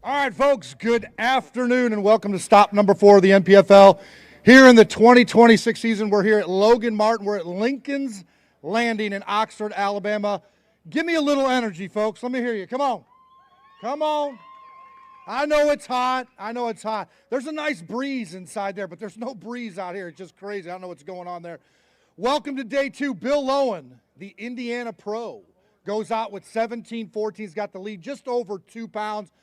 All right, folks, good afternoon and welcome to stop number 4 of the NPFL. Here in the 2026 season, we're here at Logan Martin. We're at Lincoln's Landing in Oxford, Alabama. Give me a little energy, folks. Let me hear you. Come on. Come on. I know it's hot. I know it's hot. There's a nice breeze inside there, but there's no breeze out here. It's just crazy. I don't know what's going on there. Welcome to day 2. Bill Lowen, the Indiana Pro, goes out with 17-14. He's got the lead just over 2 pounds.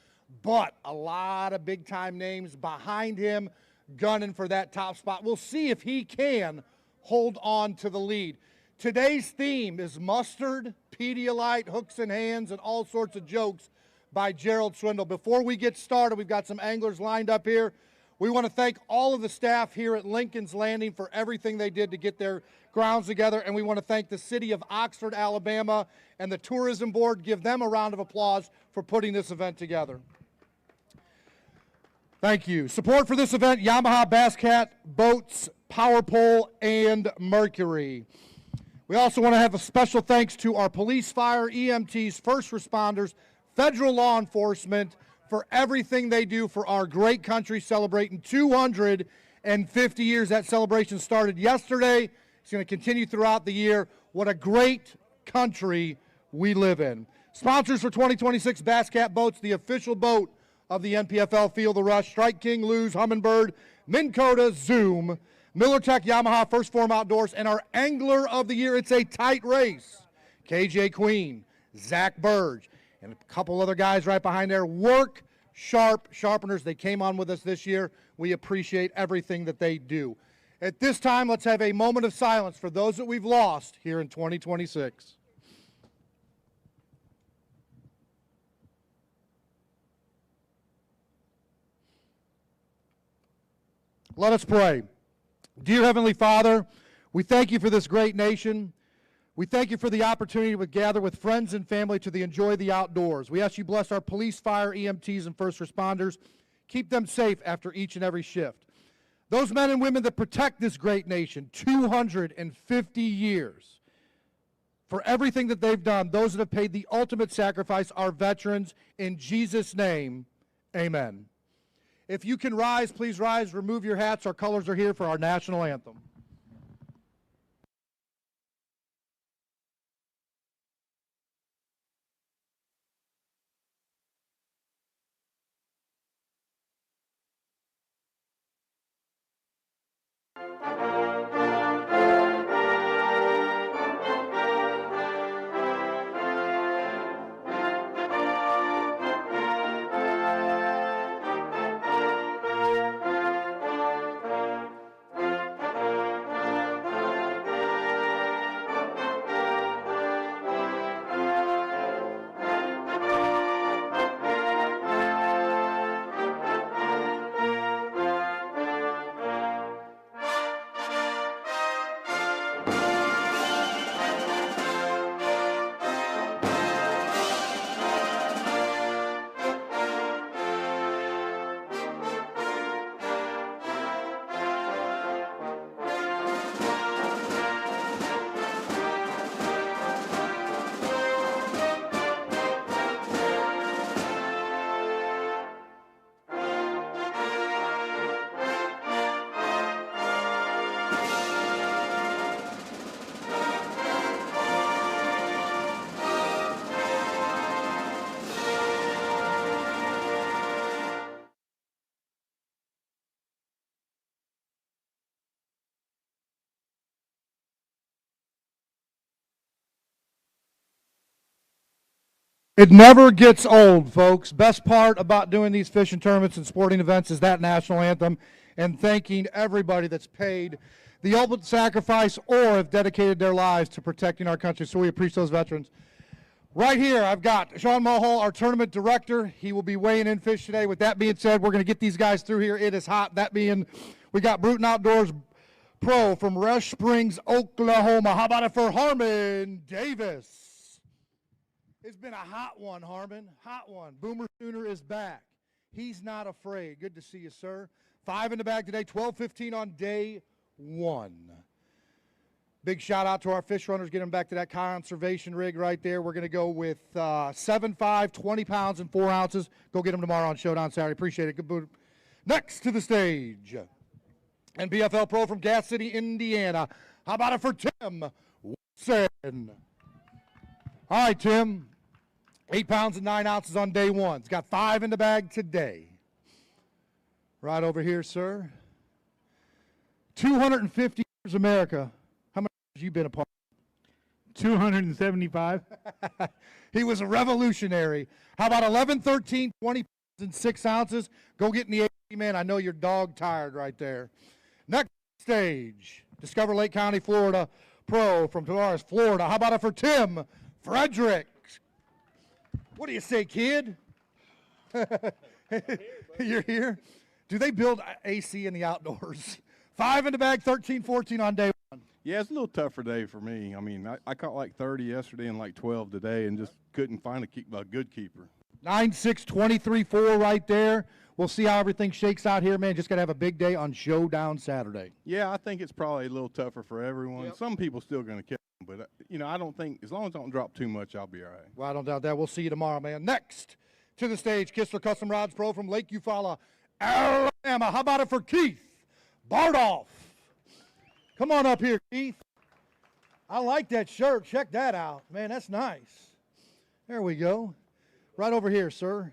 But a lot of big-time names behind him gunning for that top spot. We'll see if he can hold on to the lead. Today's theme is mustard, Pedialyte, hooks and hands, and all sorts of jokes by Gerald Swindle. Before we get started, we've got some anglers lined up here. We want to thank all of the staff here at Lincoln's Landing for everything they did to get their grounds together, and we want to thank the city of Oxford, Alabama, and the tourism board. Give them a round of applause for putting this event together. Thank you. Support for this event, Yamaha Bass Cat, Boats, Power Pole, and Mercury. We also want to have a special thanks to our police, fire, EMTs, first responders, federal law enforcement for everything they do for our great country, celebrating 250 years. That celebration started yesterday. It's going to continue throughout the year. What a great country we live in. Sponsors for 2026 Bass Cat Boats, the official boat of the NPFL. Feel the Rush, Strike King, Luz, Humminbird, Minn Kota, Zoom, Miller Tech, Yamaha, First Form Outdoors, and our Angler of the Year. It's a tight race. KJ Queen, Zach Burge, and a couple other guys right behind there. Work Sharp Sharpeners. They came on with us this year. We appreciate everything that they do. At this time, let's have a moment of silence for those that we've lost here in 2026. Let us pray. Dear Heavenly Father, we thank you for this great nation. We thank you for the opportunity to gather with friends and family to enjoy the outdoors. We ask you bless our police, fire, EMTs, and first responders. Keep them safe after each and every shift. Those men and women that protect this great nation, 250 years, for everything that they've done, those that have paid the ultimate sacrifice, our veterans, in Jesus' name, amen. If you can rise, please rise. Remove your hats. Our colors are here for our national anthem. It never gets old, folks. Best part about doing these fishing tournaments and sporting events is that national anthem and thanking everybody that's paid the ultimate sacrifice or have dedicated their lives to protecting our country. So we appreciate those veterans. Right here, I've got Sean Mulhall, our tournament director. He will be weighing in fish today. With that being said, we're going to get these guys through here. It is hot. That being, we got Bruton Outdoors Pro from Rush Springs, Oklahoma. How about it for Harmon Davis? It's been a hot one, Harmon. Hot one. Boomer Sooner is back. He's not afraid. Good to see you, sir. 5 in the bag today, 12:15 on day 1. Big shout out to our fish runners. Get them back to that conservation rig right there. We're going to go with 7.5, 20 pounds and 4 ounces. Go get them tomorrow on Showdown Saturday. Appreciate it. Good boot. Next to the stage, NPFL Pro from Gas City, Indiana. How about it for Tim Wilson? All right, Tim. 8 pounds and 9 ounces on day one. He's got 5 in the bag today. Right over here, sir. 250 years America. How many years have you been a part? 275. He was a revolutionary. How about 11, 13, 20 pounds and 6 ounces? Go get in the 80, man. I know you're dog tired right there. Next stage, Discover Lake County, Florida Pro from Tavares, Florida. How about it for Tim Frederick? What do you say, kid? You're here? Do they build AC in the outdoors? 5 in the bag, 13, 14 on day one. Yeah, it's a little tougher day for me. I mean, I caught like 30 yesterday and like 12 today and just couldn't find a good keeper. 9-6, 23-4 right there. We'll see how everything shakes out here, man. Just got to have a big day on Showdown Saturday. Yeah, I think it's probably a little tougher for everyone. Yep. Some people still going to catch them, but, I don't think, as long as I don't drop too much, I'll be all right. Well, I don't doubt that. We'll see you tomorrow, man. Next to the stage, Kistler Custom Rods Pro from Lake Eufaula, Alabama. How about it for Keith Bardolph? Come on up here, Keith. I like that shirt. Check that out. Man, that's nice. There we go. Right over here, sir.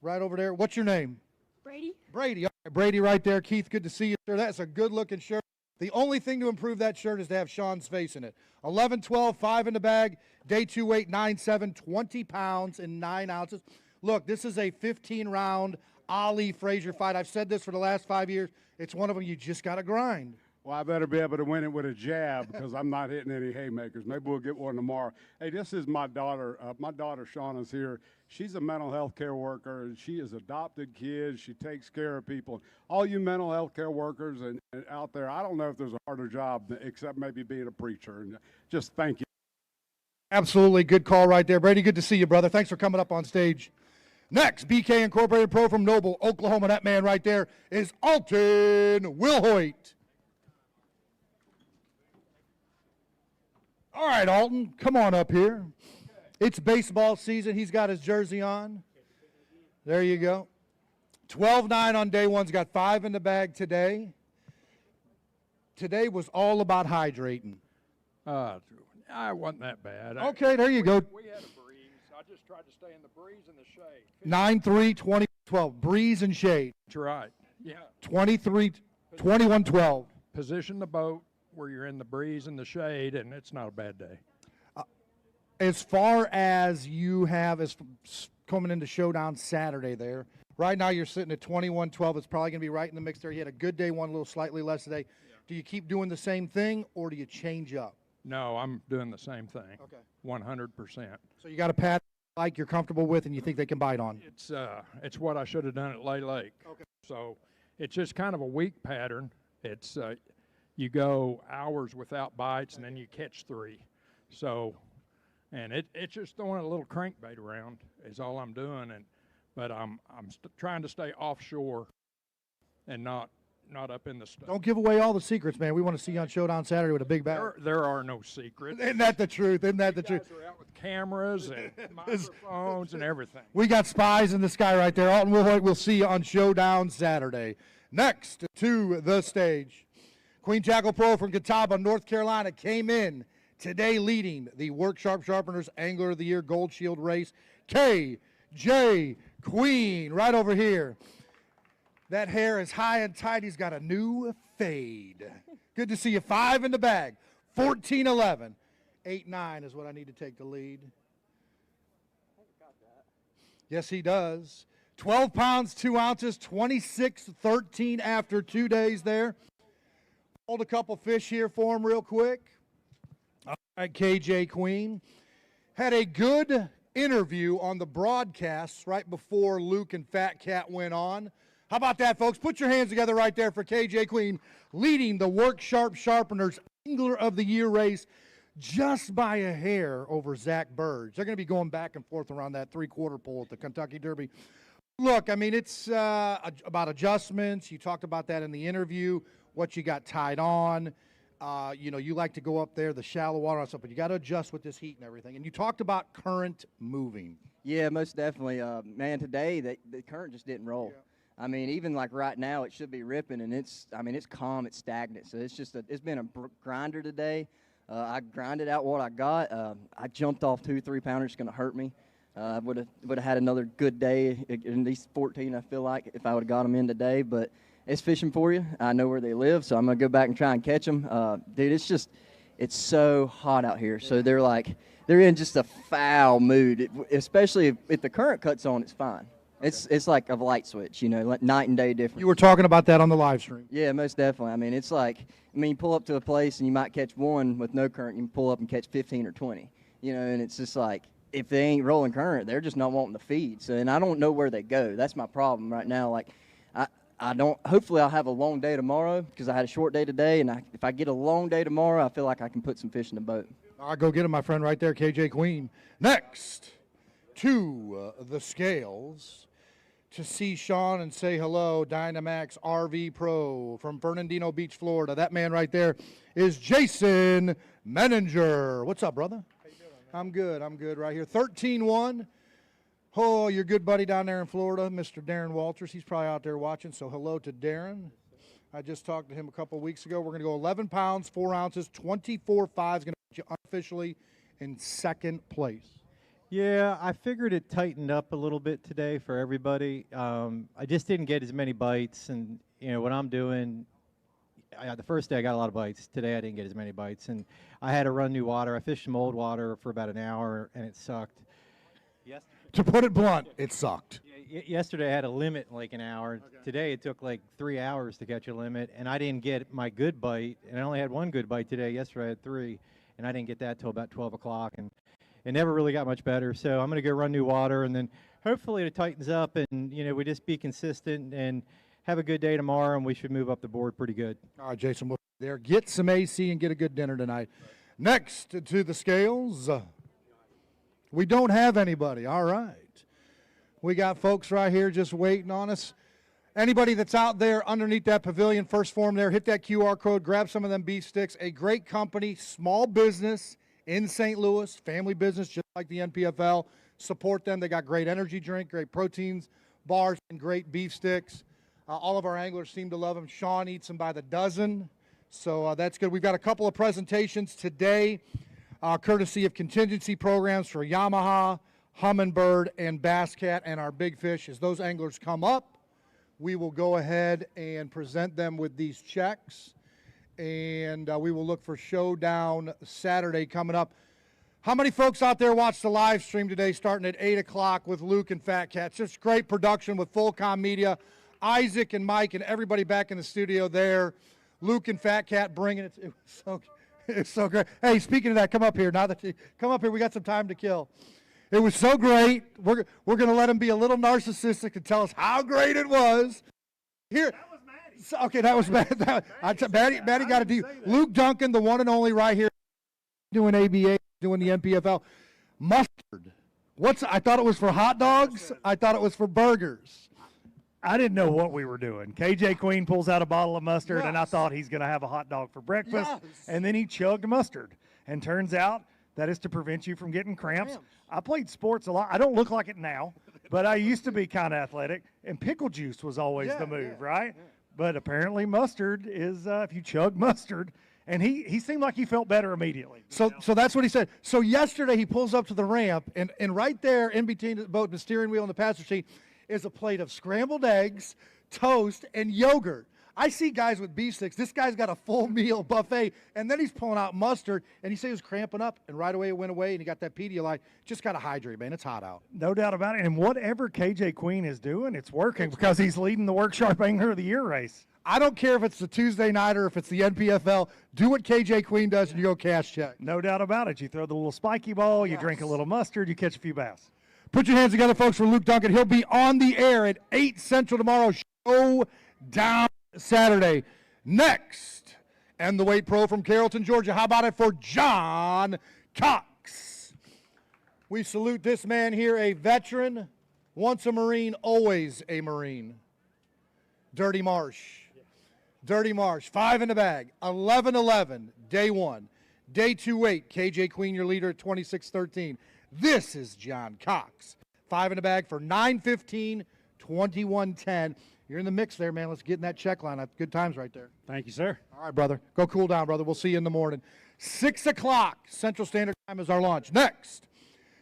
Right over there. What's your name? Brady. Brady. All right, Brady right there. Keith, good to see you, sir. That's a good-looking shirt. The only thing to improve that shirt is to have Sean's face in it. 11, 12, 5 in the bag. Day 2 weight, 9-7, 20 pounds and 9 ounces. Look, this is a 15-round Ali Frazier fight. I've said this for the last 5 years. It's one of them you just got to grind. Well, I better be able to win it with a jab because I'm not hitting any haymakers. Maybe we'll get one tomorrow. Hey, this is my daughter. My daughter, Shauna's here. She's a mental health care worker. She has adopted kids. She takes care of people. All you mental health care workers and out there, I don't know if there's a harder job except maybe being a preacher. And just thank you. Absolutely. Good call right there. Brady, good to see you, brother. Thanks for coming up on stage. Next, BK Incorporated Pro from Noble, Oklahoma. That man right there is Alton Wilhoit. All right, Alton, come on up here. It's baseball season. He's got his jersey on. There you go. 12-9 on day one. He's got 5 in the bag today. Today was all about hydrating. I wasn't that bad. Okay, there you go. We had a breeze. I just tried to stay in the breeze and the shade. 9-3, 20-12. Breeze and shade. That's right. Yeah. 23, 21-12. Position the boat where you're in the breeze and the shade, and it's not a bad day. As far as you have as coming into Showdown Saturday there, right now you're sitting at 21-12. It's probably going to be right in the mix there. You had a good day, one a little slightly less today. Yeah. Do you keep doing the same thing, or do you change up? No, I'm doing the same thing. Okay. 100%. So you got a pattern like you're comfortable with and you think they can bite on? It's what I should have done at Lay Lake. Okay. So it's just kind of a weak pattern. It's you go hours without bites and then you catch 3. So, and it's just throwing a little crankbait around is all I'm doing. But I'm trying to stay offshore and not up in the stuff. Don't give away all the secrets, man. We want to see you on Showdown Saturday with a big bag. There are no secrets. Isn't that the truth? Isn't that the truth? You guys are out with cameras and microphones and everything. We got spies in the sky right there. Alton Wilhoit, we'll see you on Showdown Saturday. Next to the stage, Queen Tackle Pro from Catawba, North Carolina, came in today leading the Work Sharp Sharpeners Angler of the Year Gold Shield race. KJ Queen, right over here. That hair is high and tight. He's got a new fade. Good to see you. 5 in the bag. 14-11. 8-9 is what I need to take the lead. Yes, he does. 12 pounds, 2 ounces, 26-13 after 2 days there. Hold a couple fish here for him real quick. All right, KJ Queen. Had a good interview on the broadcasts right before Luke and Fat Cat went on. How about that, folks? Put your hands together right there for KJ Queen, leading the Work Sharp Sharpeners Angler of the Year race just by a hair over Zach Burge. They're going to be going back and forth around that 3/4 pole at the Kentucky Derby. Look, I mean, it's about adjustments. You talked about that in the interview, what you got tied on. You know, you like to go up there, the shallow water and stuff, but you got to adjust with this heat and everything. And you talked about current moving. Yeah, most definitely. Man, today the current just didn't roll. Yeah. I mean, even like right now, it should be ripping, and it's calm, it's stagnant. So it's been a grinder today. I grinded out what I got. I jumped off 2-3 pounders, going to hurt me. I would have had another good day, at least 14. I feel like if I would have got them in today, but it's fishing for you. I know where they live, so I'm gonna go back and try and catch them. Dude, it's so hot out here. So they're in just a foul mood, especially if the current cuts on. It's fine. It's like a light switch, you know, like night and day difference. You were talking about that on the live stream. Yeah, most definitely. I mean, it's like, you pull up to a place and you might catch one with no current. You can pull up and catch 15 or 20, you know, and it's just like, if they ain't rolling current, they're just not wanting to feed. So, and I don't know where they go. That's my problem right now. Like, I don't, hopefully I'll have a long day tomorrow because I had a short day today. And if I get a long day tomorrow, I feel like I can put some fish in the boat. All right, go get him, my friend, right there, KJ Queen. Next to the scales to see Sean and say hello, Dynamax RV Pro from Fernandino Beach, Florida. That man right there is Jason Menninger. What's up, brother? How you doing? I'm good right here. 13-1. Oh, your good buddy down there in Florida, Mr. Darren Walters. He's probably out there watching, so hello to Darren. I just talked to him a couple of weeks ago. We're going to go 11 pounds, 4 ounces, 24.5 is going to put you unofficially in second place. Yeah, I figured it tightened up a little bit today for everybody. I just didn't get as many bites, and you know what I'm doing. The first day I got a lot of bites. Today I didn't get as many bites, and I had to run new water. I fished some old water for about an hour, and it sucked. To put it blunt, it sucked. Yesterday I had a limit in like an hour. Okay. Today it took like 3 hours to catch a limit, and I didn't get my good bite. And I only had one good bite today. Yesterday I had 3, and I didn't get that till about 12 o'clock. And it never really got much better. So I'm going to go run new water, and then hopefully it tightens up, and you know we just be consistent and have a good day tomorrow, and we should move up the board pretty good. All right, Jason, we'll there. Get some AC and get a good dinner tonight. Next to the scales, we don't have anybody. All right. We got folks right here just waiting on us. Anybody that's out there underneath that pavilion, first form there, hit that QR code, grab some of them beef sticks. A great company, small business in St. Louis, family business just like the NPFL. Support them. They got great energy drink, great proteins, bars, and great beef sticks. All of our anglers seem to love them. Sean eats them by the dozen, so that's good. We've got a couple of presentations today, courtesy of contingency programs for Yamaha, Humminbird, and Bass Cat, and our big fish. As those anglers come up, we will go ahead and present them with these checks, and we will look for Showdown Saturday coming up. How many folks out there watched the live stream today starting at 8 o'clock with Luke and Fat Cat? Just great production with Fullcom Media. Isaac and Mike and everybody back in the studio there. Luke and Fat Cat bringing it. It's so great. Hey, speaking of that, come up here. Now that you come up here, we got some time to kill. It was so great. We're going to let him be a little narcissistic and tell us how great it was. Here. That was Maddie. Okay, that was Maddie. Maddie got to do. Luke Duncan, the one and only right here, doing ABA, doing the NPFL. Mustard. I thought it was for hot dogs. I thought it was for burgers. I didn't know what we were doing. KJ Queen pulls out a bottle of mustard, and I thought he's going to have a hot dog for breakfast, and then he chugged mustard. And turns out that is to prevent you from getting cramps. I played sports a lot. I don't look like it now, but I used to be kind of athletic, and pickle juice was always the move, right? Yeah. But apparently mustard is if you chug mustard. And he seemed like he felt better immediately. So that's what he said. So yesterday he pulls up to the ramp, and right there in between both the steering wheel and the passenger seat is a plate of scrambled eggs, toast, and yogurt. I see guys with beef sticks. This guy's got a full meal buffet, and then he's pulling out mustard, and he said he was cramping up, and right away it went away, and he got that Pedialyte. Just got to hydrate, man. It's hot out. No doubt about it. And whatever KJ Queen is doing, it's working because he's leading the Work Sharp Angler of the Year race. I don't care if it's the Tuesday night or if it's the NPFL. Do what KJ Queen does, and you go cash check. No doubt about it. You throw the little spiky ball, you drink a little mustard, you catch a few bass. Put your hands together, folks, for Luke Duncan. He'll be on the air at 8 Central tomorrow. Showdown Saturday. Next, and the weight pro from Carrollton, Georgia. How about it for John Cox? We salute this man here, a veteran, once a Marine, always a Marine. Dirty Marsh. Dirty Marsh, 5 in the bag, 11-11, day 1. Day 2 weight, KJ Queen, your leader at 26-13. This is John Cox, 5 in the bag for 9-15, 21-10. You're in the mix there, man. Let's get in that check line. That's good times right there. Thank you, sir. All right, brother. Go cool down, brother. We'll see you in the morning. 6 o'clock Central Standard Time is our launch. Next,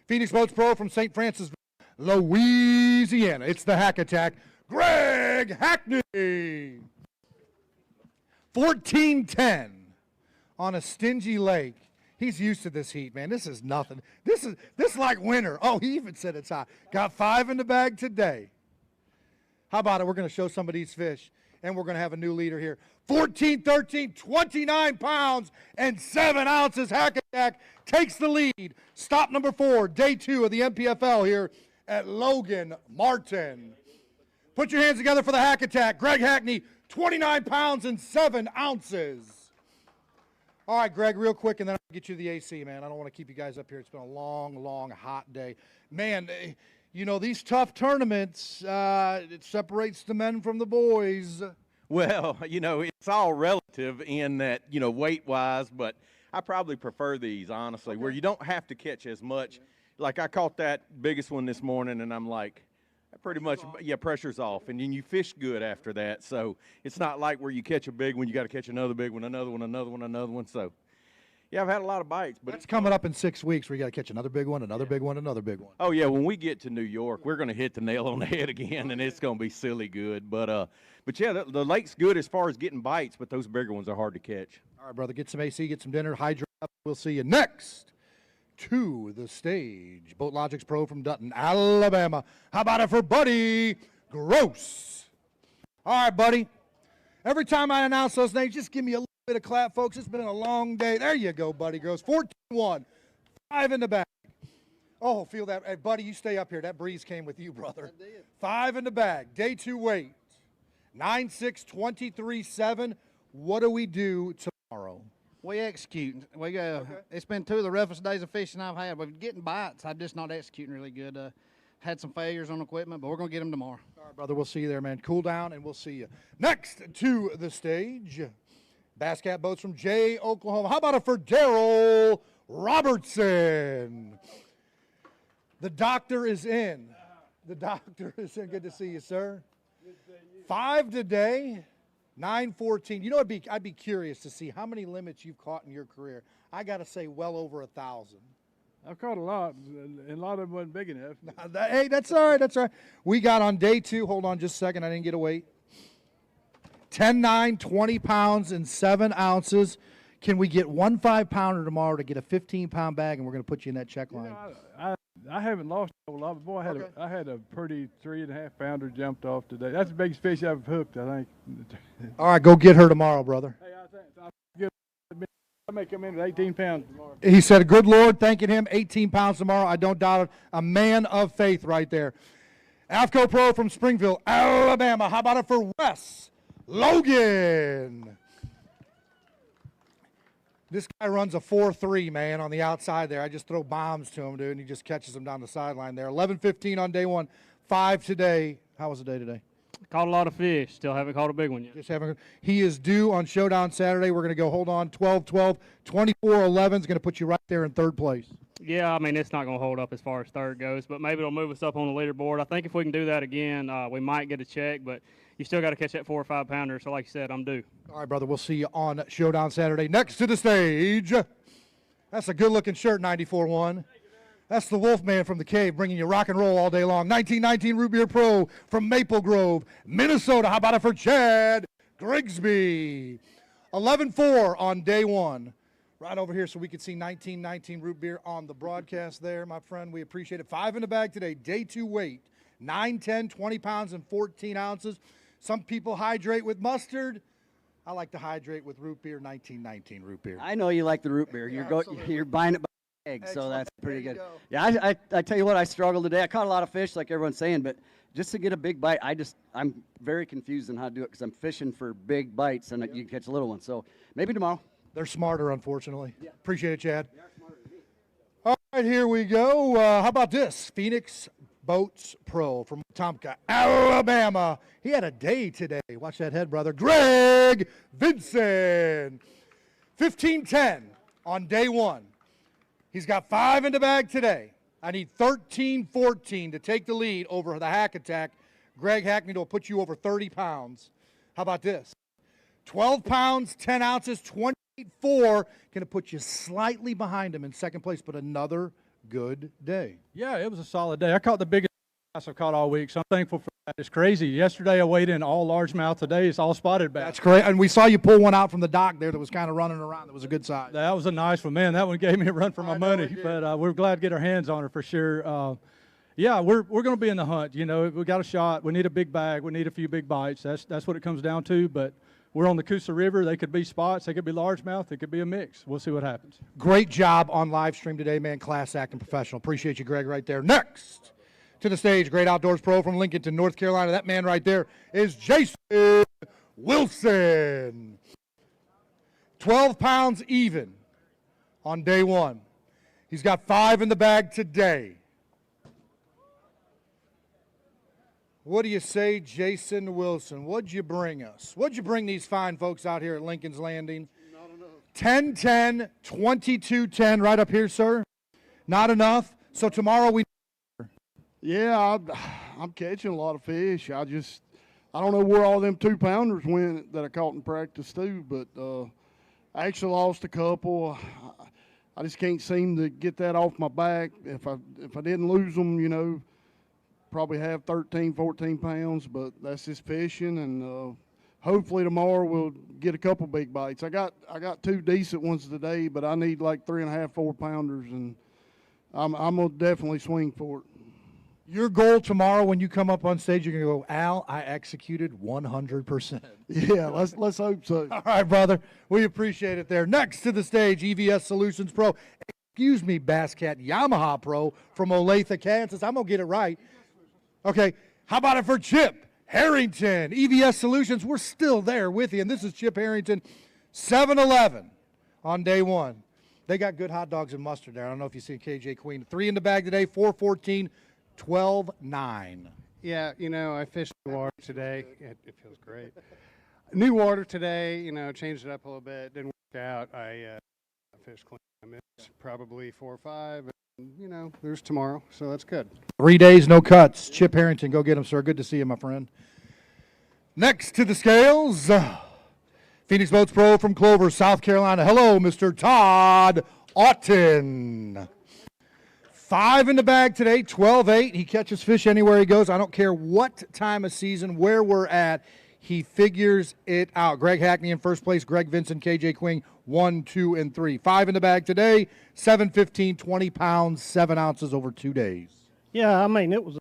Phoenix Boats Pro from St. Francis, Louisiana. It's the Hack Attack. Greg Hackney. 14-10 on a stingy lake. He's used to this heat, man. This is nothing. This is like winter. Oh, he even said it's hot. Got 5 in the bag today. How about it? We're going to show some of these fish, and we're going to have a new leader here. 14-13, 29 pounds and 7 ounces. Hack Attack takes the lead. Stop number 4, day 2 of the NPFL here at Logan Martin. Put your hands together for the Hack Attack. Greg Hackney, 29 pounds and 7 ounces. All right, Greg, real quick, and then I'll get you the AC, man. I don't want to keep you guys up here. It's been a long, long, hot day. Man, you know, these tough tournaments, it separates the men from the boys. Well, you know, it's all relative in that, you know, weight-wise, but I probably prefer these, honestly, where you don't have to catch as much. Like I caught that biggest one this morning, and I'm like, pretty much, yeah, pressure's off, and then you fish good after that. So it's not like where you catch a big one, you got to catch another big one, another one, another one, another one. So, yeah, I've had a lot of bites. But it's coming up in 6 weeks where you got to catch another big one, another big one, another big one. Oh, yeah, when we get to New York, we're going to hit the nail on the head again, and it's going to be silly good. But yeah, the lake's good as far as getting bites, but those bigger ones are hard to catch. All right, brother, get some AC, get some dinner, hydrate up. We'll see you next. To the stage, Boat Logics Pro from Dutton, Alabama. How about it for Buddy Gross? All right, buddy. Every time I announce those names, just give me a little bit of clap, folks. It's been a long day. There you go, Buddy Gross. 14-1, 5 in the bag. Oh, feel that. Hey, buddy, you stay up here. That breeze came with you, brother. I did. 5 in the bag. Day 2 weight. 9-6, 23-7. What do we do tomorrow? We execute. We go. Okay. It's been 2 of the roughest days of fishing I've had. But getting bites, I'm just not executing really good. Had some failures on equipment, but we're going to get them tomorrow. All right, brother. We'll see you there, man. Cool down, and we'll see you. Next to the stage, Bass Cat Boats from Jay, Oklahoma. How about it for Daryl Robertson? The doctor is in. The doctor is in. Good to see you, sir. Good to see you. 5 today. 9-14. You know, I'd be curious to see how many limits you've caught in your career. I got to say, well over 1,000. I've caught a lot, and a lot of them wasn't big enough. Hey, that's all right. That's all right. We got on day 2. Hold on just a second. I didn't get a weight. 10-9, 20 pounds and 7 ounces. Can we get 1 5-pounder tomorrow to get a 15-pound bag, and we're going to put you in that check line? I haven't lost a whole lot, but boy, I had a pretty 3.5-pounder jumped off today. That's the biggest fish I've hooked, I think. All right, go get her tomorrow, brother. Hey, I may come in at 18 pounds tomorrow. He said, good Lord, thanking him, 18 pounds tomorrow. I don't doubt it. A man of faith right there. AFCO Pro from Springville, Alabama. How about it for Wes Logan? This guy runs a 4-3, man, on the outside there. I just throw bombs to him, dude, and he just catches them down the sideline there. 11-15 on day 1, 5 today. How was the day today? Caught a lot of fish. Still haven't caught a big one yet. Just haven't. He is due on Showdown Saturday. We're going to go, hold on, 12-12, 24-11 is going to put you right there in 3rd place. Yeah, I mean, it's not going to hold up as far as 3rd goes, but maybe it'll move us up on the leaderboard. I think if we can do that again, we might get a check, but you still got to catch that 4 or 5 pounder. So like you said, I'm due. All right, brother. We'll see you on Showdown Saturday. Next to the stage, that's a good-looking shirt, 94-1. That's the Wolfman from the cave bringing you rock and roll all day long. 1919 Root Beer Pro from Maple Grove, Minnesota. How about it for Chad Grigsby? 11-4 on day 1. Right over here so we can see 1919 Root Beer on the broadcast there, my friend. We appreciate it. 5 in the bag today. Day 2 weight. 9, 10, 20 pounds and 14 ounces. Some people hydrate with mustard. I like to hydrate with root beer, 1919 root beer. I know you like the root beer. Yeah, You're buying it by the egg, so that's pretty good. Yeah, I tell you what, I struggled today. I caught a lot of fish, like everyone's saying, but just to get a big bite, I'm very confused on how to do it because I'm fishing for big bites and you catch little ones. So maybe tomorrow. They're smarter, unfortunately. Yeah. Appreciate it, Chad. All right, here we go. How about this? Phoenix Boats Pro from Wetumpka, Alabama. He had a day today. Watch that head, brother. Greg Vinson. 15-10 on day one. He's got 5 in the bag today. I need 13-14 to take the lead over the Hack Attack. Greg Hackney will put you over 30 pounds. How about this? 12 pounds, 10 ounces, 28-4. Going to put you slightly behind him in second place, but another good day. Yeah, it was a solid day. I caught the biggest bass I've caught all week, so I'm thankful for that. It's crazy. Yesterday I weighed in all largemouth. Today it's all spotted bass. That's great. And we saw you pull one out from the dock there that was kind of running around. That was a good size. That was a nice one, man. That one gave me a run for my money. But we're glad to get our hands on her for sure. Yeah, we're going to be in the hunt. You know, we got a shot. We need a big bag. We need a few big bites. That's what it comes down to. But we're on the Coosa River. They could be spots. They could be largemouth. It could be a mix. We'll see what happens. Great job on live stream today, man. Class act and professional. Appreciate you, Greg, right there. Next to the stage, great outdoors pro from Lincoln, North Carolina. That man right there is Jason Wilson. 12 pounds even on day one. He's got 5 in the bag today. What do you say, Jason Wilson? What'd you bring us? What'd you bring these fine folks out here at Lincoln's Landing? Not enough. 10-10, 22-10, right up here, sir. Not enough. So tomorrow we. Yeah, I'm catching a lot of fish. I don't know where all them 2-pounders went that I caught in practice too, but I actually lost a couple. I just can't seem to get that off my back. If I didn't lose them, you know, probably have 13, 14 pounds, but that's just fishing, and hopefully tomorrow we'll get a couple big bites. I got 2 decent ones today, but I need like 3.5, 4 pounders, and I'm gonna definitely swing for it. Your goal tomorrow when you come up on stage, you're going to go, Al, I executed 100%. Yeah, let's hope so. All right, brother. We appreciate it there. Next to the stage, EVS Solutions Pro. Excuse me, Bass Cat Yamaha Pro from Olathe, Kansas. I'm going to get it right. Okay, how about it for Chip Harrington? EVS Solutions, we're still there with you. And this is Chip Harrington, 7-11 on day one. They got good hot dogs and mustard there. I don't know if you see KJ Queen. 3 in the bag today, 4-14. 12-9. Yeah, you know, I fished the water today. It feels great. New water today, you know, changed it up a little bit. Didn't work out. I fished clean. I missed probably 4 or 5. And, you know, there's tomorrow, so that's good. 3 days, no cuts. Chip Harrington, go get him, sir. Good to see you, my friend. Next to the scales, Phoenix Boats Pro from Clover, South Carolina. Hello, Mr. Todd Otten. 5 in the bag today, 12-8. He catches fish anywhere he goes. I don't care what time of season, where we're at. He figures it out. Greg Hackney in first place. Greg Vincent, KJ Queen, 1, 2, and 3. 5 in the bag today, 7-15, 20 pounds, 7 ounces over 2 days. Yeah, I mean, it was,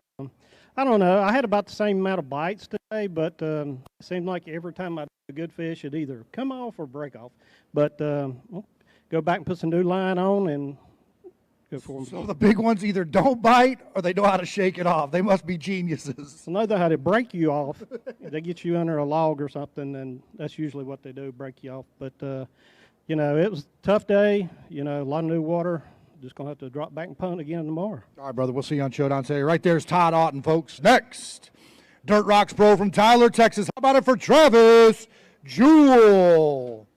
I don't know. I had about the same amount of bites today, but it seemed like every time I did a good fish, it'd either come off or break off. But go back and put some new line on and go for them. So the big ones either don't bite or they know how to shake it off. They must be geniuses. I know how to break you off. They get you under a log or something, and that's usually what they do, break you off. But, you know, it was a tough day. You know, a lot of new water. Just going to have to drop back and punt again tomorrow. All right, brother. We'll see you on Showdown Saturday. Right there's Todd Otten, folks. Next, Dirt Rocks Pro from Tyler, Texas. How about it for Travis Jewell?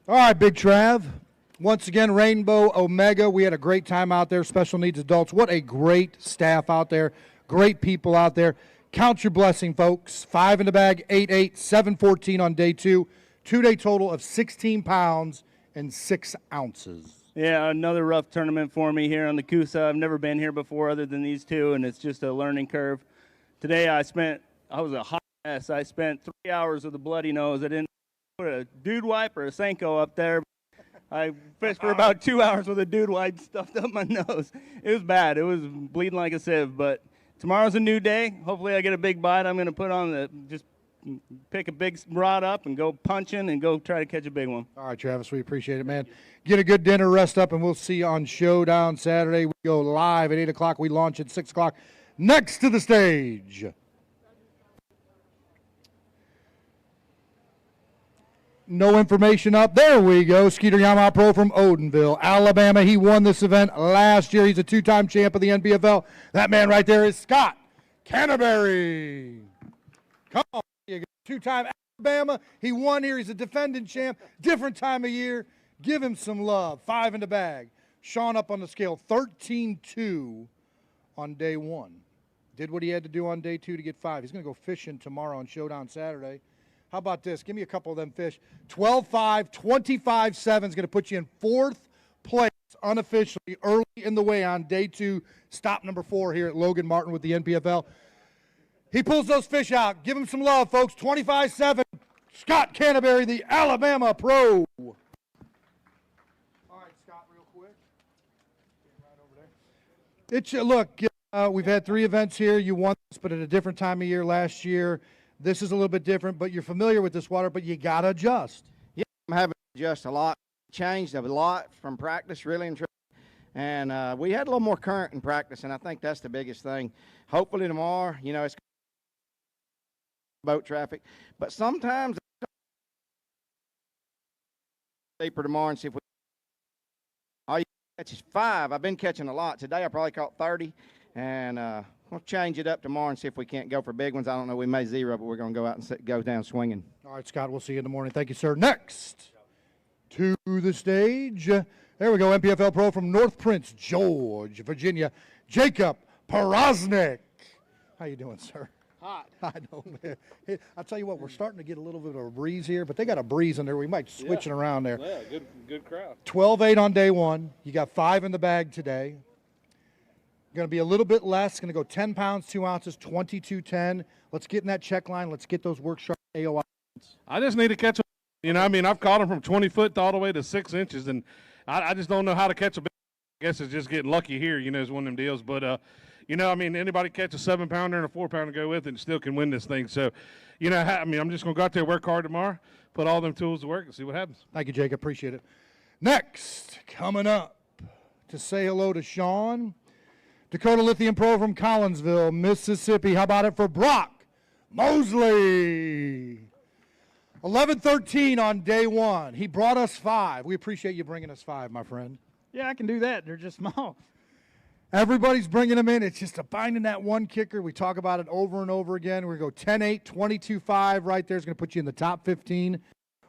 All right, Big Trav. Once again, Rainbow Omega. We had a great time out there, special needs adults. What a great staff out there, great people out there. Count your blessing, folks. 5 in the bag, 8-8, 7-14 on day 2. 2-day total of 16 pounds and 6 ounces. Yeah, another rough tournament for me here on the Coosa. I've never been here before other than these two, and it's just a learning curve. Today I was a hot mess. I spent 3 hours with a bloody nose. I didn't put a dude wipe or a Senko up there. I fished for about 2 hours with a dude wipe stuffed up my nose. It was bad. It was bleeding like a sieve, but tomorrow's a new day. Hopefully I get a big bite. I'm going to put on just pick a big rod up and go punching and go try to catch a big one. All right, Travis, we appreciate it, man. Get a good dinner, rest up, and we'll see you on Showdown Saturday. We go live at 8 o'clock. We launch at 6 o'clock. Next to the stage, No information up. There we go. Skeeter Yamaha Pro from Odenville, Alabama. He won this event last year. He's a two-time champ of the NPFL. That man right there is Scott Canterbury. Come on. Two-time Alabama. He won here. He's a defending champ. Different time of year. Give him some love. 5 in the bag. Sean up on the scale, 13-2 on day 1. Did what he had to do on day 2 to get 5. He's going to go fishing tomorrow on Showdown Saturday. How about this? Give me a couple of them fish. 12-5, 25-7 is going to put you in 4th place unofficially early in the way on day 2, stop number 4 here at Logan Martin with the NPFL. He pulls those fish out. Give him some love, folks. 25-7, Scott Canterbury, the Alabama Pro. All right, Scott, real quick. Right over there. It's look, we've had 3 events here. You won this, but at a different time of year last year. This is a little bit different, but you're familiar with this water, but you got to adjust. Yeah, I'm having to adjust a lot. Changed a lot from practice, really and truly. And we had a little more current in practice, and I think that's the biggest thing. Hopefully tomorrow, you know, it's boat traffic. But sometimes deeper tomorrow and see if we all you catch is 5. I've been catching a lot. Today I probably caught 30. And we'll change it up tomorrow and see if we can't go for big ones. I don't know. We may 0, but we're going to go out and go down swinging. All right, Scott, we'll see you in the morning. Thank you, sir. Next to the stage, there we go, NPFL Pro from North Prince, George, Virginia, Jacob Porosnik. How you doing, sir? Hot. I know, man. Hey, I'll tell you what, we're starting to get a little bit of a breeze here, but they got a breeze in there. We might switch it around there. Yeah, good crowd. 12-8 on day 1. You got 5 in the bag today. Going to be a little bit less. Going to go 10 pounds, 2 ounces, 22.10. Let's get in that check line. Let's get those work sharp AOI. I just need to catch them. You know, I mean, I've caught them from 20 foot all the way to 6 inches, and I just don't know how to catch a big. I guess it's just getting lucky here, you know, is one of them deals. But, you know, I mean, anybody catch a 7-pounder and a 4-pounder to go with it and still can win this thing. So, you know, I mean, I'm just going to go out there, work hard tomorrow, put all them tools to work and see what happens. Thank you, Jacob. Appreciate it. Next, coming up to say hello to Sean, Dakota Lithium Pro from Collinsville, Mississippi. How about it for Brock Mosley? 11-13 on day 1. He brought us 5. We appreciate you bringing us 5, my friend. Yeah, I can do that. They're just small. Everybody's bringing them in. It's just finding that one kicker. We talk about it over and over again. We're going to go 10-8, 22-5 right there. It's going to put you in the top 15,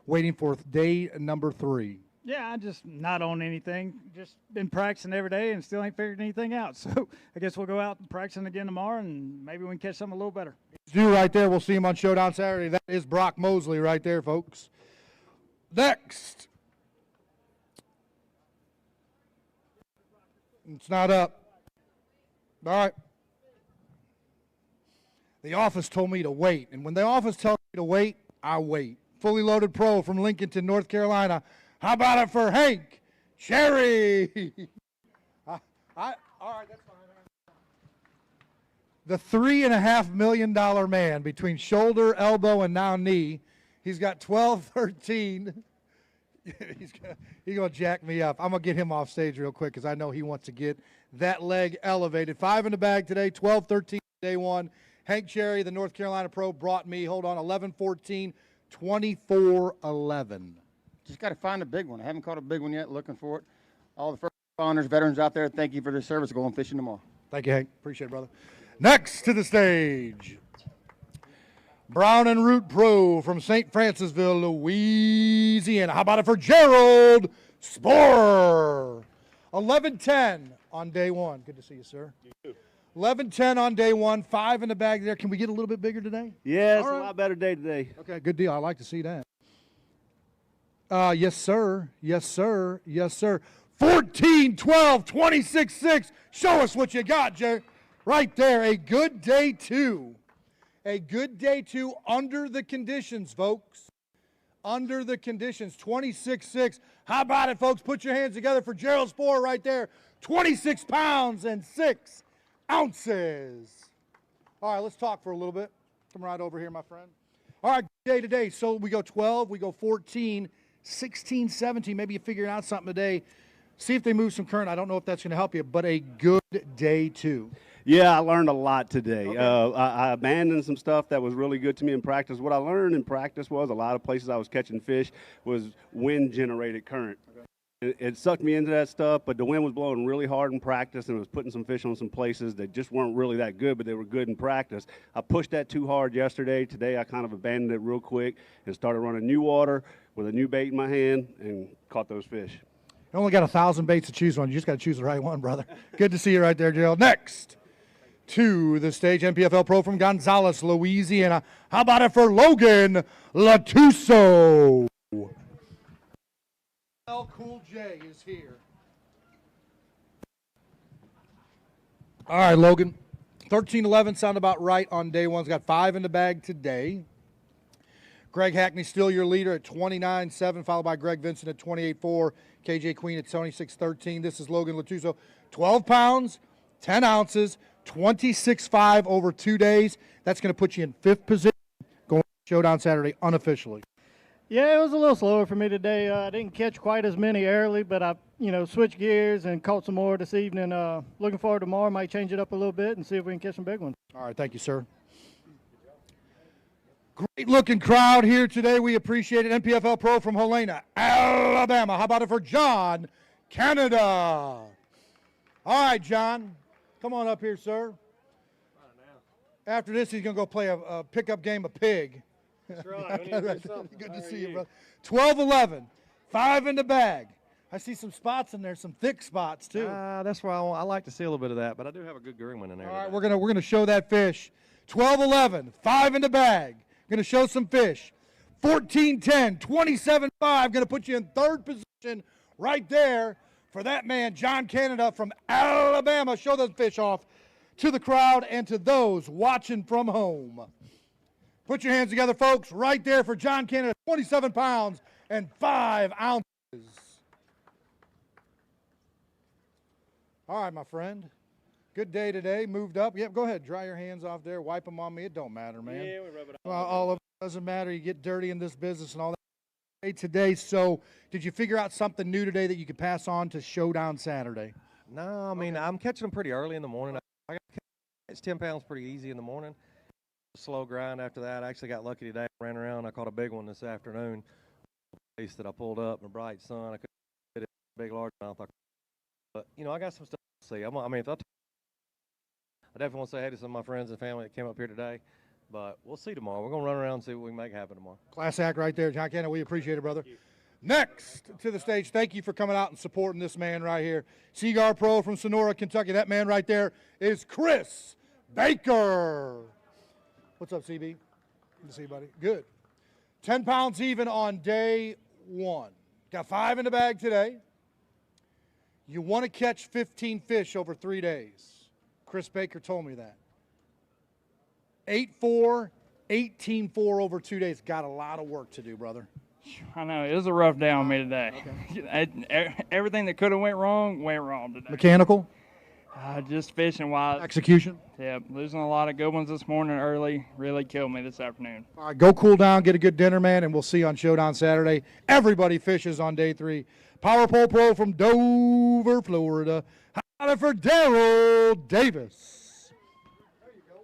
waiting for day number 3. Yeah, I just not on anything. Just been practicing every day and still ain't figured anything out. So I guess we'll go out and practicing again tomorrow, and maybe we can catch something a little better. Do right there. We'll see him on Showdown Saturday. That is Brock Mosley right there, folks. Next. It's not up. All right. The office told me to wait, and when the office tells me to wait, I wait. Fully loaded pro from Lincolnton, North Carolina. How about it for Hank Cherry? All right, that's fine. The $3.5 million man between shoulder, elbow, and now knee. He's got 12-13. He's going to jack me up. I'm going to get him off stage real quick because I know he wants to get that leg elevated. 5 in the bag today, 12-13 day 1. Hank Cherry, the North Carolina pro, brought me, hold on, 11-14, 24-11. Just got to find a big one. I haven't caught a big one yet. Looking for it. All the first responders, veterans out there, thank you for their service. Going fishing tomorrow. Thank you, Hank. Appreciate it, brother. Next to the stage, Brown and Root Pro from St. Francisville, Louisiana. How about it for Gerald Sporer? 11-10 on day 1. Good to see you, sir. You too. 11-10 on day 1. 5 in the bag there. Can we get a little bit bigger today? Yeah, it's a lot better day today. Okay, good deal. I like to see that. Yes, sir. Yes, sir. Yes, sir. 14, 12, 26, 6. Show us what you got, Jerry. Right there. A good day 2. A good day 2 under the conditions, folks. Under the conditions. 26-6. How about it, folks? Put your hands together for Gerald Sporer right there. 26 pounds and 6 ounces. All right, let's talk for a little bit. Come right over here, my friend. All right, day today. So we go 12, we go 14, 16, 17. Maybe you figured out something today. See if they move some current. I don't know if that's going to help you, but a good day too. Yeah, I learned a lot today. I abandoned some stuff that was really good to me in practice. What I learned in practice was a lot of places I was catching fish was wind-generated current. It sucked me into that stuff, but the wind was blowing really hard in practice, and it was putting some fish on some places that just weren't really that good, but they were good in practice. I pushed that too hard yesterday. Today I kind of abandoned it real quick and started running new water with a new bait in my hand and caught those fish. You only got 1,000 baits to choose from. You just got to choose the right one, brother. Good to see you right there, Gerald. Next to the stage, NPFL Pro from Gonzales, Louisiana. How about it for Logan Latuso? Cool J is here. All right, Logan. 13-11 sound about right on day one. He's got 5 in the bag today. Greg Hackney still your leader at 29-7, followed by Greg Vincent at 28-4. KJ Queen at 26-13. This is Logan Latuso. 12 pounds, 10 ounces, 26.5 over 2 days. That's going to put you in 5th position going to Showdown Saturday unofficially. Yeah, it was a little slower for me today. I didn't catch quite as many early, but I, switched gears and caught some more this evening. Looking forward to tomorrow. Might change it up a little bit and see if we can catch some big ones. All right, thank you, sir. Great-looking crowd here today. We appreciate it. NPFL Pro from Helena, Alabama. How about it for John Canada? All right, John. Come on up here, sir. After this, he's going to go play a pickup game of pig. That's right. Good to see you, brother. 12-11, 5 in the bag. I see some spots in there, some thick spots too. That's why I like to see a little bit of that, but I do have a good green one in there. All right, we're gonna show that fish. 12-11, 5 in the bag. Gonna show some fish. 14-10, 27-5. Gonna put you in 3rd position right there for that man, John Canada from Alabama. Show those fish off to the crowd and to those watching from home. Put your hands together, folks, right there for John Canada, 27 pounds and 5 ounces. All right, my friend. Good day today. Moved up. Yep, go ahead. Dry your hands off there. Wipe them on me. It don't matter, man. Yeah, we rub it Well, all of it doesn't matter. You get dirty in this business and all that today. So did you figure out something new today that you could pass on to Showdown Saturday? No, I mean, I'm catching them pretty early in the morning. I got catch 10 pounds pretty easy in the morning. Slow grind after that. I actually got lucky today. I ran around. I caught a big one this afternoon. Place that I pulled up in the bright sun. I couldn't get it big largemouth. But, I got some stuff to see. I definitely want to say hey to some of my friends and family that came up here today. But we'll see tomorrow. We're going to run around and see what we can make happen tomorrow. Class act right there, John Canada. We appreciate it, brother. Next to the stage, thank you for coming out and supporting this man right here. Seagar Pro from Sonora, Kentucky. That man right there is Chris Baker. What's up, CB? Good to see you, buddy. Good. 10 pounds even on day one. Got 5 in the bag today. You want to catch 15 fish over 3 days. Chris Baker told me that. 8-4, 18-4 over 2 days. Got a lot of work to do, brother. I know. It was a rough day on me today. Okay. Everything that could have went wrong today. Mechanical? Just fishing wise. Execution? Yeah, losing a lot of good ones this morning early really killed me this afternoon. All right, go cool down, get a good dinner, man, and we'll see you on Showdown Saturday. Everybody fishes on day 3. Power Pole Pro from Dover, Florida. How about it for Daryl Davis? There you go.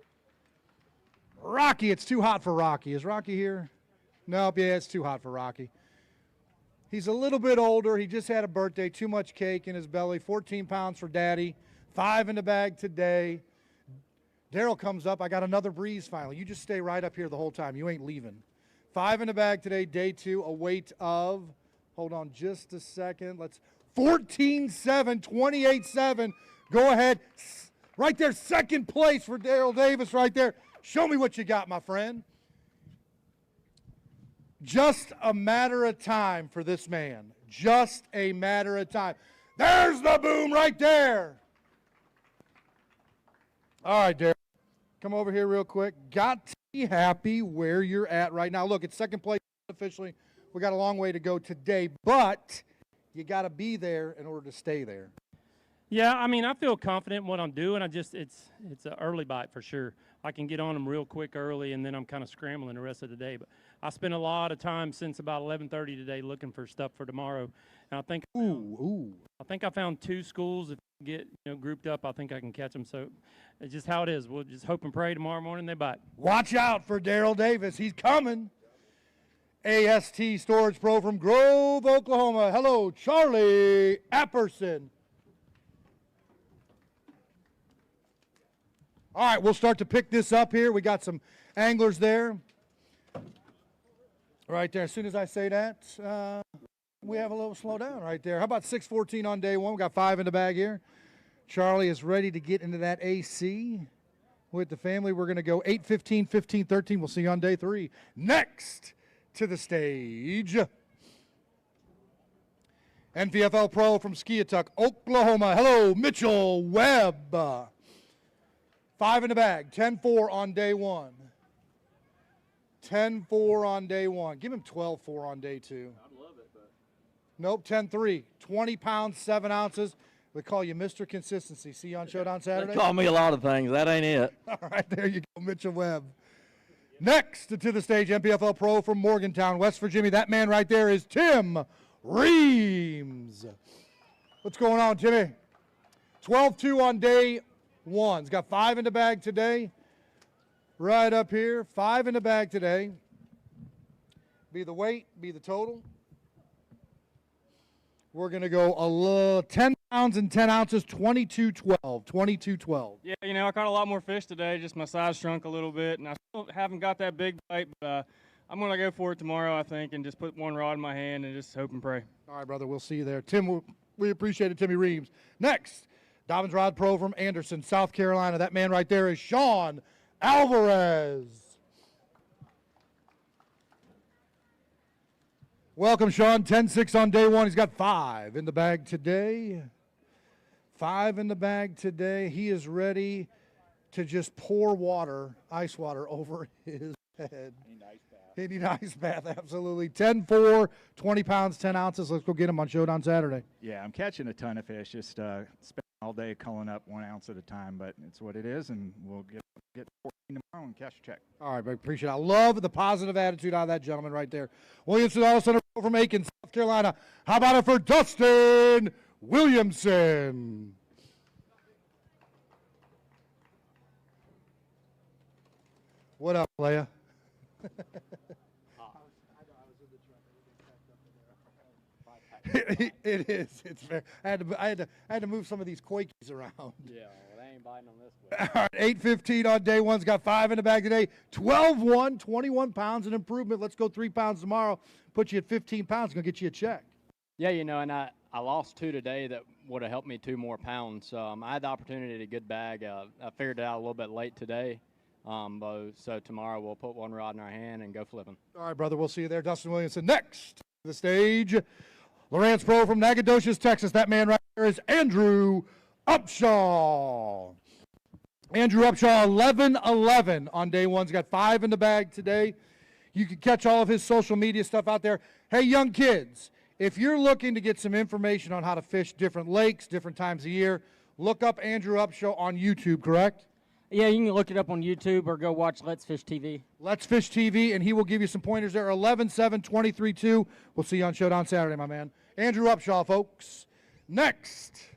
Rocky, it's too hot for Rocky. Is Rocky here? Nope, yeah, it's too hot for Rocky. He's a little bit older. He just had a birthday, too much cake in his belly. 14 pounds for Daddy. 5 in the bag today. Daryl comes up. I got another breeze finally. You just stay right up here the whole time. You ain't leaving. 5 in the bag today, day 2, a weight of, hold on just a second. 14.7, 28.7. Go ahead. Right there, 2nd place for Daryl Davis right there. Show me what you got, my friend. Just a matter of time for this man. Just a matter of time. There's the boom right there. All right, Derek, come over here real quick. Got to be happy where you're at right now. Look, it's 2nd place officially. We got a long way to go today, but you got to be there in order to stay there. Yeah, I mean, I feel confident in what I'm doing. It's an early bite for sure. I can get on them real quick early, and then I'm kind of scrambling the rest of the day. But I spent a lot of time since about 11:30 today looking for stuff for tomorrow, and I think I think I found 2 schools. If I get grouped up, I think I can catch them. So it's just how it is. We'll just hope and pray tomorrow morning they bite. Watch out for Daryl Davis. He's coming. AST Storage Pro from Grove, Oklahoma. Hello, Charlie Apperson. All right, we'll start to pick this up here. We got some anglers there. Right there. As soon as I say that, we have a little slowdown right there. How about 6:14 on day 1? We got 5 in the bag here. Charlie is ready to get into that AC with the family. We're going to go 8:15, 15, 13. We'll see you on day 3. Next to the stage, NPFL Pro from Skiatook, Oklahoma. Hello, Mitchell Webb. 5 in the bag, 10-4 on day 1. 10-4 on day 1. Give him 12-4 on day 2. I'd love it, but. Nope, 10-3. 20 pounds, 7 ounces. We call you Mr. Consistency. See you on Showdown Saturday? They call me a lot of things. That ain't it. All right, there you go, Mitchell Webb. Next to the stage, NPFL Pro from Morgantown, West Virginia. That man right there is Tim Reams. What's going on, Timmy? 12-2 on day 1. He's got 5 in the bag today. Right up here, 5 in the bag today. Be the weight, be the total. We're going to go 10 pounds and 10 ounces, 22-12. 22-12. Yeah, I caught a lot more fish today. Just my size shrunk a little bit, and I still haven't got that big bite, but I'm going to go for it tomorrow, I think, and just put one rod in my hand and just hope and pray. All right, brother, we'll see you there. Tim, we appreciate it, Timmy Reams. Next, Dobbins Rod Pro from Anderson, South Carolina. That man right there is Sean Alvarez. Welcome, Sean. 10-6 on day 1. He's got 5 in the bag today. 5 in the bag today. He is ready to just pour water, ice water, over his head. He need ice bath, absolutely. 10-4, 20 pounds, 10 ounces. Let's go get him on Showdown Saturday. Yeah, I'm catching a ton of fish. Just spending all day culling up 1 ounce at a time, but it's what it is, and we'll get 14 tomorrow and cash a check. All right, I appreciate it. I love the positive attitude out of that gentleman right there. Williamson Auto Center from Aiken, South Carolina. How about it for Dustin Williamson? What up, Leia? It is. It's very. I had to move some of these Quakies around. Yeah, well, they ain't biting on this one. All right, 8:15 on day 1's got 5 in the bag today. 12-1, 21 pounds, an improvement. Let's go 3 pounds tomorrow. Put you at 15 pounds. Gonna get you a check. Yeah, and I lost 2 today that would have helped me 2 more pounds. I had the opportunity to get bag. I figured it out a little bit late today. So tomorrow we'll put 1 rod in our hand and go flipping. All right, brother. We'll see you there. Dustin Williamson. Next to the stage, Lawrence Pro from Nacogdoches, Texas. That man right there is Andrew Upshaw. Andrew Upshaw, 11-11 on day 1's got 5 in the bag today. You can catch all of his social media stuff out there. Hey, young kids, if you're looking to get some information on how to fish different lakes, different times of year, look up Andrew Upshaw on YouTube, correct? Yeah, you can look it up on YouTube or go watch Let's Fish TV. Let's Fish TV, and he will give you some pointers there. 11-7, 23-2. We'll see you on Showdown Saturday, my man. Andrew Upshaw, folks. Next,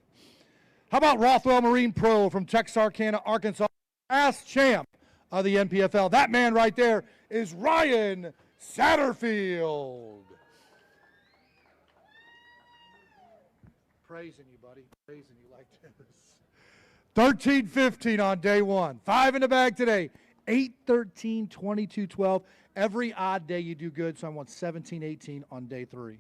how about Rothwell Marine Pro from Texarkana, Arkansas, past champ of the NPFL. That man right there is Ryan Satterfield. Praising you, buddy. Praising you like this. 13-15 on day 1. 5 in the bag today. 8-13, 22-12. Every odd day you do good, so I want 17-18 on day 3.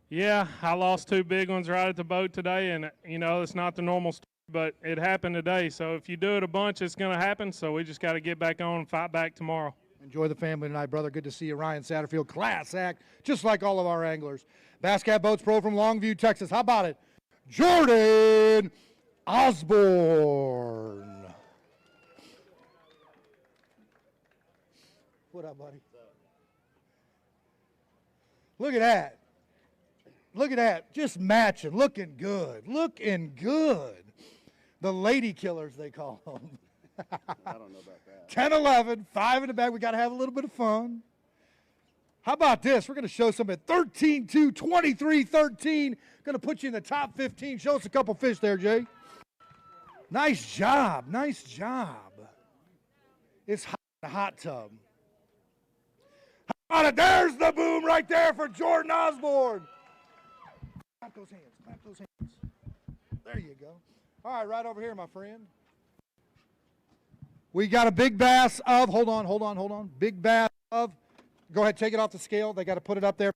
Yeah, I lost 2 big ones right at the boat today, and, it's not the normal story, but it happened today. So if you do it a bunch, it's going to happen, so we just got to get back on and fight back tomorrow. Enjoy the family tonight, brother. Good to see you. Ryan Satterfield, class act, just like all of our anglers. Bass Cat Boats Pro from Longview, Texas. How about it? Jordan Osborne. What up, buddy? Look at that. Look at that. Just matching. Looking good. Looking good. The lady killers, they call them. I don't know about that. 10, 11, 5 in the bag. We got to have a little bit of fun. How about this? We're going to show some at 13, 2, 23, 13. Going to put you in the top 15. Show us a couple fish there, Jay. Nice job. Nice job. It's hot in the hot tub. How about it? There's the boom right there for Jordan Osborne. Clap those hands. Clap those hands. There you go. All right, right over here, my friend. We got a big bass of, hold on. Big bass of, go ahead, take it off the scale. They got to put it up there.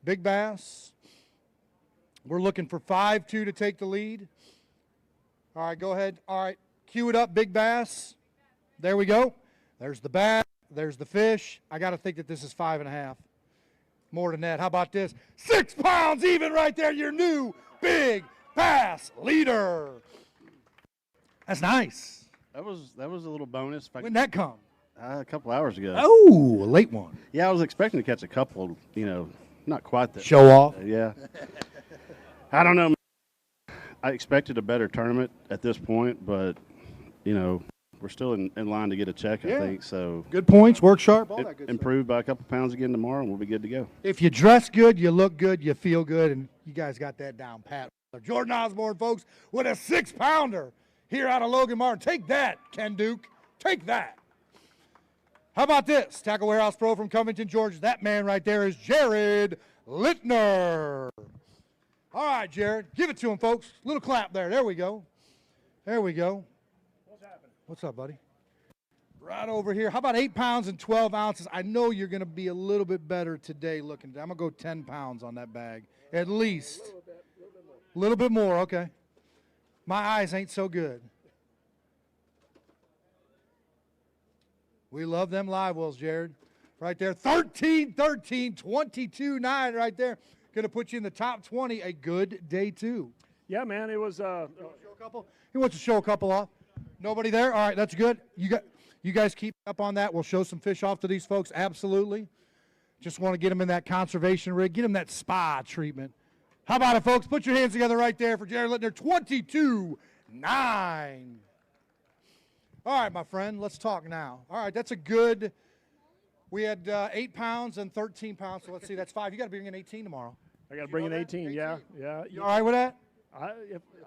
Big bass. We're looking for 5-2 to take the lead. All right, go ahead. All right, cue it up, big bass. There we go. There's the bass. There's the fish. I got to think that this is 5.5. More than that. How about this? 6 pounds even right there. Your new big bass leader. That's nice. That was a little bonus. When'd that come? A couple hours ago. Oh, a late one. Yeah, I was expecting to catch a couple, not quite that. Show off. Yeah. I don't know. I expected a better tournament at this point, but, we're still in line to get a check, I think. So good points, work sharp, all that good improved by a couple pounds again tomorrow, and we'll be good to go. If you dress good, you look good, you feel good, and you guys got that down pat. Jordan Osborne, folks, with a 6-pounder here out of Logan Martin. Take that, Ken Duke. Take that. How about this? Tackle Warehouse Pro from Covington, Georgia. That man right there is Jared Littner. All right, Jared. Give it to him, folks. Little clap there. There we go. There we go. What's happening? What's up, buddy? Right over here. How about 8 pounds and 12 ounces? I know you're going to be a little bit better today looking. I'm going to go 10 pounds on that bag, at least. A little bit more, okay. My eyes ain't so good. We love them live wells, Jared. Right there, 13, 13, 22, 9 right there. Going to put you in the top 20. A good day, too. Yeah, man, it was. He wants to show a couple off. Nobody there? All right, that's good. You guys keep up on that. We'll show some fish off to these folks. Absolutely. Just want to get them in that conservation rig. Get them that spa treatment. How about it, folks? Put your hands together right there for Jared Littner. 22-9. All right, my friend, let's talk now. All right, that's a good. We had 8 pounds and 13 pounds, so let's see, that's 5. You got to bring in 18 tomorrow. I got to bring in 18. Yeah. You all right with that?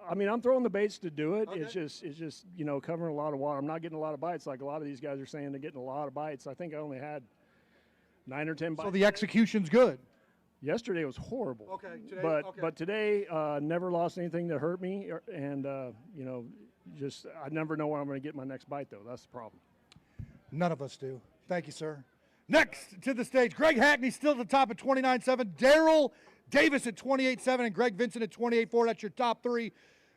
I'm throwing the baits to do it. Okay. It's just covering a lot of water. I'm not getting a lot of bites like a lot of these guys are saying. They're getting a lot of bites. I think I only had 9 or 10 bites. So the execution's good. Yesterday was horrible. Okay. Today, but today never lost anything that hurt me, and just I never know where I'm going to get my next bite though. That's the problem. None of us do. Thank you, sir. Next to the stage, Greg Hackney still at the top at 29.7. Daryl Davis at 28.7 and Greg Vincent at 28.4. That's your top 3.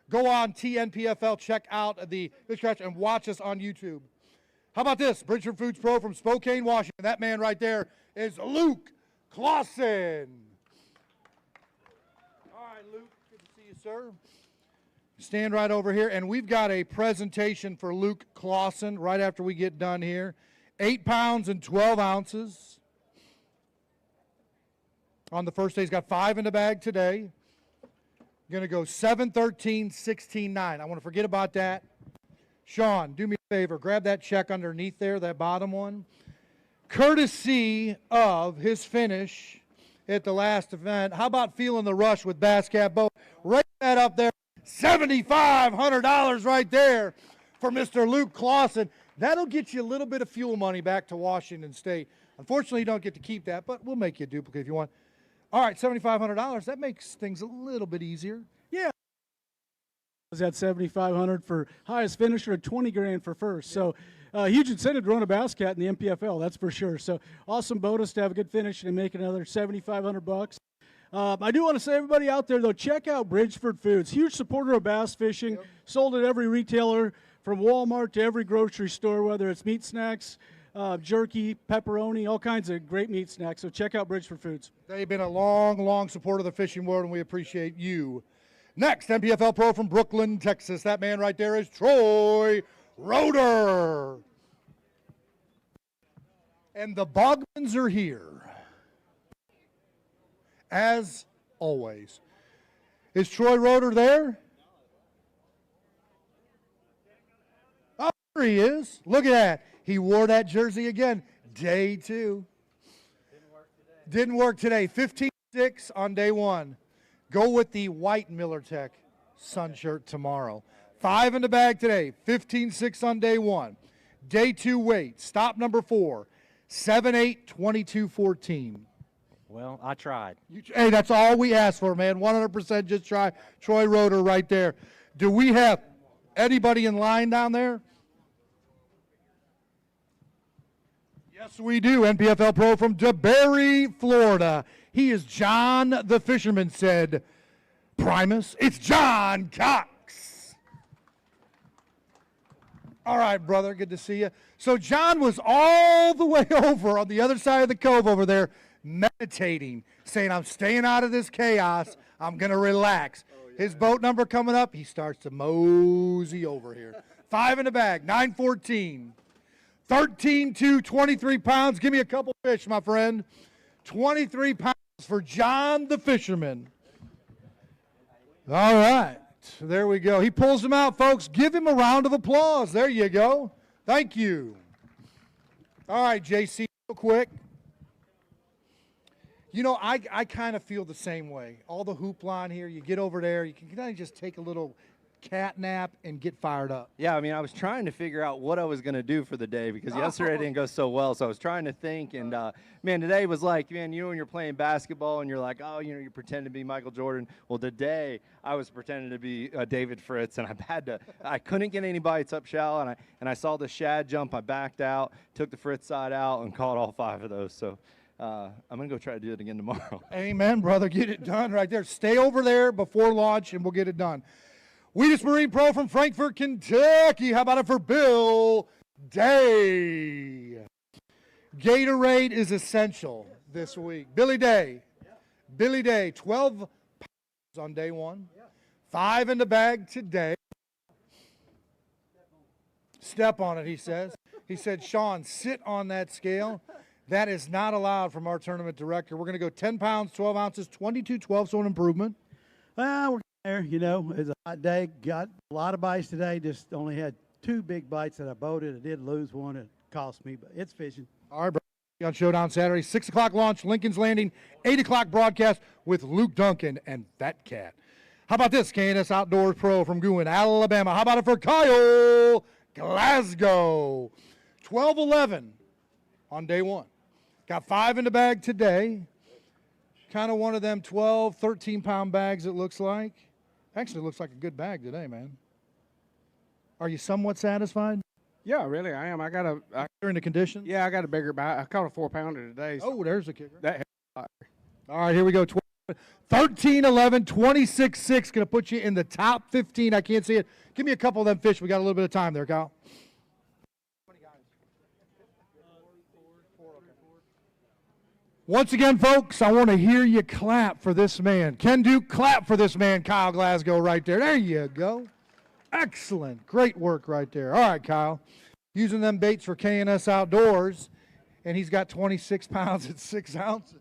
Go on TNPFL, check out the scratch, and watch us on YouTube. How about this? Bridgeford Foods Pro from Spokane, Washington. That man right there is Luke Clausen. All right, Luke, good to see you, sir. Stand right over here, and we've got a presentation for Luke Clausen right after we get done here. 8 pounds and 12 ounces. On the first day, he's got 5 in the bag today. Going to go 7, 13, 16, 9. I want to forget about that. Sean, do me a favor. Grab that check underneath there, that bottom one. Courtesy of his finish at the last event. How about feeling the rush with Bass Cat Boat? Right that up there. $7,500 right there for Mr. Luke Clausen. That'll get you a little bit of fuel money back to Washington State. Unfortunately, you don't get to keep that, but we'll make you a duplicate if you want. All right, $7,500. That makes things a little bit easier. Yeah. Was at $7,500 for highest finisher and $20,000 for first. So huge incentive to run a Bass Cat in the NPFL, that's for sure. So awesome bonus to have a good finish and make another $7,500. I do want to say, everybody out there, though, check out Bridgeford Foods. Huge supporter of bass fishing. Yep. Sold at every retailer from Walmart to every grocery store, whether it's meat snacks, jerky, pepperoni, all kinds of great meat snacks. So check out Bridgeford Foods. They've been a long, long supporter of the fishing world, and we appreciate you. Next, NPFL Pro from Brooklyn, Texas. That man right there is Troy Roeder. And the Bogmans are here. as always. Is Troy Roeder there? Oh, there he is. Look at that. He wore that jersey again. Day 2. Didn't work today. 15-6 on day 1. Go with the white Miller Tech sun shirt tomorrow. 5 in the bag today. 15-6 on day 1. Day 2 weight. Stop number 4. 7-8, 22-14. Well, I tried. Hey, that's all we asked for, man. 100% just try Troy Roeder right there. Do we have anybody in line down there? Yes, we do. NPFL Pro from DeBerry, Florida. He is John the Fisherman, said Primus. It's John Cox. All right, brother. Good to see you. So John was all the way over on the other side of the cove over there meditating, saying, I'm staying out of this chaos. I'm going to relax. His boat number coming up, he starts to mosey over here. 5 in the bag, 9-14. 13-2, 23 pounds. Give me a couple fish, my friend. 23 pounds for John the Fisherman. All right, there we go. He pulls them out, folks. Give him a round of applause. There you go. Thank you. All right, JC, real quick. You know, I kind of feel the same way. All the hoopla in here, you get over there, you can kind of just take a little cat nap and get fired up. Yeah, I mean, I was trying to figure out what I was going to do for the day because yesterday didn't go so well. So I was trying to think, and man, today was like, man, you know, when you're playing basketball and you're like, oh, you know, you pretend to be Michael Jordan. Well, today I was pretending to be David Fritz, and I couldn't get any bites up shallow, and I saw the shad jump. I backed out, took the Fritz side out, and caught all 5 of those. So I'm going to go try to do it again tomorrow. Amen, brother. Get it done right there. Stay over there before launch, and we'll get it done. Wheatus Marine Pro from Frankfort, Kentucky. How about it for Bill Day? Gatorade is essential this week. Billy Day. Billy Day, 12 pounds on day 1. 5 in the bag today. Step on it, he says. He said, Sean, sit on that scale. That is not allowed from our tournament director. We're going to go 10 pounds, 12 ounces, 22-12, so an improvement. Well, we're there, you know. It's a hot day. Got a lot of bites today. Just only had 2 big bites that I boated. I did lose one. It cost me, but it's fishing. All right, bro. On Showdown Saturday, 6 o'clock launch, Lincoln's Landing, 8 o'clock broadcast with Luke Duncan and Fat Cat. How about this, KNS Outdoors Pro from Gouen, Alabama? How about it for Kyle Glasgow? 12-11 on day 1. Got 5 in the bag today. Kind of one of them 12, 13-pound bags, it looks like. Actually, looks like a good bag today, man. Are you somewhat satisfied? Yeah, really, I am. During the conditions? Yeah, I got a bigger bite. I caught a 4-pounder today. So oh, there's a kicker. That all right, here we go. 13-11, 26-6. Going to put you in the top 15. I can't see it. Give me a couple of them fish. We got a little bit of time there, Kyle. Once again, folks, I want to hear you clap for this man. Ken Duke, clap for this man, Kyle Glasgow, right there. There you go. Excellent. Great work right there. All right, Kyle. Using them baits for KNS Outdoors, and he's got 26 pounds at 6 ounces.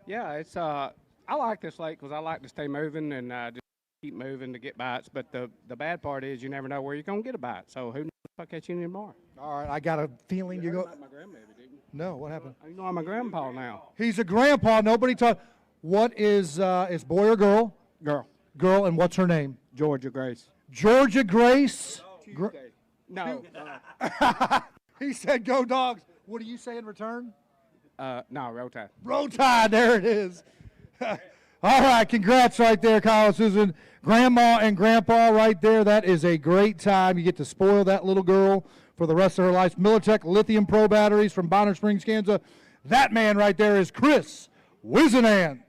yeah, it's I like this lake because I like to stay moving and just keep moving to get bites. But the bad part is you never know where you're gonna get a bite. So who knows if I catch any tomorrow? All right, I got a feeling you go. My grandbaby, didn't you? No, what happened? You know I'm a grandpa now. He's a grandpa. Nobody taught. What is boy or girl? Girl. Girl, and what's her name? Georgia Grace. Georgia Grace. No. He said, "Go Dogs." What do you say in return? No, Roll Tide. Roll Tide. There it is. All right, congrats right there, Kyle and Susan. Grandma and Grandpa right there. That is a great time. You get to spoil that little girl for the rest of her life. Militech Lithium Pro batteries from Bonner Springs, Kansas. That man right there is Chris Wizenant.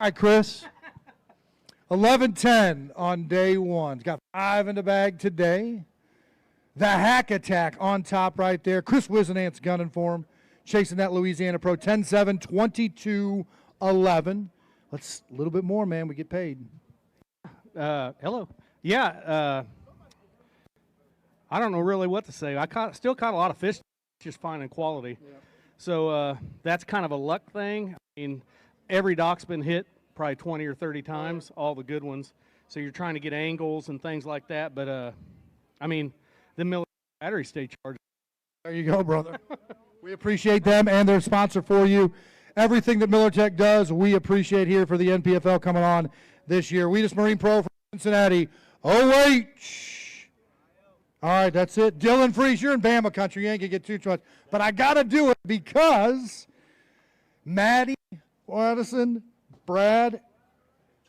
All right, Chris. 11-10 on day 1. Got 5 in the bag today. The Hack Attack on top right there. Chris Wizenant's gunning for him. Chasing that Louisiana Pro. 10-7, 22-11. Let's a little bit more, man. We get paid. Hello. Yeah, I don't know really what to say. Still caught a lot of fish just finding quality. So that's kind of a luck thing. I mean, every dock's been hit probably 20 or 30 times, all the good ones. So you're trying to get angles and things like that. But, I mean, the military battery stay charged. There you go, brother. We appreciate them and their sponsor for you. Everything that MillerTech does, we appreciate here for the NPFL coming on this year. Wheatus Marine Pro from Cincinnati. OH. All right, that's it. Dylan Freeze, you're in Bama country. You ain't going to get too much. But I got to do it because Maddie, Addison, Brad,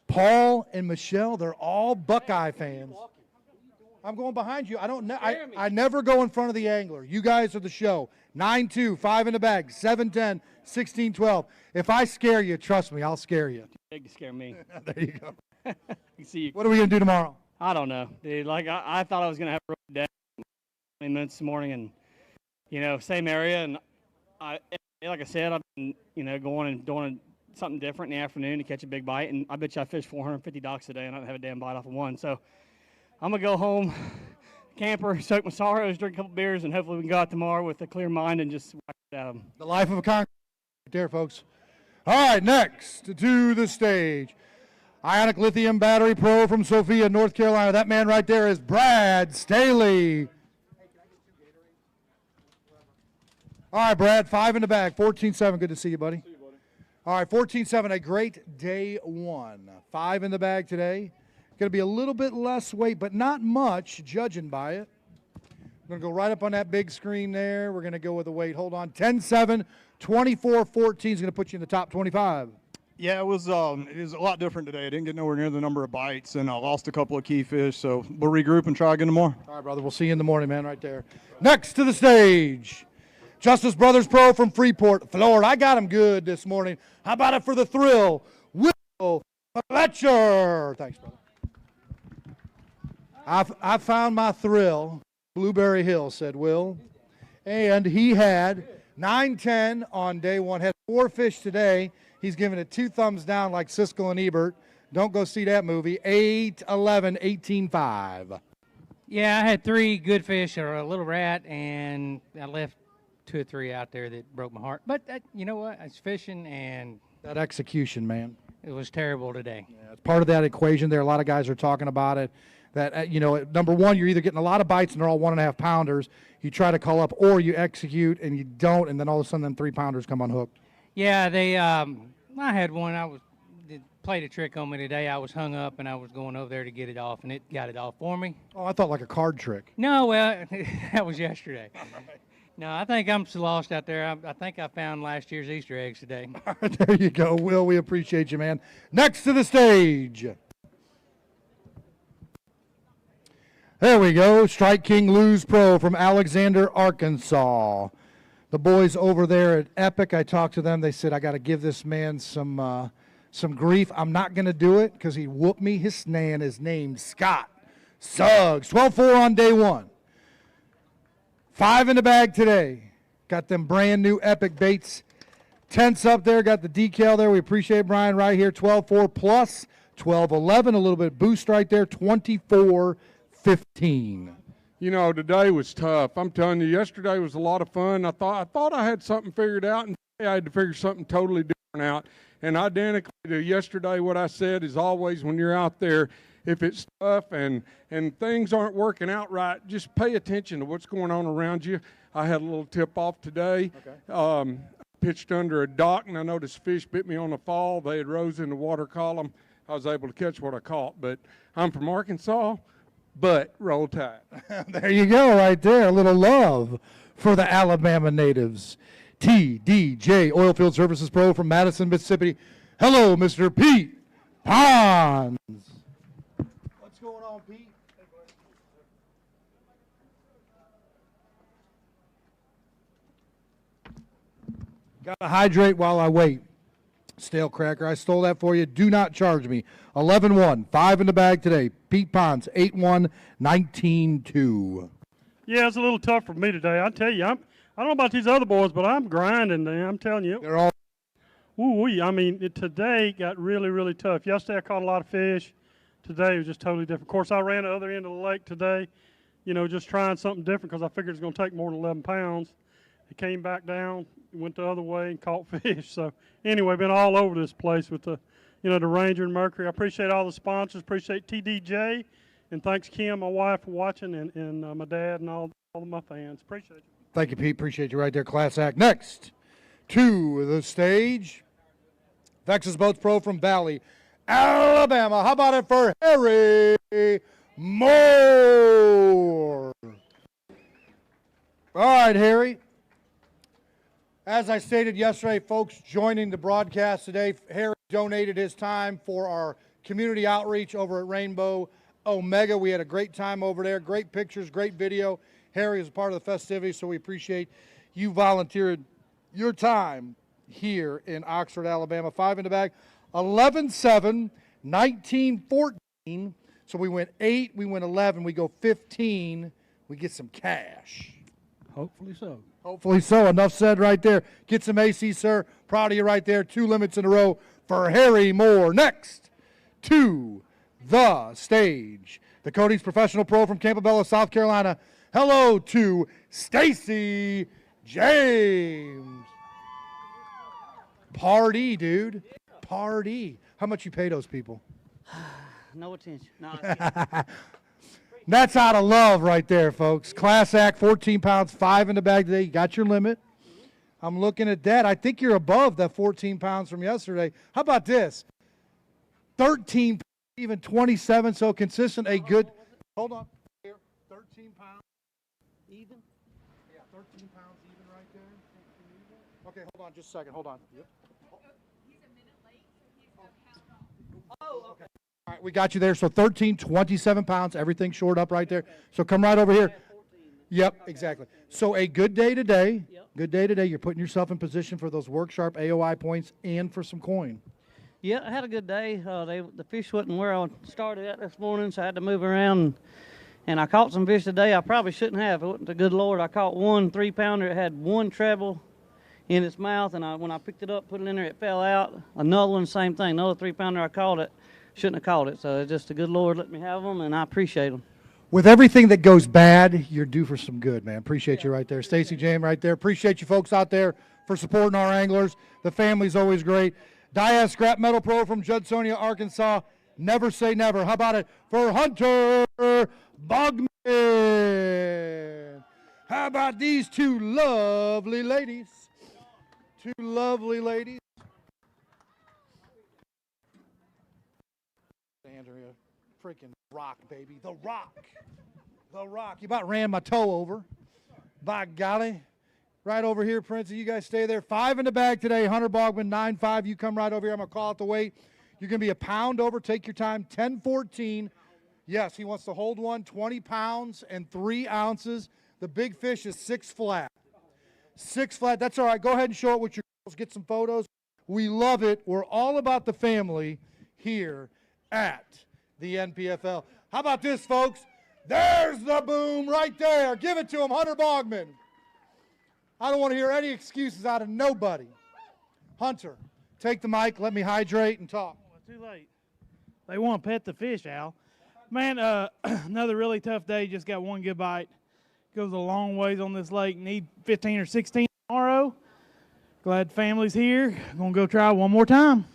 Paul, and Michelle, they're all Buckeye fans. I'm going behind you. I don't know. I never go in front of the angler. You guys are the show. 9-2, 5 in the bag, 7-10, 16-12. If I scare you, trust me, I'll scare you. Big to scare me. There you go. See you. What are we going to do tomorrow? I don't know, dude. Like, I thought I was going to have a road day 20 minutes this morning, and, you know, same area. And, like I said, I've been, you know, going and doing something different in the afternoon to catch a big bite. And I bet you I fished 450 docks a day, and I don't have a damn bite off of one. So I'm going to go home, camper, soak my sorrows, drink a couple beers, and hopefully we can go out tomorrow with a clear mind and just whack it at them. The life of a conqueror right there, folks. All right, next to the stage, Ionic Lithium Battery Pro from Sophia, North Carolina. That man right there is Brad Staley. All right, Brad, 5 in the bag, 14-7. Good to see you, buddy. All right, 14-7, a great day one. 5 in the bag today. Going to be a little bit less weight, but not much, judging by it. I'm going to go right up on that big screen there. We're going to go with the weight. Hold on. 10-7, 24-14 is going to put you in the top 25. Yeah, it was a lot different today. I didn't get nowhere near the number of bites, and I lost a couple of key fish, so we'll regroup and try again tomorrow. All right, brother. We'll see you in the morning, man, right there. Next to the stage, Justice Brothers Pro from Freeport, Florida. I got him good this morning. How about it for the thrill? Will Fletcher. Thanks, brother. I found my thrill. Blueberry Hill, said Will. And he had 9-10 on day one. Had 4 fish today. He's giving it 2 thumbs down like Siskel and Ebert. Don't go see that movie. 8-11, 18-5. Yeah, I had 3 good fish or a little rat, and I left 2 or 3 out there that broke my heart. But you know what? I was fishing, and That execution, man. it was terrible today. Yeah, it's part of that equation there. A lot of guys are talking about it. That, you know, number one, you're either getting a lot of bites and they're all 1.5 pounders. You try to call up, or you execute and you don't, and then all of a sudden them 3 pounders come unhooked. Yeah, they. I had one. It played a trick on me today. I was hung up and I was going over there to get it off, and it got it off for me. Oh, I thought like a card trick. No, well, that was yesterday. No, I think I'm so lost out there. I think I found last year's Easter eggs today. There you go, Will. We appreciate you, man. Next to the stage. There we go. Strike King Lose Pro from Alexander, Arkansas. The boys over there at Epic, I talked to them. They said, I got to give this man some grief. I'm not going to do it because he whooped me. His name is named Scott Suggs. 12-4 on day one. 5 in the bag today. Got them brand new Epic baits. Tents up there. Got the decal there. We appreciate Brian right here. 12-4 plus 12-11. A little bit boost right there. 24-15. You know, today was tough. I'm telling you, yesterday was a lot of fun. I thought I had something figured out, and today I had to figure something totally different out. And identically to yesterday, what I said is always when you're out there, if it's tough and things aren't working out right, just pay attention to what's going on around you. I had a little tip-off today. Okay. Pitched under a dock, and I noticed fish bit me on the fall. They had rose in the water column. I was able to catch what I caught. But I'm from Arkansas. But roll tide. There you go, right there. A little love for the Alabama natives. TDJ Oilfield Services Pro from Madison, Mississippi. Hello, Mr. Pete Pons. What's going on, Pete? Got to hydrate while I wait. Stale cracker, I stole that for you. Do not charge me. 11-1, 5 in the bag today. Pete Pons, 8-1, 19-2. Yeah, it's a little tough for me today. I tell you, I don't know about these other boys, but I'm grinding. I'm telling you. They're all. Ooh, I mean, today got really, really tough. Yesterday I caught a lot of fish. Today was just totally different. Of course, I ran the other end of the lake today, you know, just trying something different because I figured it's going to take more than 11 pounds. He came back down, went the other way, and caught fish. So anyway, been all over this place with the, the Ranger and Mercury. I appreciate all the sponsors. Appreciate TDJ, and thanks Kim, my wife, for watching, and my dad and all of my fans. Appreciate you. Thank you, Pete. Appreciate you right there. Class act. Next to the stage, Texas Boats Pro from Valley, Alabama. How about it for Harry Moore? All right, Harry. As I stated yesterday, folks joining the broadcast today, Harry donated his time for our community outreach over at Rainbow Omega. We had a great time over there. Great pictures, great video. Harry is a part of the festivities, so we appreciate you volunteered your time here in Oxford, Alabama. 5 in the bag, 11-7, 19-14. So we went 8, we went 11, we go 15. We get some cash. Hopefully so. Hopefully so. Enough said right there. Get some AC, sir. Proud of you right there. 2 limits in a row for Harry Moore. Next to the stage, the Coatings Professional Pro from Campobello, South Carolina. Hello to Stacy James. Party, dude. Party. How much you pay those people? No attention. No. That's out of love right there, folks. Class act, 14 pounds, 5 in the bag today. You got your limit. I'm looking at that. I think you're above that 14 pounds from yesterday. How about this? 13, even 27, so consistent, a good. Hold on. Here, 13 pounds. Even? Yeah, 13 pounds even right there. Okay, hold on just a second. Hold on. Yep. Oh, okay. All right, we got you there. So 13, 27 pounds, everything shored up right there. So come right over here. Yep, exactly. So a good day today. Yep. Good day today. You're putting yourself in position for those work sharp AOI points and for some coin. Yeah, I had a good day. The fish wasn't where I started at this morning, so I had to move around. And I caught some fish today I probably shouldn't have. It wasn't the good Lord. I caught one 3-pounder. It had one treble in its mouth, and when I picked it up, put it in there, it fell out. Another one, same thing. Another 3-pounder, I caught it. Shouldn't have caught it. So it's just the good Lord let me have them, and I appreciate them. With everything that goes bad, you're due for some good, man. Appreciate you right there. Stacy James right there. Appreciate you folks out there for supporting our anglers. The family's always great. Diaz Scrap Metal Pro from Judsonia, Arkansas. Never say never. How about it for Hunter Bogman? How about these 2 lovely ladies? 2 lovely ladies. Andrea, freaking rock, baby. The rock. The rock. You about ran my toe over. By golly. Right over here, Princey. You guys stay there. 5 in the bag today. Hunter Bogman, 9-5. You come right over here. I'm going to call out the weight. You're going to be a pound over. Take your time. 10-14. Yes, he wants to hold one. 20 pounds and 3 ounces. The big fish is 6 flat. 6 flat. That's all right. Go ahead and show it with your girls. Get some photos. We love it. We're all about the family here at the NPFL. How about this, folks? There's the boom right there. Give it to him, Hunter Bogman. I don't want to hear any excuses out of nobody. Hunter, take the mic. Let me hydrate and talk. Too late. They want to pet the fish, Al. Man, another really tough day. Just got one good bite. Goes a long ways on this lake. Need 15 or 16 tomorrow. Glad family's here. Gonna go try one more time.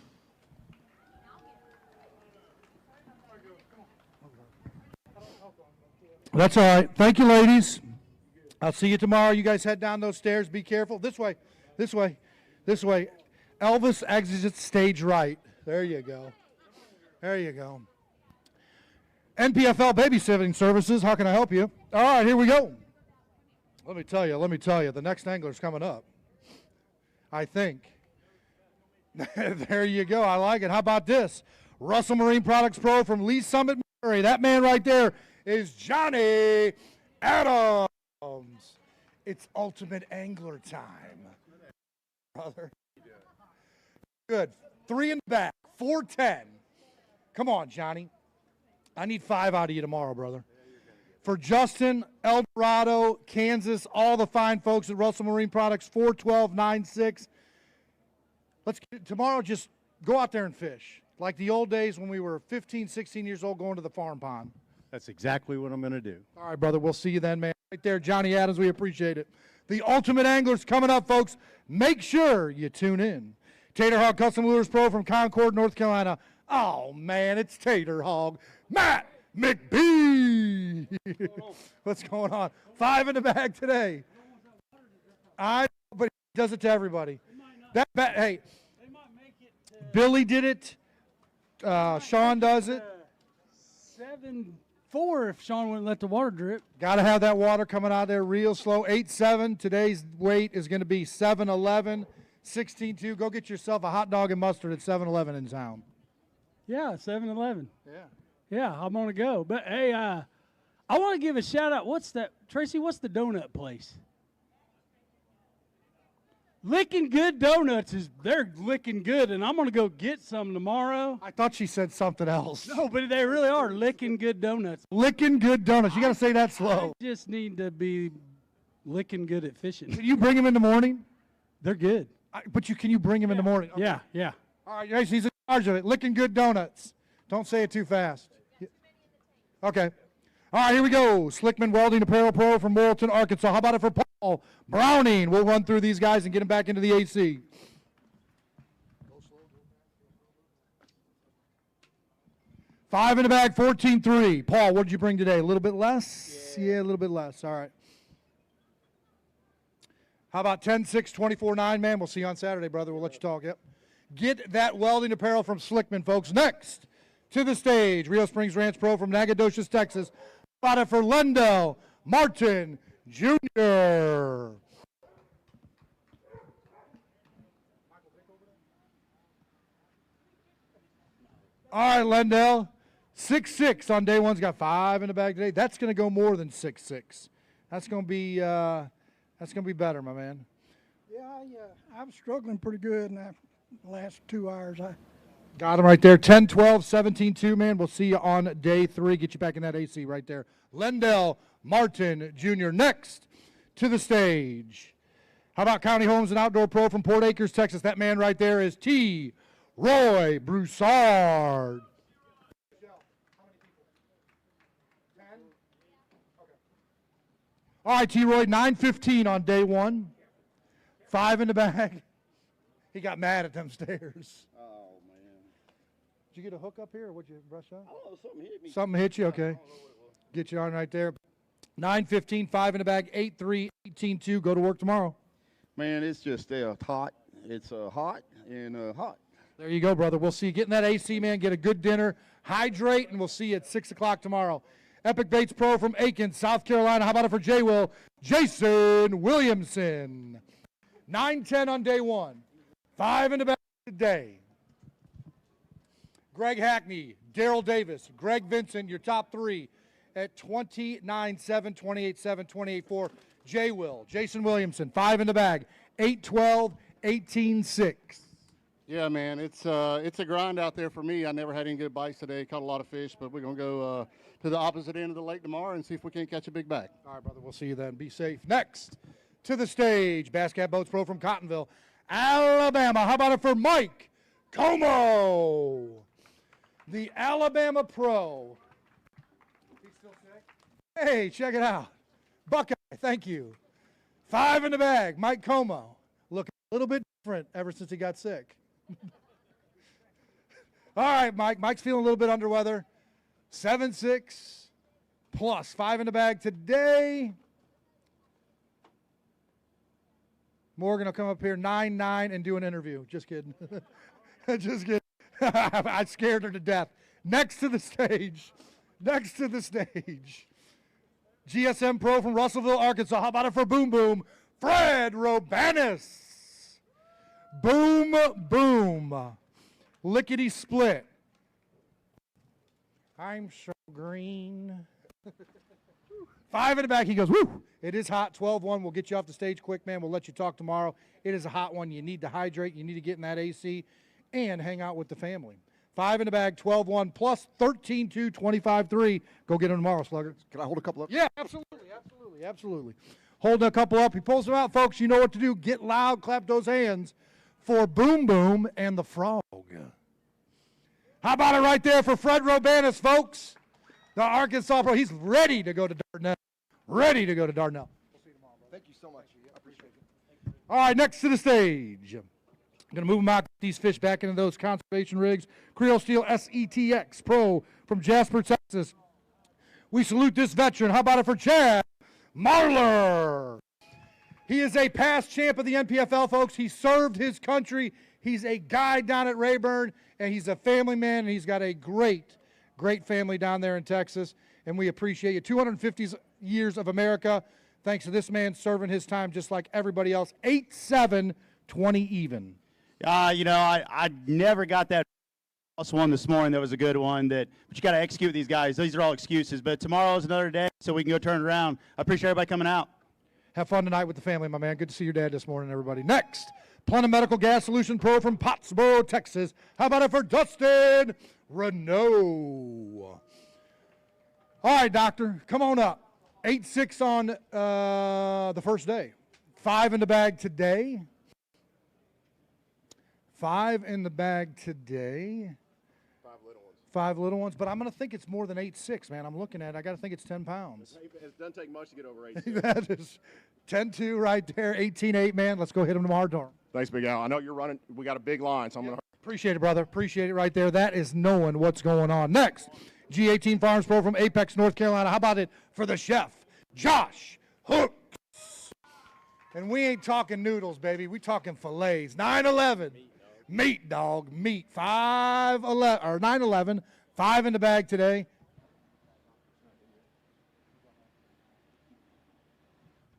That's all right. Thank you, ladies. I'll see you tomorrow. You guys head down those stairs. Be careful. This way. This way. This way. Elvis exits stage right. There you go. There you go. NPFL babysitting services. How can I help you? All right, here we go. Let me tell you. The next angler's coming up. I think. There you go. I like it. How about this? Russell Marine Products Pro from Lee Summit, Missouri. That man right there is Johnny Adams. It's ultimate angler time, brother. Good. 3 in the back. 410. Come on, Johnny. I need 5 out of you tomorrow, brother. For Justin, El Dorado, Kansas, all the fine folks at Russell Marine Products, 412-96. Tomorrow, just go out there and fish. Like the old days when we were 15, 16 years old going to the farm pond. That's exactly what I'm going to do. All right, brother. We'll see you then, man. Right there, Johnny Adams. We appreciate it. The Ultimate Angler's coming up, folks. Make sure you tune in. Tater Hog Custom Lures Pro from Concord, North Carolina. Oh, man, it's Tater Hog. Matt McBee. What's going on? 5 in the bag today. I know, but he does it to everybody. Hey, Billy did it. Sean does it. 7-4 if Sean wouldn't let the water drip. Got to have that water coming out there real slow. 8-7. Today's weight is going to be 7-11. 16-2. Go get yourself a hot dog and mustard at 7-Eleven in town. Yeah, 7-Eleven. Yeah. Yeah, I'm going to go. But, hey, I want to give a shout-out. What's that? Tracy, what's the donut place? Licking Good Donuts they're licking good, and I'm going to go get some tomorrow. I thought she said something else. No, but they really are licking good donuts. Licking Good Donuts. You got to say that slow. I just need to be licking good at fishing. Can you bring them in the morning? They're good. Can you bring them in the morning? Okay. Yeah, yeah. All right, guys, he's in charge of it. Licking Good Donuts. Don't say it too fast. Okay. All right, here we go. Slickman Welding Apparel Pro from Morrilton, Arkansas. How about it for Paul Browning? We'll run through these guys and get them back into the AC. Five in the bag, 14-3. Paul, what did you bring today? A little bit less? Yeah, a little bit less. All right. How about 10-6, 24-9, man? We'll see you on Saturday, brother. We'll let you talk. Yep. Get that welding apparel from Slickman, folks. Next to the stage, Rio Springs Ranch Pro from Nacogdoches, Texas. About it for Lendell Martin Jr. All right, Lendell. 6-6 on day one's got 5 in the bag today. That's going to go more than 6-6. That's going to be better, my man. Yeah, I'm struggling pretty good in the last 2 hours. Got him right there. 10-12, 17-2, man. We'll see you on day 3. Get you back in that AC right there. Lendell Martin Jr. Next to the stage. How about County Homes and Outdoor Pro from Port Acres, Texas? That man right there is T. Roy Broussard. All right, T. Roy, 9-15 on day 1. 5 in the bag. He got mad at them stairs. Oh, man. Did you get a hook up here, or would you brush up? Oh, something hit me. Something hit you? Okay. Get you on right there. 9-15, 5 in the bag, 8-3, 18-2. Go to work tomorrow. Man, it's just hot. It's hot and hot. There you go, brother. We'll see you. Get in that AC, man. Get a good dinner. Hydrate, and we'll see you at 6 o'clock tomorrow. Epic Baits Pro from Aiken, South Carolina. How about it for J. Will? Jason Williamson. 9-10 on day 1. 5 in the bag today. Greg Hackney, Daryl Davis, Greg Vincent, your top 3 at 29-7, 28-7, 28-4. J. Will, Jason Williamson, 5 in the bag. 8-12, 18-6. Yeah, man, it's a grind out there for me. I never had any good bites today. Caught a lot of fish, but we're going to go to the opposite end of the lake tomorrow and see if we can't catch a big bag. All right, brother, we'll see you then. Be safe. Next to the stage, Bass Cat Boats Pro from Cottonville, Alabama. How about it for Mike Como? The Alabama Pro. He's still sick? Hey, check it out. Buckeye, thank you. 5 in the bag, Mike Como. Looking a little bit different ever since he got sick. All right, Mike. Mike's feeling a little bit under weather. 7-6 plus 5 in the bag today. Morgan will come up here 9-9 and do an interview. Just kidding. Just kidding. I scared her to death. Next to the stage. Next to the stage. GSM Pro from Russellville, Arkansas. How about it for Boom Boom? Fred Robanis. Boom, boom. Lickety split. I'm so green. 5 in the back. He goes, woo. It is hot. 12-1. We'll get you off the stage quick, man. We'll let you talk tomorrow. It is a hot one. You need to hydrate. You need to get in that AC and hang out with the family. 5 in the bag, 12-1, plus 13-2, 25-3. Go get him tomorrow, Slugger. Can I hold a couple up? Yeah, absolutely. Holding a couple up. He pulls them out, folks. You know what to do. Get loud. Clap those hands for Boom Boom and the Frog. How about it right there for Fred Robanis, folks? the Arkansas Pro. He's ready to go to Dardanelle. Ready to go to Dardanelle. We'll see you tomorrow, bro. Thank you so much. I appreciate it. All right, next to the stage. I'm going to move them out, these fish back into those conservation rigs. Creole Steel SETX Pro from Jasper, Texas. We salute this veteran. How about it for Chad Marler? He is a past champ of the NPFL, folks. He served his country. He's a guide down at Rayburn, and he's a family man, and he's got a great, great family down there in Texas, and we appreciate you. 250 years of America, thanks to this man serving his time just like everybody else. 8-7, 20 even. You know, I never got that one this morning. That was a good one. But you got to execute these guys. These are all excuses. But tomorrow's another day, so we can go turn it around. I appreciate everybody coming out. Have fun tonight with the family, my man. Good to see your dad this morning, everybody. Next, Plenum Medical Gas Solution Pro from Pottsboro, Texas. How about it for Dustin Renault? All right, doctor, come on up. 8-6 on the first day. 5 in the bag today. 5 in the bag today. 5 little ones, but I'm going to think it's more than 8-6, man. I'm looking at it. I got to think it's 10 pounds. It doesn't take much to get over 8. That is 10-2 right there, 18-8, man. Let's go hit him tomorrow, Dorm. Thanks, Big Al. I know you're running. We got a big line, so I'm going to. Appreciate it, brother. Appreciate it right there. That is knowing what's going on. Next, G18 Farms Pro from Apex, North Carolina. How about it for the chef, Josh Hooks? And we ain't talking noodles, baby. We talking fillets. 9-11. Meat, dog. Meat. 5-11 or 9-11. 5 in the bag today.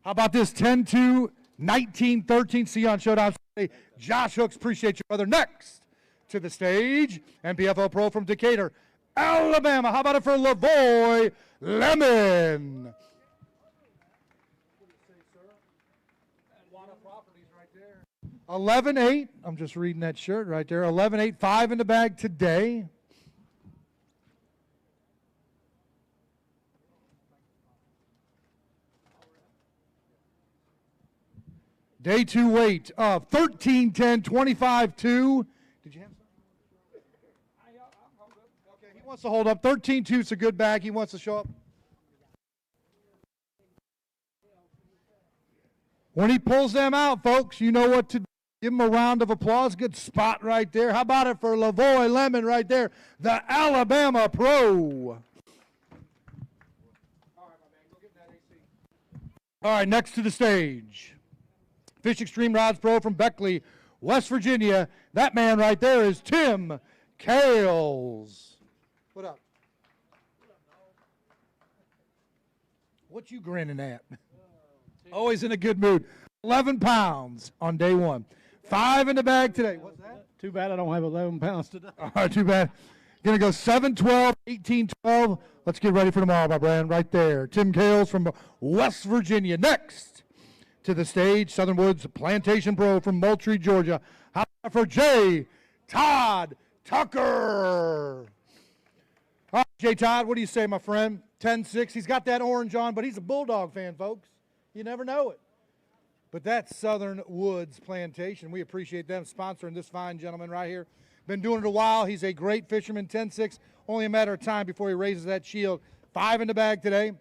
How about this? 10-2, 19-13. See you on Showdown Saturday. Josh Hooks, appreciate you, brother. Next to the stage, NPFL Pro from Decatur, Alabama. How about it for Lavoy Lemon? 11-8. I'm just reading that shirt right there. 11-8, 5 in the bag today. Day 2 weight of 13-10, 25-2. Did you have something? Okay, he wants to hold up. 13-2 is a good bag. He wants to show up. When he pulls them out, folks, you know what to do. Give him a round of applause. Good spot right there. How about it for Lavoy Lemon right there, the Alabama Pro. All right, next to the stage, Fish Extreme Rods Pro from Beckley, West Virginia. That man right there is Tim Kales. What up? What you grinning at? Always in a good mood. 11 pounds on day 1. 5 in the bag today. What's that? Too bad I don't have 11 pounds today. All right, too bad. Going to go 7-12, 18-12. Let's get ready for tomorrow, my friend, right there. Tim Kales from West Virginia. Next to the stage, Southern Woods Plantation Pro from Moultrie, Georgia. How about for J. Todd Tucker? All right, J. Todd, what do you say, my friend? 10-6. He's got that orange on, but he's a Bulldog fan, folks. You never know it. But that's Southern Woods Plantation. We appreciate them sponsoring this fine gentleman right here. Been doing it a while. He's a great fisherman. 10-6. Only a matter of time before he raises that shield. 5 in the bag today.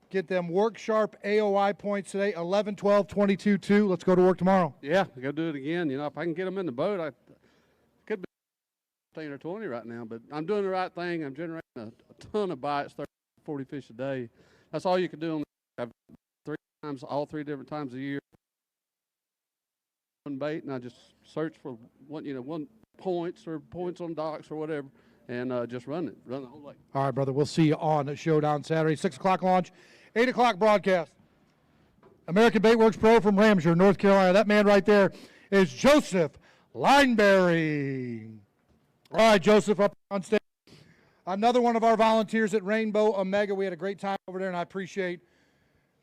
Get them work sharp AOI points today. 11-12, 22-2. Let's go to work tomorrow. Yeah, go do it again. You know, if I can get them in the boat, I could be 15 or 20 right now. But I'm doing the right thing. I'm generating a ton of bites, 30, 40 fish a day. That's all you can do on the all 3 different times a year. One bait, and I just search for one points on docks or whatever, and just run the whole lake. All right, brother. We'll see you on Showdown Saturday. 6 o'clock launch, 8 o'clock broadcast. American Baitworks Pro from Ramseur, North Carolina. That man right there is Joseph Lineberry. All right, Joseph, up on stage. Another one of our volunteers at Rainbow Omega. We had a great time over there, and I appreciate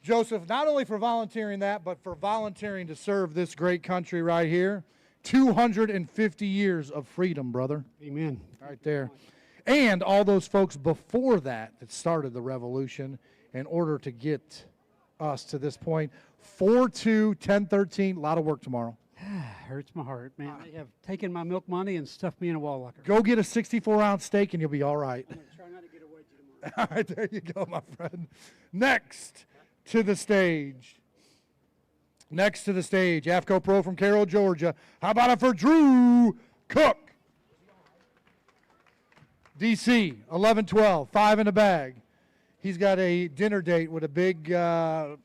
Joseph, not only for volunteering that, but for volunteering to serve this great country right here. 250 years of freedom, brother. Amen. Right there. And all those folks before that started the revolution in order to get us to this point. 4-2, 10-13, a lot of work tomorrow. Hurts my heart, man. They have taken my milk money and stuffed me in a wall locker. Go get a 64-ounce steak and you'll be all right. I'm going to try not to get away All right, there you go, my friend. Next to the stage. AFCO Pro from Carroll, Georgia. How about it for Drew Cook? DC, 11-12, 5 in the bag. He's got a dinner date with a big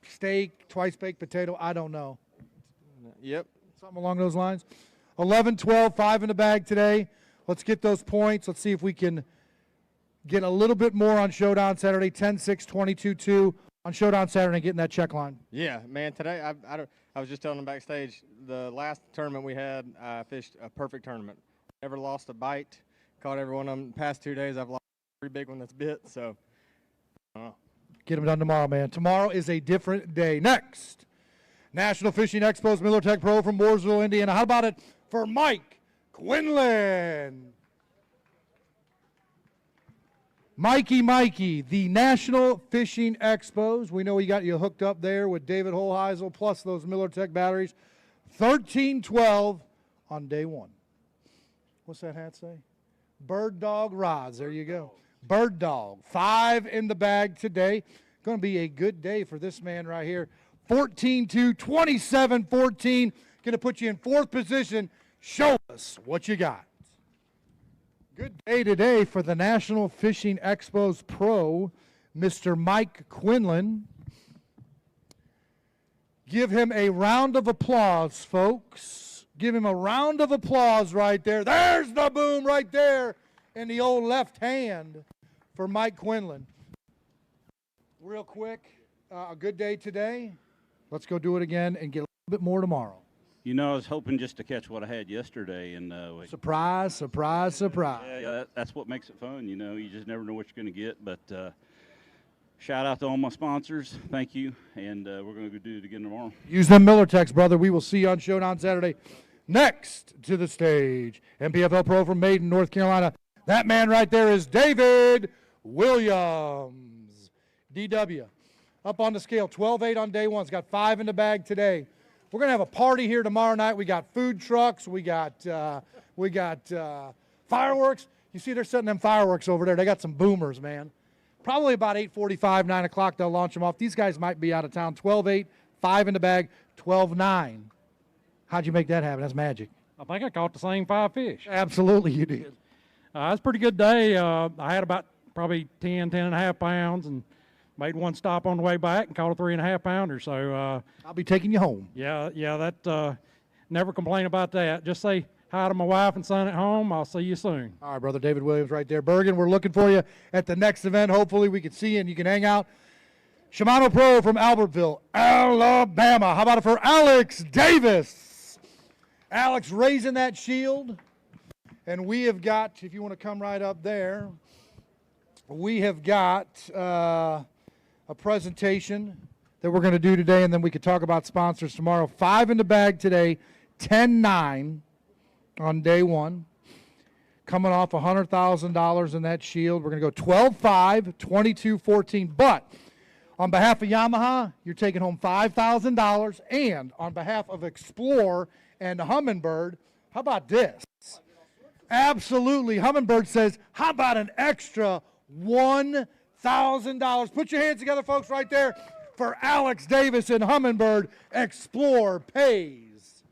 steak, twice baked potato. I don't know. Yep. Something along those lines. 11-12, 5 in the bag today. Let's get those points. Let's see if we can get a little bit more on Showdown Saturday. 10-6, 22-2 on Showdown Saturday, getting that check line. Yeah, man. Today, I was just telling them backstage, the last tournament we had, I fished a perfect tournament. Never lost a bite. Caught every one of them. The past 2 days, I've lost every big one that's bit. So, Get them done tomorrow, man. Tomorrow is a different day. Next, National Fishing Expo's Miller Tech Pro from Mooresville, Indiana. How about it for Mike Quinlan? Mikey, the National Fishing Expos. We know he got you hooked up there with David Holheisel plus those Miller Tech batteries. 13-12 on day one. What's that hat say? Bird Dog rods. There you go. Bird Dog. 5 in the bag today. Going to be a good day for this man right here. 14-2, 27-14. Going to put you in 4th position. Show us what you got. Good day today for the National Fishing Expos Pro, Mr. Mike Quinlan. Give him a round of applause, folks. Give him a round of applause right there. There's the boom right there in the old left hand for Mike Quinlan. Real quick, a good day today. Let's go do it again and get a little bit more tomorrow. You know, I was hoping just to catch what I had yesterday. And surprise. Yeah, that's what makes it fun. You know, you just never know what you're going to get. But shout out to all my sponsors. Thank you. And we're going to go do it again tomorrow. Use them Miller Techs, brother. We will see you on Showdown Saturday. Next to the stage, NPFL Pro from Maiden, North Carolina. That man right there is David Williams. DW. Up on the scale, 12-8 on day one. He's got 5 in the bag today. We're going to have a party here tomorrow night. We got food trucks. We got fireworks. You see they're setting them fireworks over there. They got some boomers, man. Probably about 8:45, 9 o'clock they'll launch them off. These guys might be out of town. 12-8, 5 in the bag, 12-9. How'd you make that happen? That's magic. I think I caught the same 5 fish. Absolutely you did. It was a pretty good day. I had about probably 10 and a half pounds and made one stop on the way back and caught a 3.5 pounder. So I'll be taking you home. Yeah, that never complain about that. Just say hi to my wife and son at home. I'll see you soon. All right, brother David Williams right there. Bergen, we're looking for you at the next event. Hopefully we can see you and you can hang out. Shimano Pro from Albertville, Alabama. How about it for Alex Davis? Alex raising that shield. And we have got, if you want to come right up there, we have got a presentation that we're going to do today, and then we could talk about sponsors tomorrow. 5 in the bag today, 10-9 on day one. Coming off $100,000 in that shield. We're going to go 12-5, 22-14. But on behalf of Yamaha, you're taking home $5,000. And on behalf of Explore and Humminbird, how about this? Absolutely. Humminbird says, how about an extra $1,000? Put your hands together, folks, right there for Alex Davis and Humminbird. Explore pays.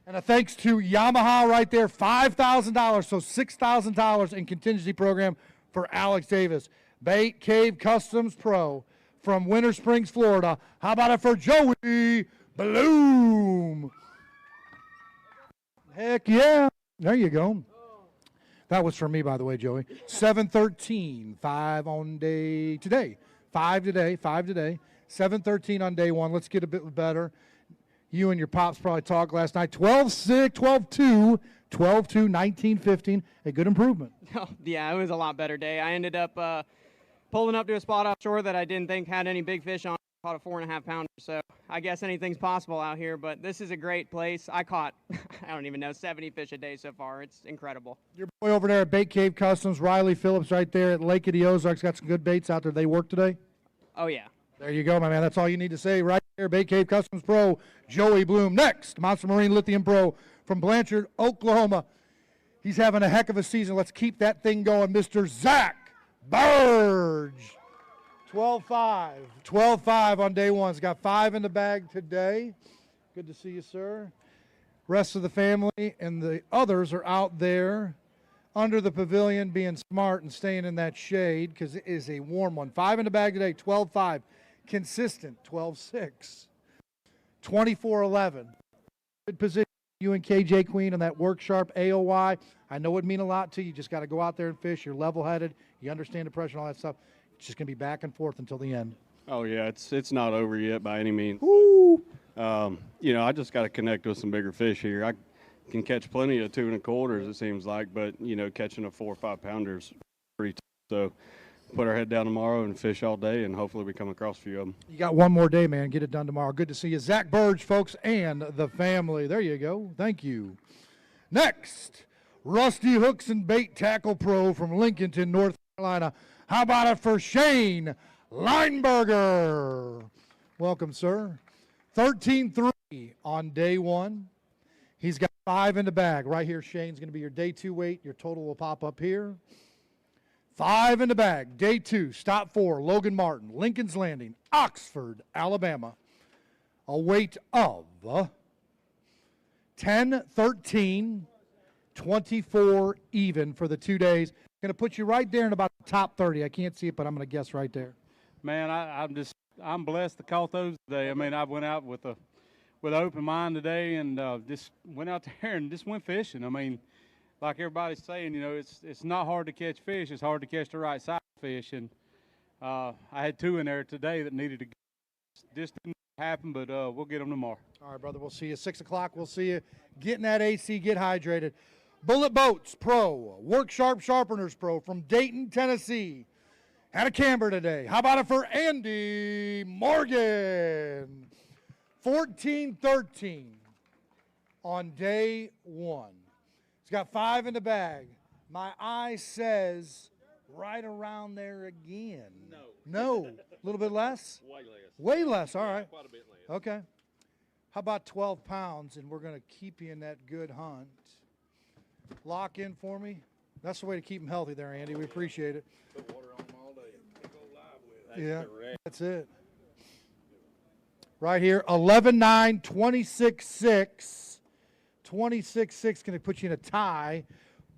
And a thanks to Yamaha right there, $5,000, so $6,000 in contingency program for Alex Davis. Bait Cave Customs Pro from Winter Springs, Florida. How about it for Joey Bloom? Heck yeah. There you go. That was for me, by the way, Joey. 7-13, 5 on day today. 5 today. 7-13 on day one. Let's get a bit better. You and your pops probably talked last night. 12-6, 12-2, 12-2, 19-15. A good improvement. Oh, yeah, it was a lot better day. I ended up pulling up to a spot offshore that I didn't think had any big fish on. Caught a 4.5 pounder, so I guess anything's possible out here, but this is a great place. I caught, I don't even know, 70 fish a day so far. It's incredible. Your boy over there at Bait Cave Customs, Riley Phillips right there at Lake of the Ozarks, got some good baits out there. They work today? Oh, yeah. There you go, my man. That's all you need to say right there. Bait Cave Customs Pro, Joey Bloom. Next, Monster Marine Lithium Pro from Blanchard, Oklahoma. He's having a heck of a season. Let's keep that thing going, Mr. Zach Burge. 12-5. 12-5 on day one. He's got 5 in the bag today. Good to see you, sir. Rest of the family and the others are out there under the pavilion being smart and staying in that shade because it is a warm one. 5 in the bag today, 12-5. Consistent, 12-6. 24-11. Good position, you and KJ Queen on that work sharp AOY. I know it would mean a lot to you. You just got to go out there and fish. You're level-headed. You understand the pressure and all that stuff. It's just going to be back and forth until the end. Oh, yeah, it's not over yet by any means. You know, I just got to connect with some bigger fish here. I can catch plenty of 2 1/4s, it seems like, but, you know, catching a 4 or 5 pounder is pretty tough. So put our head down tomorrow and fish all day, and hopefully we come across a few of them. You got one more day, man. Get it done tomorrow. Good to see you. Zach Burge, folks, and the family. There you go. Thank you. Next, Rusty Hooks and Bait Tackle Pro from Lincolnton, North Carolina. How about it for Shane Lineberger? Welcome, sir. 13-3 on day one. He's got 5 in the bag. Right here, Shane's going to be your day 2 weight. Your total will pop up here. 5 in the bag. Day 2, stop 4, Logan Martin, Lincoln's Landing, Oxford, Alabama. A weight of 10, 13, 24 even for the 2 days. Going to put you right there in about the top 30. I can't see it, but I'm going to guess right there. Man, I'm blessed to caught those today. I mean, I went out with an open mind today and just went out there and just went fishing. I mean, like everybody's saying, you know, it's not hard to catch fish. It's hard to catch the right size fish. And I had 2 in there today that needed to go. This didn't happen, but we'll get them tomorrow. All right, brother. We'll see you 6 o'clock. We'll see you getting that AC, get hydrated. Bullet Boats Pro, Work Sharp Sharpeners Pro from Dayton, Tennessee. Had a camber today. How about it for Andy Morgan? 14-13 on day 1. He's got 5 in the bag. My eye says right around there again. No. A little bit less? Way less. Way less, all right. Quite a bit less. Okay. How about 12 pounds, and we're going to keep you in that good hunt. Lock in for me. That's the way to keep them healthy there, Andy. We appreciate it. Put water on them all day. Go live with. Yeah, correct. that's it. Right here, 11-9, 26-6. 26-6 going to put you in a tie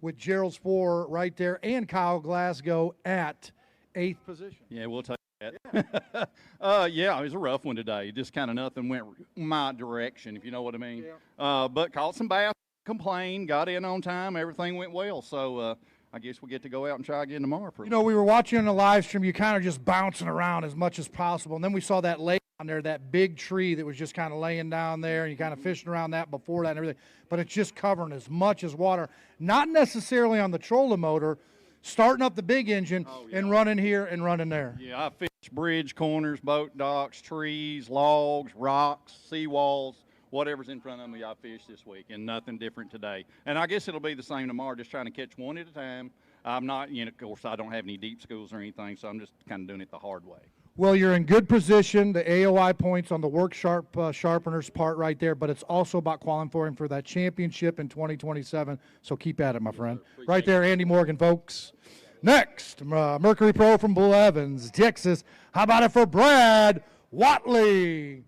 with Gerald Spohr right there and Kyle Glasgow at 8th position. Yeah, we'll take that. Yeah, it was a rough one today. Just kind of nothing went my direction, if you know what I mean. Yeah. But caught some bass, complained, got in on time, everything went well. So I guess we get to go out and try again tomorrow. You know, we were watching on the live stream, you kind of just bouncing around as much as possible. And then we saw that lake on there, that big tree that was just kind of laying down there, and you kind of fishing around that before that and everything. But it's just covering as much as water, not necessarily on the trolling motor, starting up the big engine and running here and running there. Yeah, I fished bridge corners, boat docks, trees, logs, rocks, seawalls, whatever's in front of me I fished this week, and nothing different today. And I guess it'll be the same tomorrow, just trying to catch one at a time. I'm not, you know, of course, I don't have any deep schools or anything, so I'm just kind of doing it the hard way. Well, you're in good position. The AOI points on the Work Sharp Sharpeners part right there, but it's also about qualifying for that championship in 2027. So keep at it, my friend. Right there, Andy Morgan, folks. Next, Mercury Pro from Bull Evans, Texas. How about it for Brad Watley?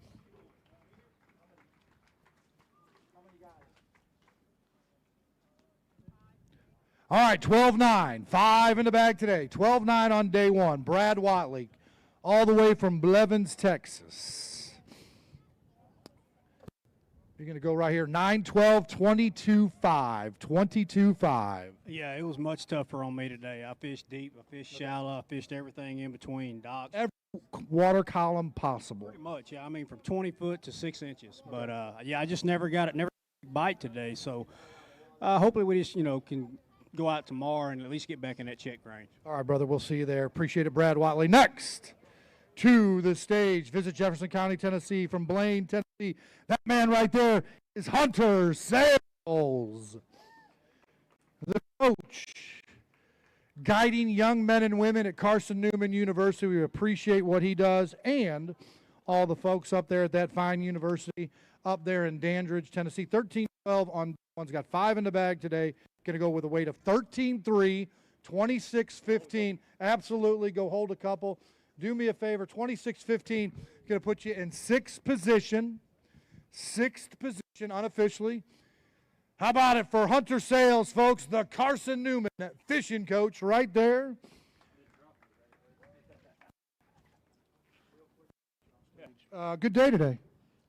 All right, 12-9, 5 in the bag today. 12-9 on day 1. Brad Watley, all the way from Blevins, Texas. You're going to go right here, 9-12, 22-5, 22-5. Yeah, it was much tougher on me today. I fished deep, I fished shallow, I fished everything in between docks. Every water column possible. Pretty much, yeah. I mean, from 20 foot to 6 inches. But, yeah, I just never got a bite today. So hopefully we just, you know, can go out tomorrow and at least get back in that check range. All right, brother, we'll see you there. Appreciate it, Brad Watley. Next to the stage, visit Jefferson County, Tennessee, from Blaine, Tennessee. That man right there is Hunter Sales, the coach guiding young men and women at Carson Newman University. We appreciate what he does, and all the folks up there at that fine university up there in Dandridge, Tennessee. 13-12 on one's got 5 in the bag today. Going to go with a weight of 13.3, 26.15. Absolutely, go hold a couple. Do me a favor, 26.15, going to put you in sixth position unofficially. How about it for Hunter Sales, folks, the Carson Newman fishing coach right there. Good day today.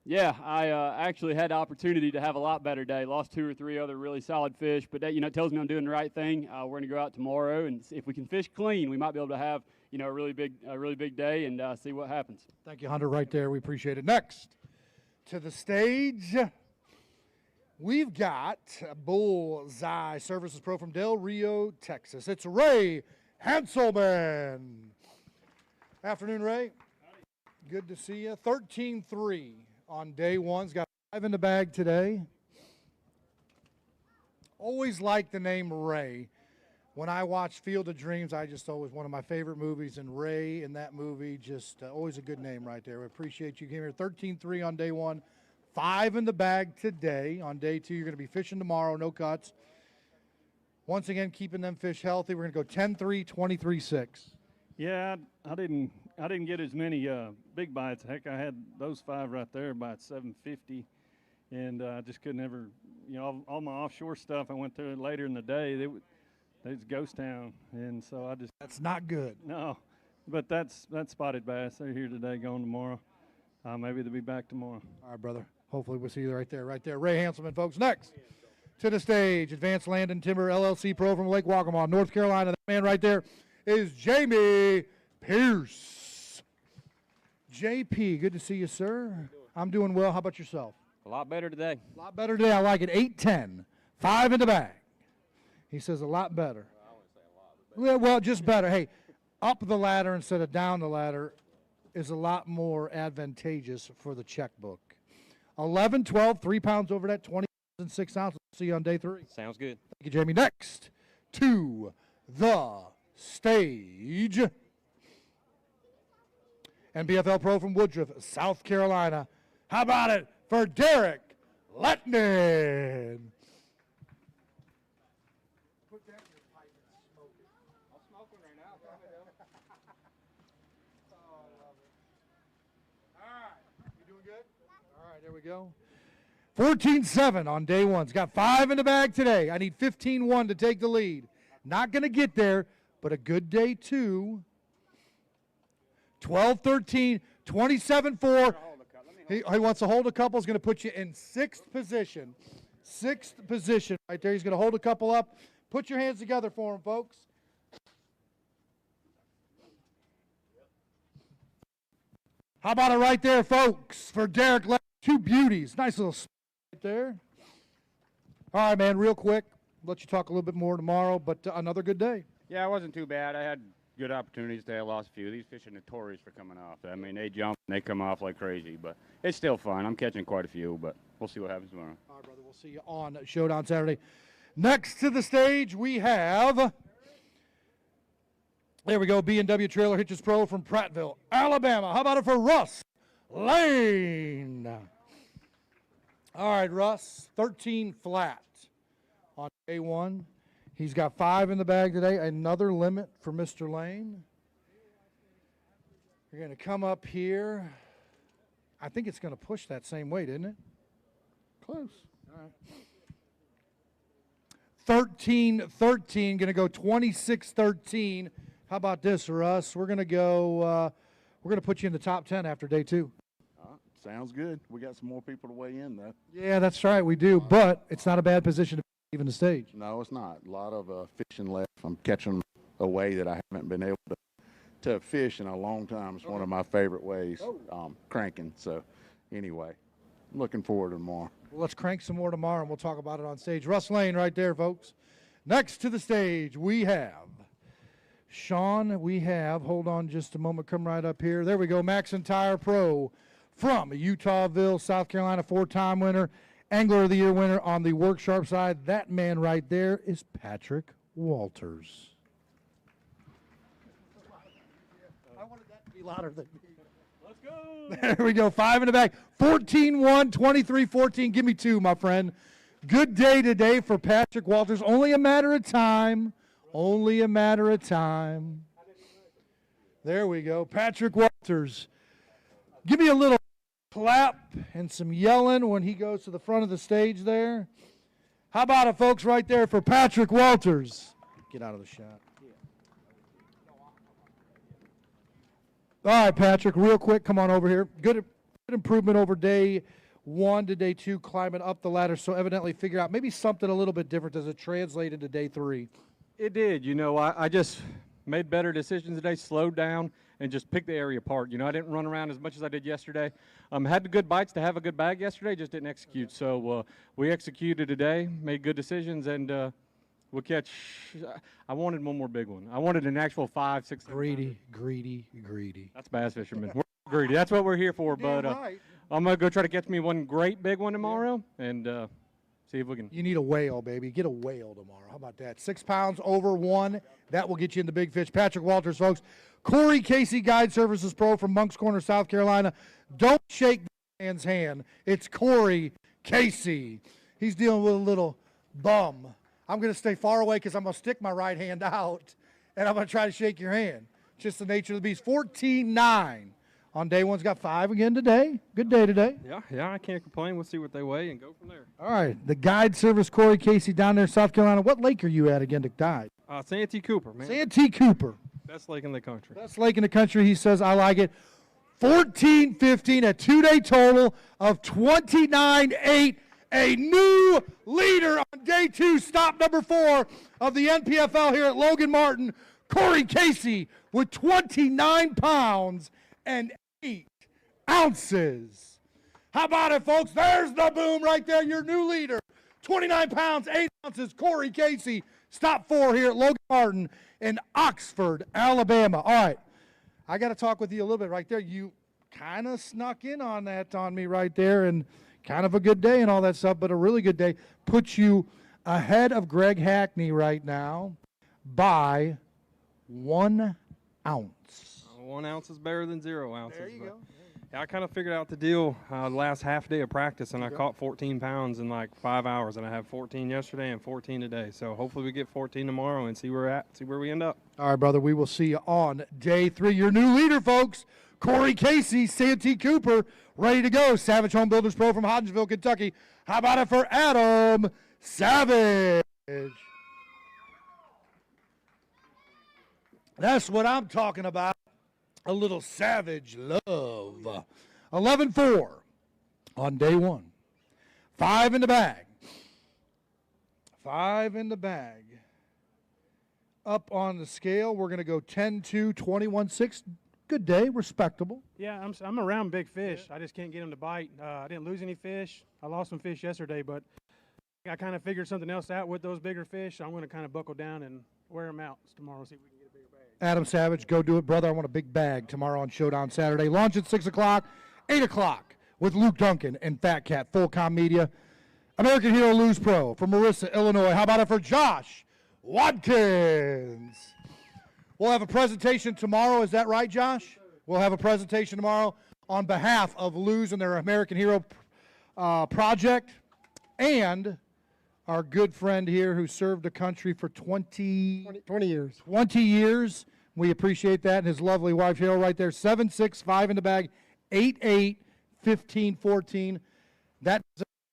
Yeah, I actually had the opportunity to have a lot better day. Lost 2 or 3 other really solid fish, but that, it tells me I'm doing the right thing. We're going to go out tomorrow, and if we can fish clean, we might be able to have a really big day and see what happens. Thank you, Hunter, right there. We appreciate it. Next to the stage, we've got Bullseye Services Pro from Del Rio, Texas. It's Ray Hanselman. Afternoon, Ray. Good to see you. 13-3 on day one. He's got 5 in the bag today. Always liked the name Ray. When I watch Field of Dreams, I just always, one of my favorite movies, and Ray in that movie, just always a good name right there. We appreciate you getting here. 13-3 on day one. 5 in the bag today. On day 2, you're going to be fishing tomorrow, no cuts. Once again, keeping them fish healthy. We're going to go 10-3, 23-6. Yeah, I didn't get as many big bites. Heck, I had those 5 right there about 750, and I just couldn't ever, all my offshore stuff. I went through later in the day. It's ghost town, and so I just. That's not good. No, but that's spotted bass. They're here today, going tomorrow. Maybe they'll be back tomorrow. All right, brother. Hopefully we'll see you right there. Ray Hanselman, folks. Next to the stage, Advanced Land and Timber LLC Pro from Lake Waccamaw, North Carolina. That man right there is Jamie Pierce. JP, good to see you, sir. I'm doing well. How about yourself? A lot better today. A lot better today. I like it. 8-10. 5 in the bag. He says a lot better. Well, I wouldn't say a lot, but better. Well, just better. Hey, up the ladder instead of down the ladder is a lot more advantageous for the checkbook. 11, 12, 3 pounds over that, 20.6 ounces. See you on day 3. Sounds good. Thank you, Jamie. Next to the stage, NPFL Pro from Woodruff, South Carolina. How about it for Derek Letman? Put that in your pipe and smoke it. I'll smoke one right now. Oh, I love it. All right. You doing good? All right, there we go. 14-7 on day 1. He's got 5 in the bag today. I need 15-1 to take the lead. Not going to get there, but a good day 2. 12-13, 27-4. He wants to hold a couple. He's going to put you in 6th position. 6th position right there. He's going to hold a couple up. Put your hands together for him, folks. How about it right there, folks, for Derek Letman? 2 beauties. Nice little spot right there. All right, man, real quick. Let you talk a little bit more tomorrow, but another good day. Yeah, it wasn't too bad. I had good opportunities today. I lost a few. These fish are notorious for coming off. I mean, they jump and they come off like crazy, but it's still fun. I'm catching quite a few, but we'll see what happens tomorrow. All right, brother. We'll see you on Showdown Saturday. Next to the stage, we have, there we go, B&W Trailer Hitches Pro from Prattville, Alabama. How about it for Russ Lane? All right, Russ, 13 flat on day 1. He's got 5 in the bag today. Another limit for Mr. Lane. You're going to come up here. I think it's going to push that same weight, isn't it? Close. All right. 13-13, going to go 26-13. How about this, Russ? We're going to go, we're going to put you in the top 10 after day 2. Sounds good. We got some more people to weigh in, though. Yeah, that's right, we do. But it's not a bad position to be even the stage. No, it's not. A lot of fishing left. I'm catching a way that I haven't been able to fish in a long time. It's one of my favorite ways, cranking. So, anyway, I'm looking forward to tomorrow. Well, let's crank some more tomorrow, and we'll talk about it on stage. Russ Lane right there, folks. Next to the stage, we have Sean. We have, hold on just a moment, come right up here. There we go, Max and Tire Pro from Utahville, South Carolina, 4-time winner, Angler of the Year winner on the Work Sharp side. That man right there is Patrick Walters. I wanted that to be louder than me. Let's go. There we go, 5 in the bag. 14-1, 23-14. Give me 2, my friend. Good day today for Patrick Walters. Only a matter of time. Only a matter of time. There we go. Patrick Walters. Give me a little clap and some yelling when he goes to the front of the stage there. How about it, folks, right there for Patrick Walters? Get out of the shot. All right, Patrick, real quick, come on over here. Good improvement over day 1 to day 2, climbing up the ladder. So evidently figure out maybe something a little bit different. Does it translate into day 3? It did. You know, I just made better decisions today, slowed down, and just picked the area apart. You know, I didn't run around as much as I did yesterday. Had the good bites to have a good bag yesterday, just didn't execute. So we executed today, made good decisions, and we'll catch. I wanted one more big one. I wanted an actual 5, 6. Greedy. That's bass fishermen. We're greedy. That's what we're here for. But I'm going to go try to catch me one great big one tomorrow and see if we can. You need a whale, baby. Get a whale tomorrow. How about that? 6 pounds over 1. That will get you in the big fish. Patrick Walters, folks. Corey Casey, Guide Services Pro from Moncks Corner, South Carolina. Don't shake the man's hand. It's Corey Casey. He's dealing with a little bum. I'm going to stay far away because I'm going to stick my right hand out, and I'm going to try to shake your hand. Just the nature of the beast. 14-9 on day 1's got 5 again today. Good day today. Yeah, I can't complain. We'll see what they weigh and go from there. All right, the Guide Service, Corey Casey down there in South Carolina. What lake are you at again to guide? Santee Cooper, man. Santee Cooper. Best lake in the country. Best lake in the country, he says. I like it. 14-15, a 2-day total of 29-8. A new leader on day 2, stop number 4 of the NPFL here at Logan Martin. Corey Casey with 29 pounds and 8 ounces. How about it, folks? There's the boom right there, your new leader. 29 pounds, 8 ounces, Corey Casey. Stop 4 here at Logan Martin in Oxford, Alabama. All right, I got to talk with you a little bit right there. You kind of snuck in on that on me right there, and kind of a good day and all that stuff, but a really good day. Puts you ahead of Greg Hackney right now by 1 ounce. 1 ounce is better than 0 ounces. There you go. Yeah, I kind of figured out the deal last half day of practice, and I caught 14 pounds in like 5 hours, and I have 14 yesterday and 14 today. So hopefully we get 14 tomorrow and see where we end up. All right, brother, we will see you on day 3. Your new leader, folks, Corey Casey, Santee Cooper, ready to go. Savage Home Builders Pro from Hodgenville, Kentucky. How about it for Adam Savage? That's what I'm talking about. A little savage love. 11-4 on day 1. 5 in the bag. 5 in the bag. Up on the scale, we're going to go 10-2, 21-6. Good day, respectable. Yeah, I'm around big fish. I just can't get them to bite. I didn't lose any fish. I lost some fish yesterday, but I kind of figured something else out with those bigger fish. So I'm going to kind of buckle down and wear them out tomorrow, see if we can get a bigger bag. Adam Savage, go do it, brother. I want a big bag tomorrow on Showdown Saturday. Launch at 6 o'clock, 8 o'clock with Luke Duncan and Fat Cat, Full-Com Media. American Hero Lose Pro from Marissa, Illinois. How about it for Josh Watkins? We'll have a presentation tomorrow. Is that right, Josh? We'll have a presentation tomorrow on behalf of Lose and their American Hero project, and our good friend here who served the country for 20 years. 20 years. We appreciate that. And his lovely wife, Cheryl, right there. 7-6, 5 in the bag, 8-8, 15-14. That's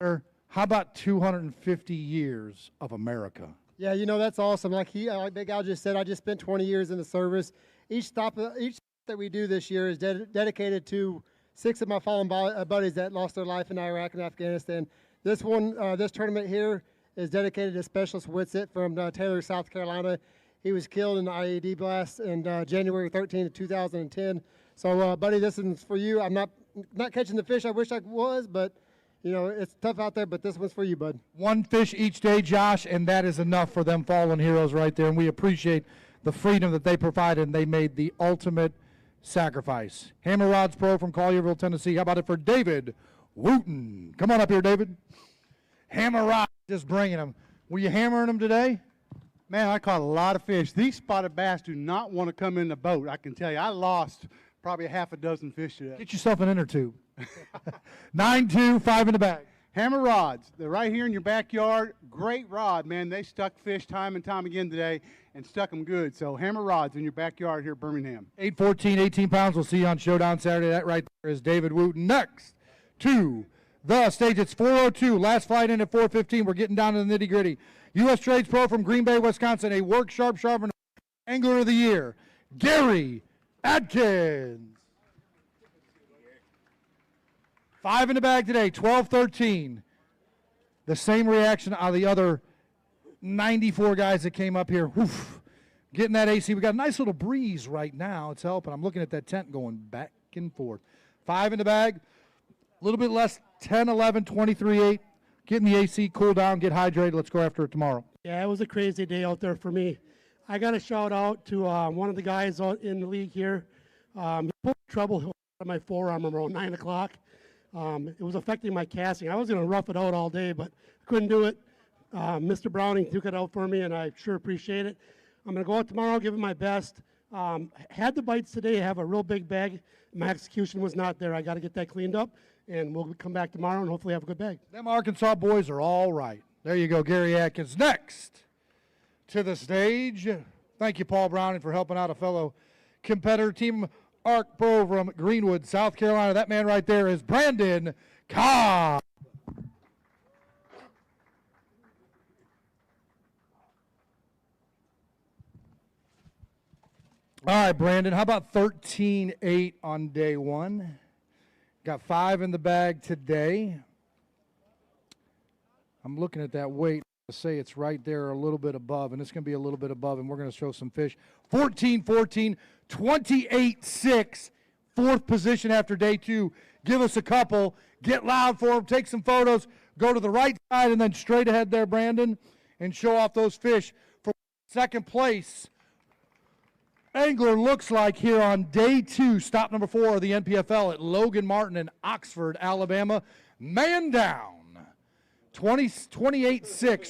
how about 250 years of America? Yeah, you know, that's awesome. Like Big Al just said, I just spent 20 years in the service. Each stop that we do this year is dedicated to 6 of my fallen buddies that lost their life in Iraq and Afghanistan. This one, this tournament here is dedicated to Specialist Whitsitt from Taylor, South Carolina. He was killed in an IED blast in January 13th of 2010. So, buddy, this is for you. I'm not catching the fish I wish I was, but you know, it's tough out there, but this one's for you, bud. 1 fish each day, Josh, and that is enough for them fallen heroes right there, and we appreciate the freedom that they provided, and they made the ultimate sacrifice. Hammer Rods Pro from Collierville, Tennessee. How about it for David Wooten? Come on up here, David. Hammer Rods, just bringing them. Were you hammering them today? Man, I caught a lot of fish. These spotted bass do not want to come in the boat, I can tell you. I lost probably half a dozen fish today. Get yourself an inner tube. 9-2, 5 in the bag. Hammer rods. They're right here in your backyard. Great rod, man. They stuck fish time and time again today and stuck them good. So hammer rods in your backyard here at Birmingham. 814, 18 pounds. We'll see you on Showdown Saturday. That right there is David Wooten. Next to the stage, it's 4:02. Last flight in at 4:15. We're getting down to the nitty-gritty. U.S. Trades Pro from Green Bay, Wisconsin, a work sharp sharpener, angler of the year, Gary Adkins. 5 in the bag today, 12-13. The same reaction on the other 94 guys that came up here. Oof. Getting that AC. We got a nice little breeze right now. It's helping. I'm looking at that tent going back and forth. 5 in the bag, a little bit less, 10, 11, 23, 8. Getting the AC, cool down, get hydrated. Let's go after it tomorrow. Yeah, it was a crazy day out there for me. I got a shout out to one of the guys out in the league here. He put trouble on my forearm around 9 o'clock. It was affecting my casting. I was going to rough it out all day, but couldn't do it. Mr. Browning took it out for me, and I sure appreciate it. I'm going to go out tomorrow, give it my best. Had the bites today, have a real big bag. My execution was not there. I got to get that cleaned up, and we'll come back tomorrow and hopefully have a good bag. Them Arkansas boys are all right. There you go, Gary Atkins. Next to the stage. Thank you, Paul Browning, for helping out a fellow competitor. Team Arc Pro from Greenwood, South Carolina. That man right there is Brandon Cobb. All right, Brandon, how about 13-8 on day one? Got 5 in the bag today. I'm looking at that weight. I say it's right there a little bit above, and it's going to be a little bit above, and we're going to show some fish. 14-14, 28-6, 4th position after day 2. Give us a couple. Get loud for them. Take some photos. Go to the right side and then straight ahead there, Brandon, and show off those fish for 2nd place. Angler looks like here on day 2, stop number 4 of the NPFL at Logan Martin in Oxford, Alabama. Man down. 28-6,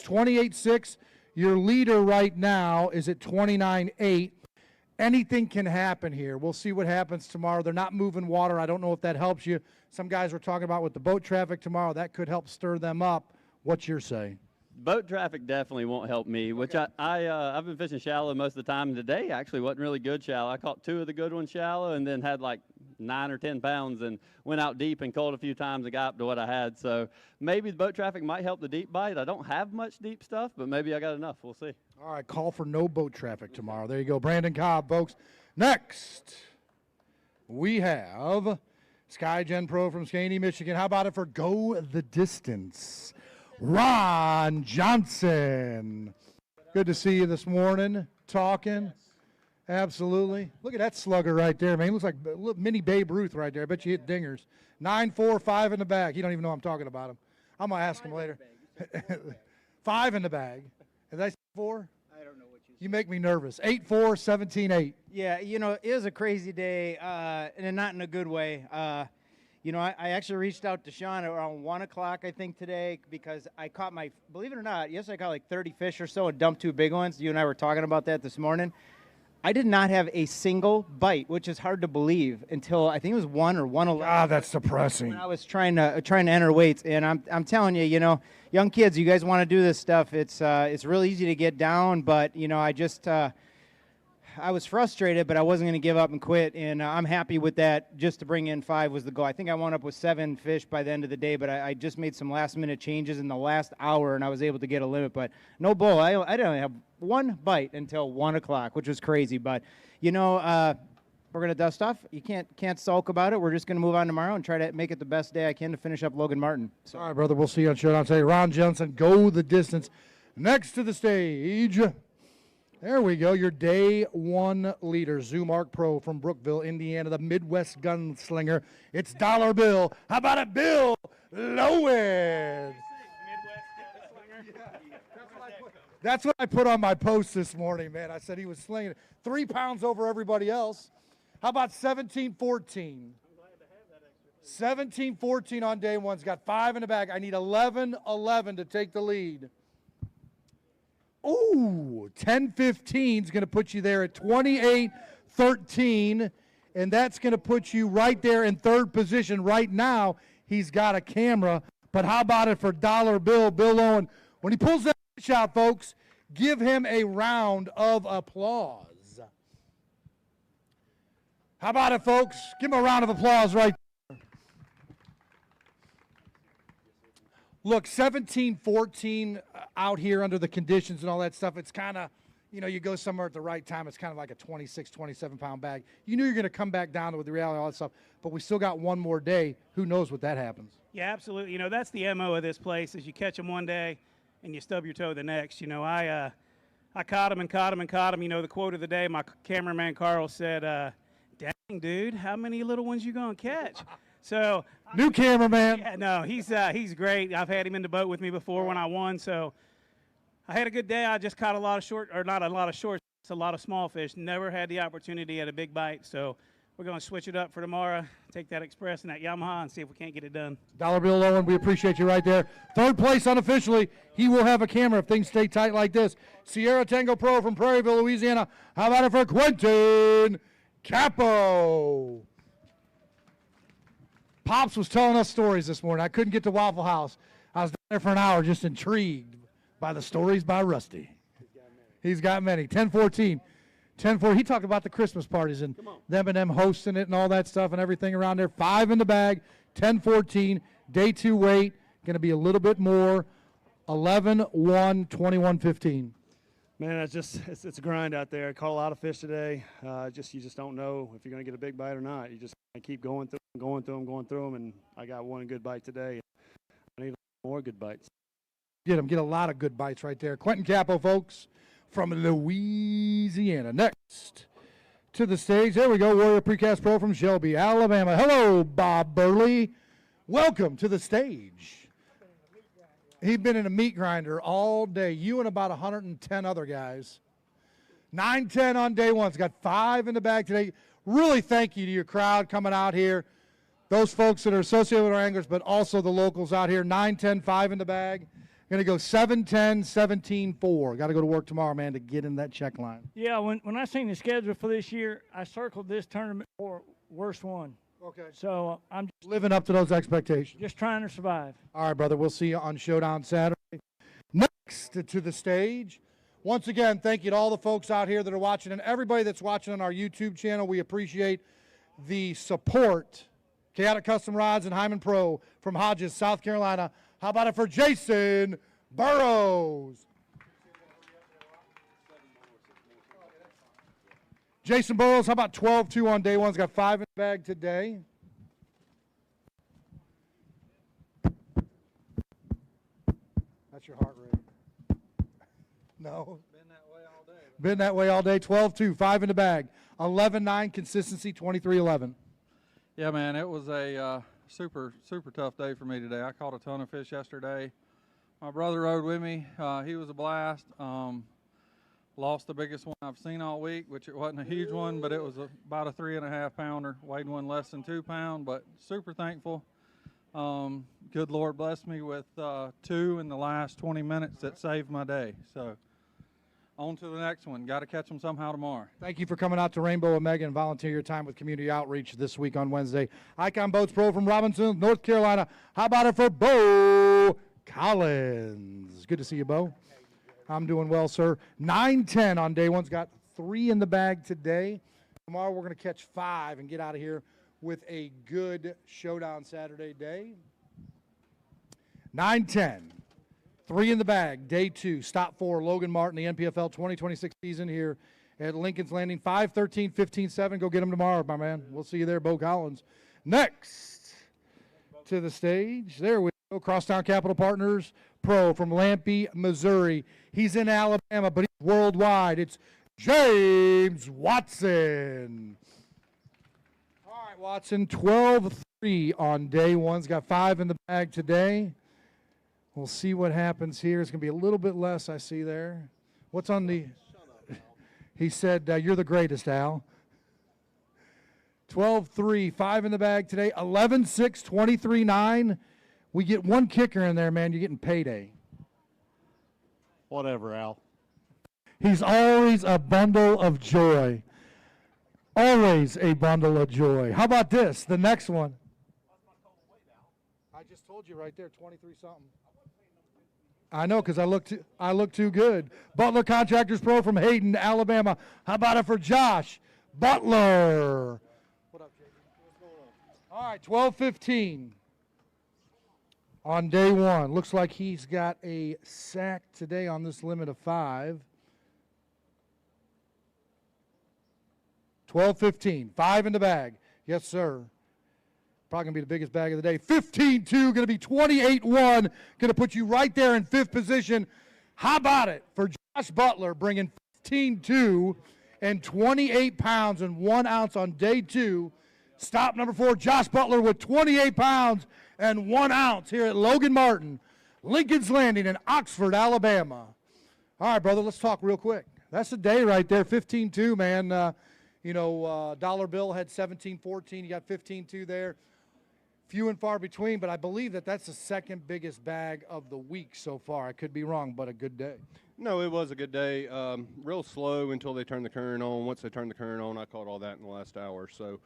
28-6. Your leader right now is at 29-8. Anything can happen here. We'll see what happens tomorrow. They're not moving water. I don't know if that helps you. Some guys were talking about with the boat traffic tomorrow. That could help stir them up. What's your say? Boat traffic definitely won't help me, which I've been fishing shallow most of the time. Today actually wasn't really good shallow. I caught 2 of the good ones shallow and then had like 9 or 10 pounds and went out deep and caught a few times and got up to what I had. So maybe the boat traffic might help the deep bite. I don't have much deep stuff, but maybe I got enough. We'll see. All right, call for no boat traffic tomorrow. There you go, Brandon Cobb, folks. Next, we have SkyGen Pro from Skaney, Michigan. How about it for Go the Distance? Ron Johnson. Good to see you this morning, talking. Absolutely. Look at that slugger right there, man. He looks like a little mini Babe Ruth right there. I bet you hit dingers. 9-4, 5 in the bag. He don't even know I'm talking about him. I'm going to ask him later. 5 in the bag. Did I say 4? I don't know what you said. You make me nervous. 8-4, 17-8. Yeah, you know, it was a crazy day, and not in a good way. You know, I actually reached out to Sean around 1 o'clock, I think, today, because I caught believe it or not, yesterday I caught like 30 fish or so and dumped 2 big ones. You and I were talking about that this morning. I did not have a single bite, which is hard to believe, until I think it was 1 or 1:11. Ah, that's depressing. When I was trying to enter weights, and I'm telling you, you know, young kids, you guys want to do this stuff. It's really easy to get down, but you know, I was frustrated, but I wasn't going to give up and quit, and I'm happy with that. Just to bring in 5 was the goal. I think I wound up with 7 fish by the end of the day, but I just made some last-minute changes in the last hour, and I was able to get a limit. But no bull. I didn't have 1 bite until 1 o'clock, which was crazy. But, you know, we're going to dust off. You can't sulk about it. We're just going to move on tomorrow and try to make it the best day I can to finish up Logan Martin. So. All right, brother. We'll see you on Showdown Saturday. Ron Johnson, Go the Distance. Next to the stage. There we go, your day 1 leader, Zoom Arc Pro from Brookville, Indiana, the Midwest gunslinger. It's Dollar Bill. How about it, Bill Lowen? That's what I put on my post this morning, man. I said he was slinging it. 3 pounds over everybody else. How about 17-14? 17-14 on day 1. He's got 5 in the bag. I need 11-11 to take the lead. Ooh, 10-15 is going to put you there at 28-13, and that's going to put you right there in 3rd position. Right now, he's got a camera But how about it for Dollar Bill, Bill Owen? When he pulls that fish out, folks, give him a round of applause. How about it, folks? Give him a round of applause right there. Look, 17-14 out here under the conditions and all that stuff, it's kind of, you know, you go somewhere at the right time, it's kind of like a 26, 27-pound bag. You knew you're going to come back down with the reality of all that stuff, but we still got one more day. Who knows what that happens? Yeah, absolutely. You know, that's the MO of this place is you catch them one day and you stub your toe the next. You know, I caught him and caught him and caught him. You know, the quote of the day, my cameraman Carl said, dang, dude, how many little ones you going to catch? So new cameraman. Yeah, no, he's great. I've had him in the boat with me before when I won, so I had a good day. I just caught a lot of short, or not a lot of short, it's a lot of small fish. Never had the opportunity at a big bite, so we're going to switch it up for tomorrow, take that Express and that Yamaha and see if we can't get it done. Dollar Bill Owen, we appreciate you right there. Third place unofficially. He will have a camera if things stay tight like this. Sierra Tango Pro from Prairieville, Louisiana. How about it for Quentin Capo? Pops was telling us stories this morning. I couldn't get to Waffle House. I was there for an hour just intrigued by the stories by Rusty. He's got many. 10-14. 10-4. He talked about the Christmas parties and them and them hosting it and all that stuff and everything around there. 5 in the bag. 10-14. Day 2 weight. Going to be a little bit more. 11-1, 21-15. Man, it's a grind out there. I caught a lot of fish today. You just don't know if you're going to get a big bite or not. You just keep going through them, and I got one good bite today. I need more good bites. Get a lot of good bites right there. Quentin Capo, folks, from Louisiana. Next to the stage, there we go, Warrior Precast Pro from Shelby, Alabama. Hello, Bob Burley. Welcome to the stage. He's been in a meat grinder all day. You and about 110 other guys. 9-10 on day 1. He's got 5 in the bag today. Really thank you to your crowd coming out here. Those folks that are associated with our anglers, but also the locals out here. 9-10, 5 in the bag. Going to go 7-10, 17-4. Got to go to work tomorrow, man, to get in that check line. Yeah, when I seen the schedule for this year, I circled this tournament for worst one. Okay. So I'm just living up to those expectations. Just trying to survive. All right, brother. We'll see you on Showdown Saturday. Next to the stage. Once again, thank you to all the folks out here that are watching and everybody that's watching on our YouTube channel. We appreciate the support. Chaotic Custom Rods and Hyman Pro from Hodges, South Carolina. How about it for Jason Burrows? Jason Burrows, how about 12-2 on day 1? He's got 5 in the bag today. That's your heart rate. No. Been that way all day. Been that way all day. 12-2, 5 in the bag. 11-9 consistency, 23-11. Yeah, man, it was a super tough day for me today. I caught a ton of fish yesterday. My brother rode with me. He was a blast. Lost the biggest one I've seen all week, which it wasn't a huge one, but it was about a 3.5 pounder. Weighed one less than 2 pound, but super thankful. Good Lord blessed me with 2 in the last 20 minutes that saved my day. So on to the next one. Got to catch them somehow tomorrow. Thank you for coming out to Rainbow Omega and volunteer your time with community outreach this week on Wednesday. Icon Boats Pro from Robinson, North Carolina. How about it for Bo Collins? Good to see you, Bo. I'm doing well, sir. 9-10 on day 1's got 3 in the bag today. Tomorrow we're going to catch 5 and get out of here with a good Showdown Saturday day. 9-10. 3 in the bag, day 2, stop 4, Logan Martin, the NPFL 2026 season here at Lincoln's Landing. 5-13, 15-7. Go get them tomorrow, my man. We'll see you there, Bo Collins. Next to the stage, there we go, Crosstown Capital Partners Pro from Lampe, Missouri. He's in Alabama, but he's worldwide. It's James Watson. All right, Watson, 12-3 on day 1's got 5 in the bag today. We'll see what happens here. It's going to be a little bit less, I see there. What's on the... He said, you're the greatest, Al. 12-3, 5 in the bag today. 11-6, 23-9. We get one kicker in there, man. You're getting payday. Whatever, Al. He's always a bundle of joy. Always a bundle of joy. How about this? The next one. I just told you right there, 23 something. I know, because I look too good. Butler Contractors Pro from Hayden, Alabama. How about it for Josh Butler? What up, JD? What's going on? All right, 12:15 on day one. Looks like he's got a sack today on this limit of 5. 12:15, 5 in the bag. Yes, sir. Probably going to be the biggest bag of the day. 15-2, going to be 28-1. Going to put you right there in 5th position. How about it for Josh Butler bringing 15-2 and 28 pounds and 1 ounce on day 2. Stop number 4, Josh Butler with 28 pounds and 1 ounce here at Logan Martin, Lincoln's Landing in Oxford, Alabama. All right, brother, let's talk real quick. That's the day right there, 15-2, man. Dollar Bill had 17-14. You got 15-2 there. Few and far between, but I believe that's the second biggest bag of the week so far. I could be wrong, but a good day. No, it was a good day. Real slow until they turned the current on. Once they turned the current on, I caught all that in the last hour. So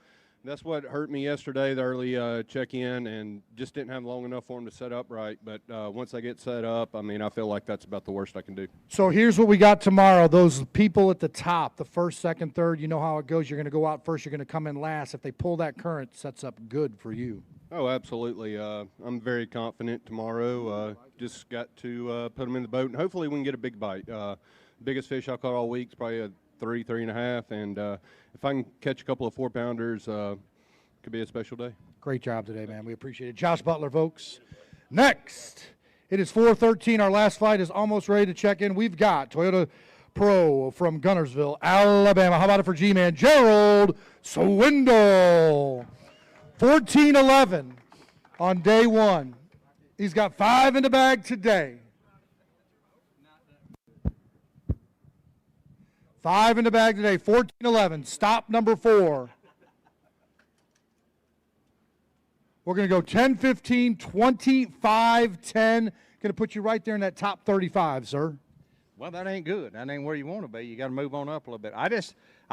that's what hurt me yesterday, the early check-in, and just didn't have long enough for them to set up right. But once I get set up, I mean, I feel like that's about the worst I can do. So here's what we got tomorrow. Those people at the top, the first, second, third, you know how it goes. You're going to go out first. You're going to come in last. If they pull that current, sets up good for you. Oh, absolutely. I'm very confident tomorrow. Just got to put them in the boat, and hopefully we can get a big bite. Biggest fish I caught all week is probably a 3.5, and if I can catch a couple of 4-pounders, could be a special day. Great job today, man. We appreciate it. Josh Butler, folks. Next, it is 4:13. Our last flight is almost ready to check in. We've got Toyota Pro from Gunnersville, Alabama. How about it for G-Man, Gerald Swindle? 14-11 on day 1. He's got 5 in the bag today. 5 in the bag today, 14-11. Stop number 4. We're going to go 10-15, 25-10. Going to put you right there in that top 35, sir. Well, that ain't good. That ain't where you want to be. You got to move on up a little bit. I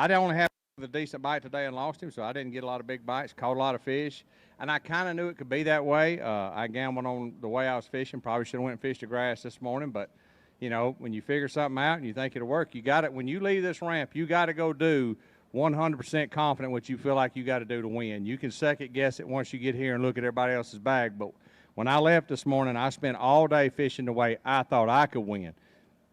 don't have a decent bite today and lost him, so I didn't get a lot of big bites, caught a lot of fish, and I kind of knew it could be that way. I gambled on the way I was fishing. Probably should have went and fished the grass this morning, but when you figure something out and you think it'll work, you got it. When you leave this ramp, you got to go do 100% confident what you feel like you got to do to win. You can second guess it once you get here and look at everybody else's bag, but when I left this morning, I spent all day fishing the way I thought I could win.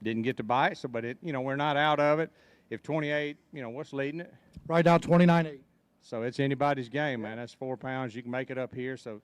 Didn't get to bite, so but we're not out of it. If 28, what's leading it? Right now, 29-8. So it's anybody's game, man. That's 4 pounds. You can make it up here. So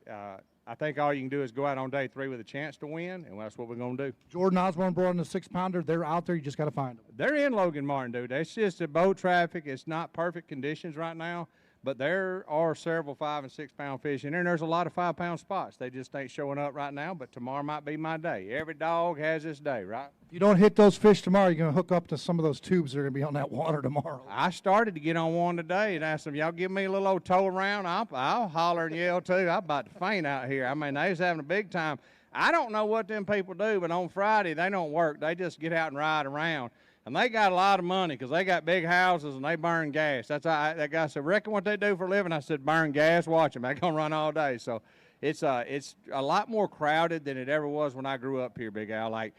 I think all you can do is go out on day 3 with a chance to win, and that's what we're going to do. Jordan Osborne brought in a 6-pounder. They're out there. You just got to find them. They're in Logan Martin, dude. It's just a boat traffic. It's not perfect conditions right now, but there are several 5- and 6-pound fish in there, and there's a lot of 5-pound spots. They just ain't showing up right now, but tomorrow might be my day. Every dog has his day, right? If you don't hit those fish tomorrow, you're going to hook up to some of those tubes that are going to be on that water tomorrow. I started to get on one today and asked them, y'all give me a little old tow around. I'll holler and yell too. I'm about to faint out here. I mean, they was having a big time. I don't know what them people do, but on Friday they don't work. They just get out and ride around. And they got a lot of money because they got big houses and they burn gas. That's how that guy said, reckon what they do for a living? I said, burn gas, watch them. They're going to run all day. So it's a lot more crowded than it ever was when I grew up here, Big Al. Like,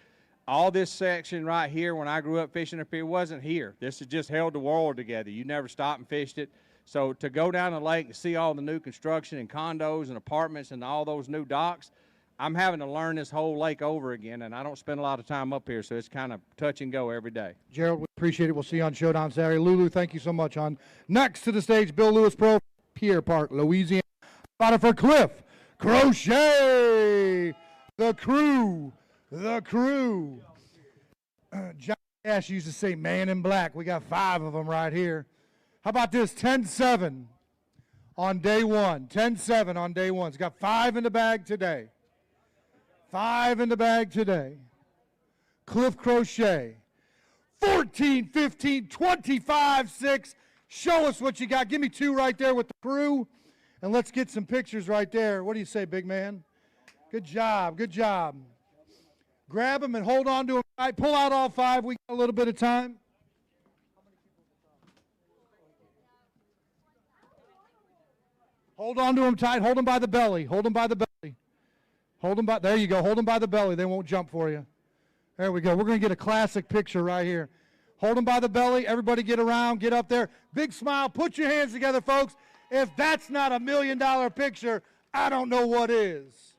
all this section right here, when I grew up fishing up here, wasn't here. This has just held the world together. You never stopped and fished it. So to go down the lake and see all the new construction and condos and apartments and all those new docks, I'm having to learn this whole lake over again, and I don't spend a lot of time up here, so it's kind of touch and go every day. Gerald, we appreciate it. We'll see you on Showdown Saturday. Lulu, thank you so much. On next to the stage, Bill Lewis Pro, Pierre Park, Louisiana. About it for Cliff Crochet, the crew. John Cash used to say man in black. We got 5 of them right here. How about this? 10-7 on day 1. 10-7 on day 1. He's got 5 in the bag today. 5 in the bag today. Cliff Crochet. 14-15, 25-6. Show us what you got. Give me 2 right there with the crew. And let's get some pictures right there. What do you say, big man? Good job. Good job. Grab them and hold on to them. All right, pull out all 5. We got a little bit of time. Hold on to them tight. Hold them by the belly. Hold them by the belly. Hold them by, there you go. Hold them by the belly. They won't jump for you. There we go. We're going to get a classic picture right here. Hold them by the belly. Everybody get around, get up there. Big smile. Put your hands together, folks. If that's not a $1 million picture, I don't know what is.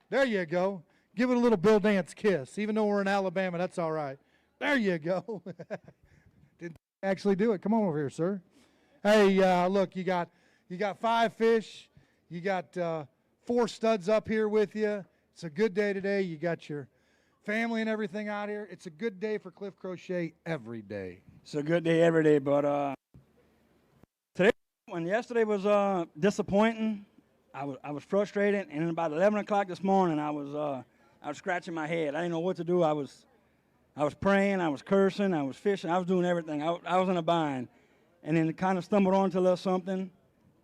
There you go. Give it a little Bill Dance kiss. Even though we're in Alabama, that's all right. There you go. Didn't actually do it. Come on over here, sir. Hey, look, you got 5 fish. You got 4 studs up here with you. It's a good day today. You got your family and everything out here. It's a good day for Cliff Crochet every day. It's a good day every day, but today and yesterday was disappointing. I was frustrated, and then about 11 o'clock this morning, I was scratching my head. I didn't know what to do. I was praying, I was cursing, I was fishing, I was doing everything. I was in a bind, and then kind of stumbled onto a little something,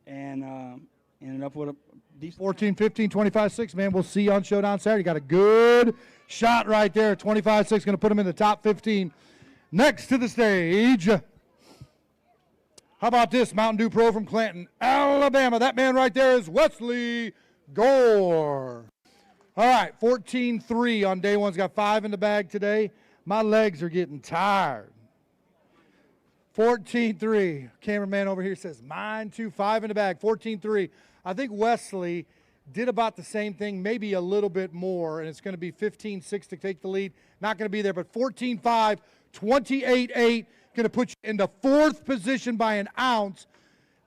and ended up with a decent 14, 15, 25, 6, man. We'll see you on Showdown Saturday. Got a good shot right there. 25, 6, going to put him in the top 15. Next to the stage, how about this Mountain Dew Pro from Clanton, Alabama? That man right there is Wesley Gore. All right, 14-3 on day 1. He's got 5 in the bag today. My legs are getting tired. 14-3. Cameraman over here says, mine too, 5 in the bag, 14-3. I think Wesley did about the same thing, maybe a little bit more, and it's going to be 15-6 to take the lead. Not going to be there, but 14-5, 28-8, going to put you into 4th position by an ounce.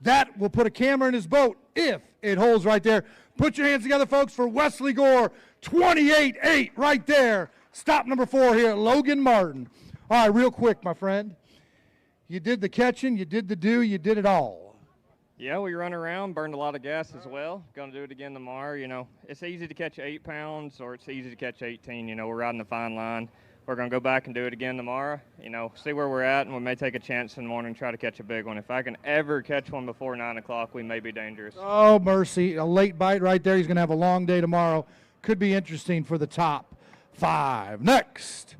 That will put a camera in his boat if it holds right there. Put your hands together, folks, for Wesley Gore, 28-8 right there. Stop number 4 here at Logan Martin. All right, real quick, my friend. You did the catching, you did the do, you did it all. Yeah, we run around, burned a lot of gas as well. Going to do it again tomorrow. You know, it's easy to catch 8 pounds or it's easy to catch 18. You know, we're riding the fine line. We're going to go back and do it again tomorrow. You know, see where we're at, and we may take a chance in the morning and try to catch a big one. If I can ever catch one before 9 o'clock, we may be dangerous. Oh, mercy. A late bite right there. He's going to have a long day tomorrow. Could be interesting for the top 5. Next,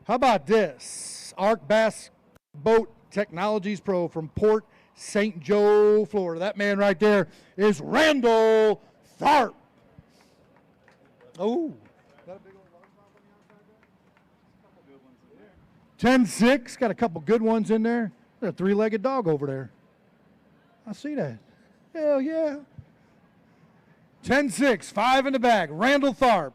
how about this? Arc Bass Boat Technologies Pro from Port St. Joe, Florida. That man right there is Randall Tharp. Oh. 10-6, got a couple good ones in there. There's a 3-legged dog over there. I see that. Hell yeah. 10-6, 5 in the bag. Randall Tharp,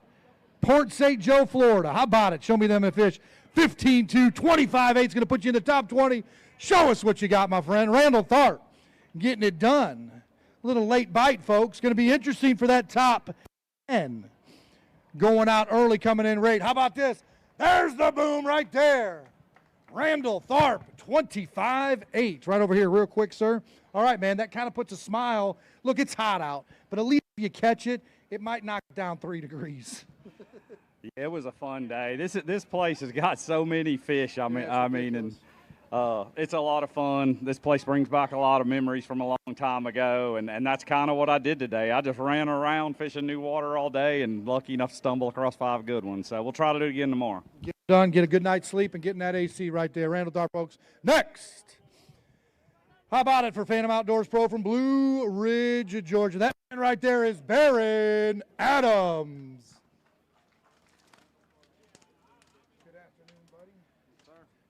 Port St. Joe, Florida. How about it? Show me them and fish. 15-2, 25-8 is going to put you in the top 20. Show us what you got, my friend. Randall Tharp getting it done. A little late bite, folks. Going to be interesting for that top 10. Going out early, coming in rate. How about this? There's the boom right there. Randall Tharp, 25-8. Right over here real quick, sir. All right, man, that kind of puts a smile. Look, it's hot out, but at least if you catch it, it might knock it down 3 degrees. Yeah, it was a fun day. This place has got so many fish. It's a lot of fun. This place brings back a lot of memories from a long time ago, and that's kind of what I did today. I just ran around fishing new water all day and lucky enough to stumble across 5 good ones. So we'll try to do it again tomorrow. Get it done, get a good night's sleep, and getting that AC right there. Randall Tharp, folks. Next. How about it for Phantom Outdoors Pro from Blue Ridge, Georgia? That man right there is Baron Adams.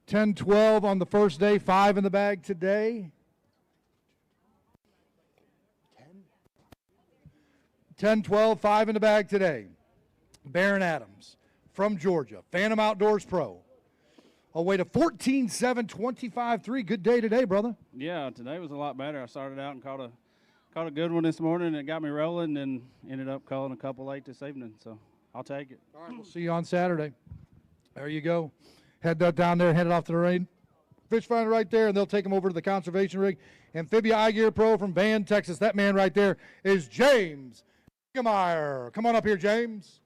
10-12 on the first day, 5 in the bag today. 10-12, 5 in the bag today. Baron Adams from Georgia, Phantom Outdoors Pro. Away to 14-7, 25-3. Good day today, brother. Yeah, today was a lot better. I started out and caught a good one this morning, and it got me rolling, and ended up calling a couple late this evening. So I'll take it. All right, we'll see you on Saturday. There you go. Head that down there, head it off to the rain. Fish finder right there, and they'll take him over to the conservation rig. Amphibia Eye Gear Pro from Van, Texas. That man right there is James Meyer. Come on up here, James.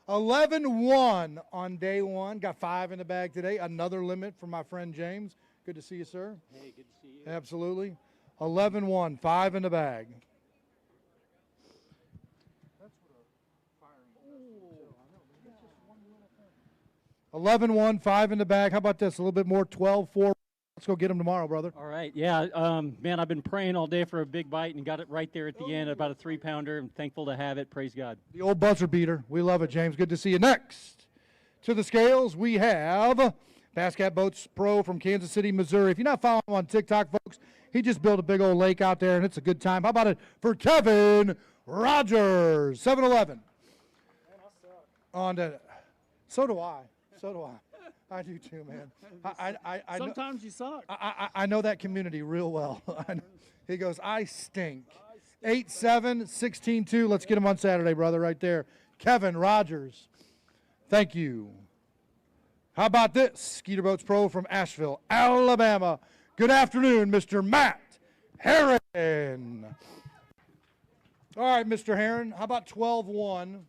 11-1 on day 1. Got 5 in the bag today. Another limit from my friend James. Good to see you, sir. Hey, good to see you. Absolutely. 11-1, 5 in the bag. 11-1, 5 in the bag. How about this? A little bit more, 12-4 Let's go get them tomorrow, brother. All right, yeah, man, I've been praying all day for a big bite and got it right there at the end, about a 3-pounder. I'm thankful to have it. Praise God. The old buzzer beater. We love it, James. Good to see you. Next to the scales, we have Basscat Boats Pro from Kansas City, Missouri. If you're not following him on TikTok, folks, he just built a big old lake out there, and it's a good time. How about it for Kevin Rogers, 7-Eleven? On to, so do I. So do I. I do too, man. I Sometimes you suck. I know that community real well. He goes, I stink. 8-7, 16-2. Let's get him on Saturday, brother, right there. Kevin Rogers. Thank you. How about this? Skeeter Boats Pro from Asheville, Alabama. Good afternoon, Mr. Matt Herron. All right, Mr. Herron, how about 12-1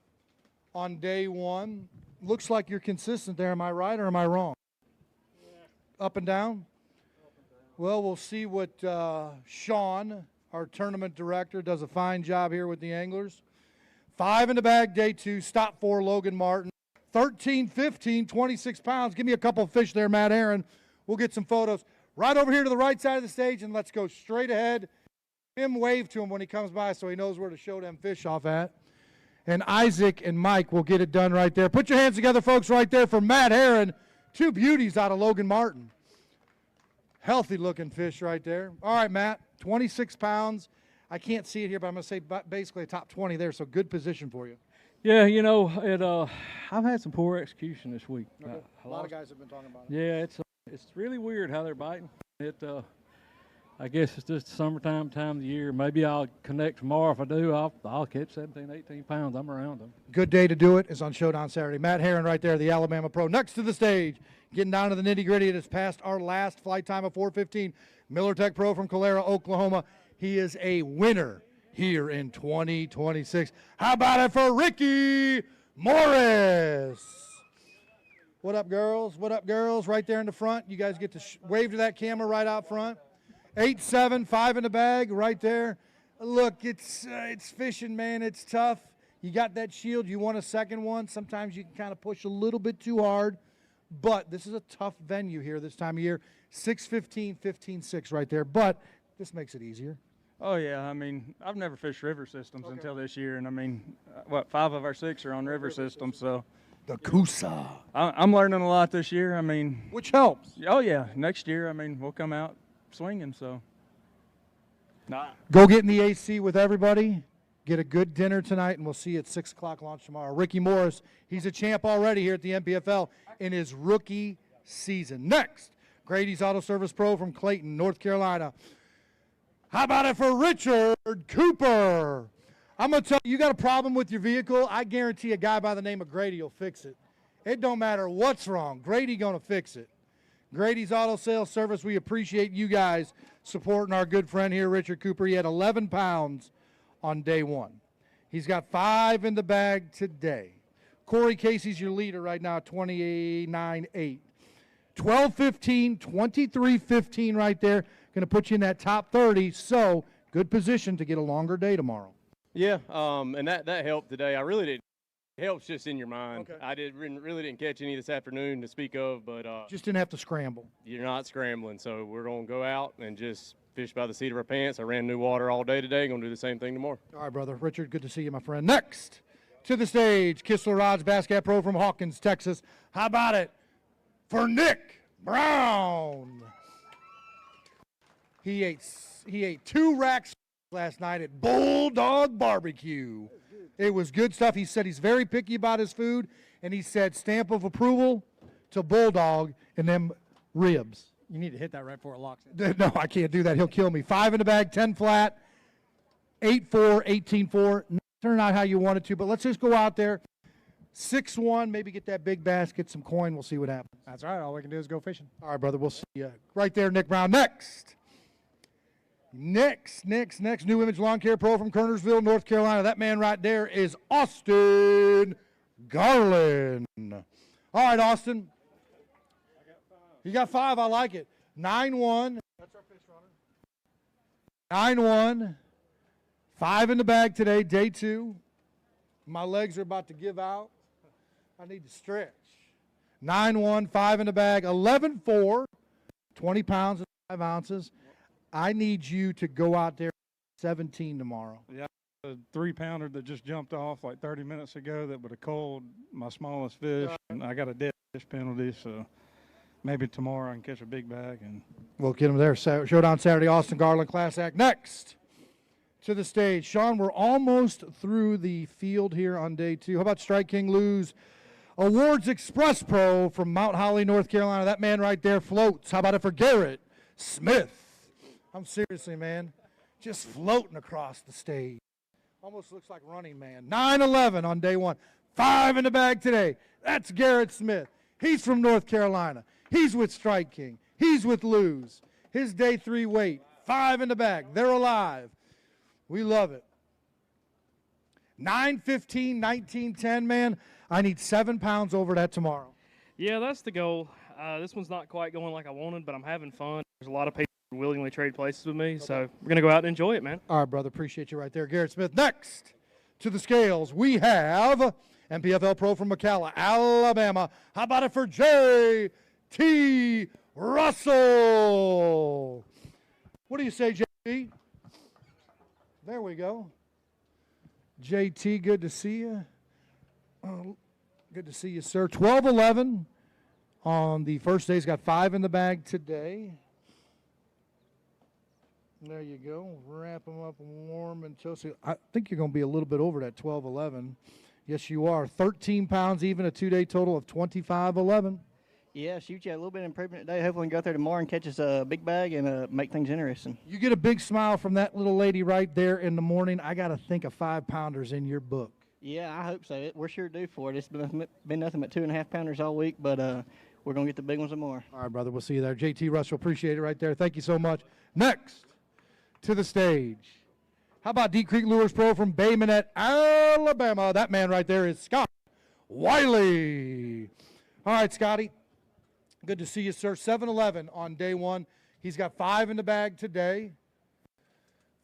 on day one? Looks like you're consistent there. Am I right or am I wrong? Yeah. Up and down? Well, we'll see what Sean, our tournament director, does a fine job here with the anglers. 5 in the bag, day 2. Stop 4, Logan Martin. 13, 15, 26 pounds. Give me a couple of fish there, Matt Aaron. We'll get some photos. Right over here to the right side of the stage, and let's go straight ahead. Him wave to him when he comes by so he knows where to show them fish off at. And Isaac and Mike will get it done right there. Put your hands together, folks, right there for Matt Aaron. 2 beauties out of Logan Martin. Healthy-looking fish right there. All right, Matt, 26 pounds. I can't see it here, but I'm going to say basically a top 20 there, so good position for you. Yeah, you know, I've had some poor execution this week. Okay. A lot of guys have been talking about it. Yeah, it's really weird how they're biting. I guess it's just summertime time of the year. Maybe I'll connect tomorrow. If I do, I'll catch 17, 18 pounds. I'm around them. Good day to do it is on Showdown Saturday. Matt Herron right there, the Alabama Pro. Next to the stage, getting down to the nitty-gritty. It is past our last flight time of 4:15. Miller Tech Pro from Calera, Oklahoma. He is a winner here in 2026. How about it for Ricky Morris? What up, girls? What up, girls? Right there in the front. You guys get to wave to that camera right out front. 8-7, 5 in the bag right there. Look, it's fishing, man. It's tough. You got that shield. You want a second one. Sometimes you can kind of push a little bit too hard. But this is a tough venue here this time of year. 6-15, 15-6 right there. But this makes it easier. Oh, yeah. I mean, I've never fished river systems until this year. And, I mean, 5 of our 6 are on river systems. So the Coosa. I'm learning a lot this year. I mean. Which helps. Oh, yeah. Next year, I mean, we'll come out swinging, so. Go get in the AC with everybody. Get a good dinner tonight, and we'll see you at 6 o'clock launch tomorrow. Ricky Morris, he's a champ already here at the NPFL in his rookie season. Next, Grady's Auto Service Pro from Clayton, North Carolina. How about it for Richard Cooper? I'm going to tell you, you got a problem with your vehicle, I guarantee a guy by the name of Grady will fix it. It don't matter what's wrong. Grady going to fix it. Grady's Auto Sales Service, we appreciate you guys supporting our good friend here, Richard Cooper. He had 11 pounds on day 1. He's got 5 in the bag today. Corey Casey's your leader right now, 29-8. 12-15, 23-15 right there. Going to put you in that top 30, so good position to get a longer day tomorrow. Yeah, and that helped today. I really didn't. It helps just in your mind. Okay. I really didn't catch any this afternoon to speak of, but just didn't have to scramble. You're not scrambling, so we're going to go out and just fish by the seat of our pants. I ran new water all day today. Going to do the same thing tomorrow. All right, brother. Richard, good to see you, my friend. Next to the stage, Kistler Rods Basscat Pro from Hawkins, Texas. How about it for Nick Brown? He ate 2 racks last night at Bulldog Barbecue. It was good stuff. He said he's very picky about his food, and he said stamp of approval to Bulldog and them ribs. You need to hit that right before it locks in. No, I can't do that. He'll kill me. 5 in the bag, 10 flat, 8-4, 18-4. Turn out how you want it to, but let's just go out there. 6-1, maybe get that big bass, get some coin. We'll see what happens. That's right. All we can do is go fishing. All right, brother. We'll see you right there, Nick Brown. Next, New Image Lawn Care Pro from Kernersville, North Carolina. That man right there is Austin Garland. All right, Austin. You got 5. I like it. 9-1. That's our fish runner. 9-1. 5 in the bag today, day 2. My legs are about to give out. I need to stretch. 9-1, 5 in the bag, 11-4, 20 pounds and 5 ounces. I need you to go out there 17 tomorrow. Yeah, a 3-pounder that just jumped off like 30 minutes ago that would have culled my smallest fish, and I got a dead fish penalty, so maybe tomorrow I can catch a big bag. And We'll get him there. Showdown Saturday, Austin Garland Class Act. Next to the stage. Sean, we're almost through the field here on day 2. How about Strike King Lou's Awards Express Pro from Mount Holly, North Carolina? That man right there floats. How about it for Garrett Smith? I'm seriously, man, just floating across the stage. Almost looks like Running Man. 9-11 on day 1. 5 in the bag today. That's Garrett Smith. He's from North Carolina. He's with Strike King. He's with Lou's. His day 3 weight. 5 in the bag. They're alive. We love it. 9-15, 19-10, man. I need 7 pounds over that tomorrow. Yeah, that's the goal. This one's not quite going like I wanted, but I'm having fun. There's a lot of people who willingly trade places with me, so we're going to go out and enjoy it, man. All right, brother. Appreciate you right there. Garrett Smith. Next to the scales, we have NPFL Pro from McCalla, Alabama. How about it for J.T. Russell? What do you say, J.T.? There we go. JT, good to see you. Good to see you, sir. 12-11 on the first day. He's got 5 in the bag today. There you go. Wrap them up warm and toasty. I think you're going to be a little bit over that 12-11. Yes, you are. 13 pounds even, a 2-day total of 25-11. Yeah, shoot you a little bit of improvement today. Hopefully we can go out there tomorrow and catch us a big bag and make things interesting. You get a big smile from that little lady right there in the morning. I got to think a 5-pounder's in your book. Yeah, I hope so. We're sure due for it. It's been nothing but 2.5-pounders all week, but we're going to get the big ones tomorrow. All right, brother. We'll see you there. JT Russell, appreciate it right there. Thank you so much. Next to the stage. How about Deep Creek Lures Pro from Bay Minette, Alabama? That man right there is Scott Wiley. All right, Scotty. Good to see you, sir. 7-11 on day 1. He's got 5 in the bag today.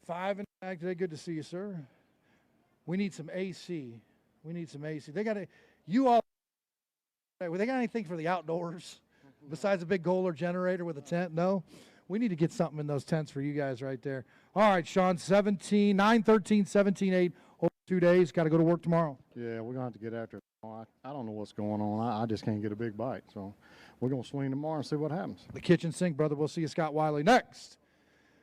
5 in the bag today. Good to see you, sir. We need some AC. We need some AC. They got anything for the outdoors besides a big Golar generator with a tent? No? We need to get something in those tents for you guys right there. All right, Sean, 9-13, 17-8 over 2 days. Got to go to work tomorrow. Yeah, we're going to have to get after it. I don't know what's going on. I just can't get a big bite. So we're going to swing tomorrow and see what happens. The kitchen sink, brother. We'll see you, Scott Wiley. Next,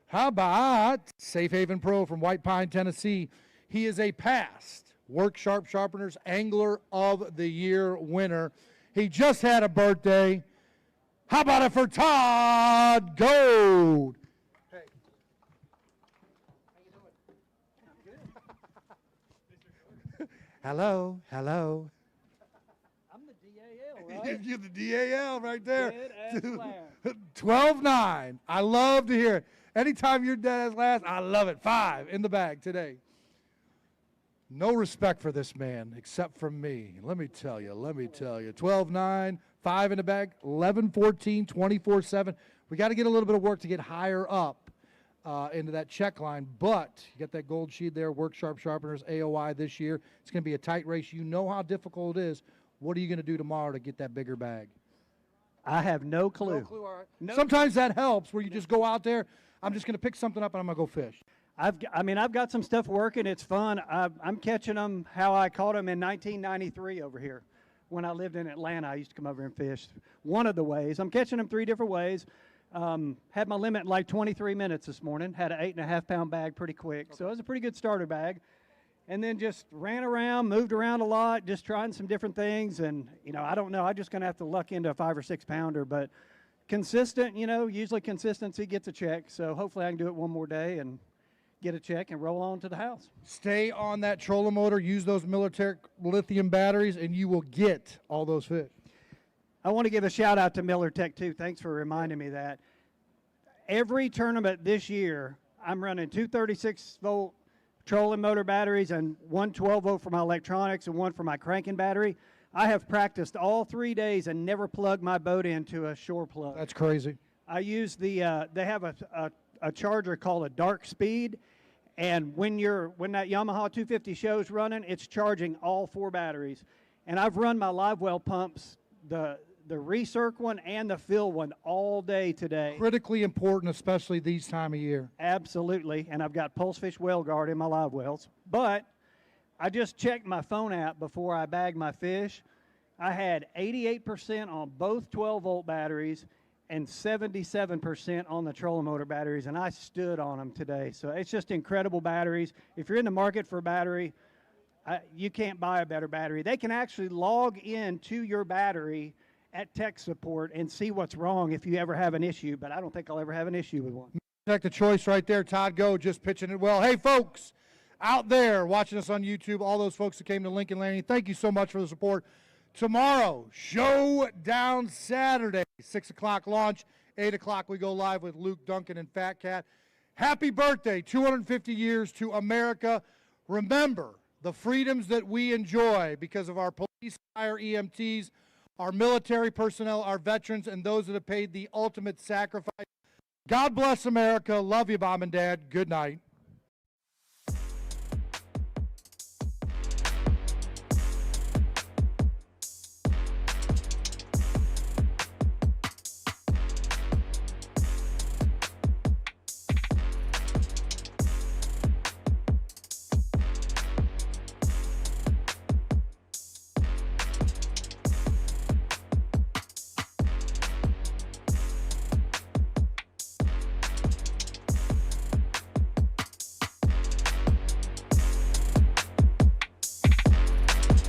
how about Safe Haven Pro from White Pine, Tennessee? He is a past Work Sharp Sharpeners Angler of the Year winner. He just had a birthday. How about it for Todd Gold? Hey. Hello, hello. I'm the DAL, right? You're the DAL right there. Dead ass last. 12-9. I love to hear it. Anytime you're dead as last, I love it. 5 in the bag today. No respect for this man except from me. Let me tell you. 12-9, 5 in the bag, 11-14, 24-7. We got to get a little bit of work to get higher up into that check line, but you got that gold sheet there, Work Sharp Sharpeners AOI this year. It's going to be a tight race. You know how difficult it is. What are you going to do tomorrow to get that bigger bag? I have no clue. No clue, all right. Sometimes that helps where you just go out there. I'm just going to pick something up and I'm going to go fish. I've got some stuff working. It's fun. I'm catching them how I caught them in 1993 over here. When I lived in Atlanta, I used to come over and fish. One of the ways. I'm catching them 3 different ways. Had my limit in like 23 minutes this morning. Had an 8.5-pound bag pretty quick. So it was a pretty good starter bag. And then just ran around, moved around a lot, just trying some different things. And, I don't know. I'm just going to have to luck into a 5 or 6 pounder. But consistent, usually consistency gets a check. So hopefully I can do it one more day and get a check and roll on to the house. Stay on that trolling motor, use those Militech lithium batteries, and you will get all those fish. I want to give a shout out to Militech too. Thanks for reminding me that. Every tournament this year, I'm running 2 36-volt trolling motor batteries and 1 12-volt for my electronics and 1 for my cranking battery. I have practiced all 3 days and never plugged my boat into a shore plug. That's crazy. I use they have a charger called a Dark Speed, and when that Yamaha 250 show is running, it's charging all 4 batteries. And I've run my live well pumps, the the recirc one and the fill one all day today. Critically important, especially these time of year. Absolutely, and I've got Pulsefish Well Guard in my live wells. But I just checked my phone app before I bagged my fish. I had 88% on both 12-volt batteries and 77% on the trolling motor batteries, and I stood on them today. So it's just incredible batteries. If you're in the market for a battery, you can't buy a better battery. They can actually log in to your battery at tech support and see what's wrong if you ever have an issue, but I don't think I'll ever have an issue with one. Check the choice right there. Todd Go just pitching it well. Hey, folks out there watching us on YouTube, all those folks that came to Lincoln Landing, thank you so much for the support. Tomorrow, Showdown Saturday, 6 o'clock launch, 8 o'clock we go live with Luke Duncan and Fat Cat. Happy birthday, 250 years to America. Remember the freedoms that we enjoy because of our police, fire, EMTs, our military personnel, our veterans, and those that have paid the ultimate sacrifice. God bless America. Love you, Mom and Dad. Good night.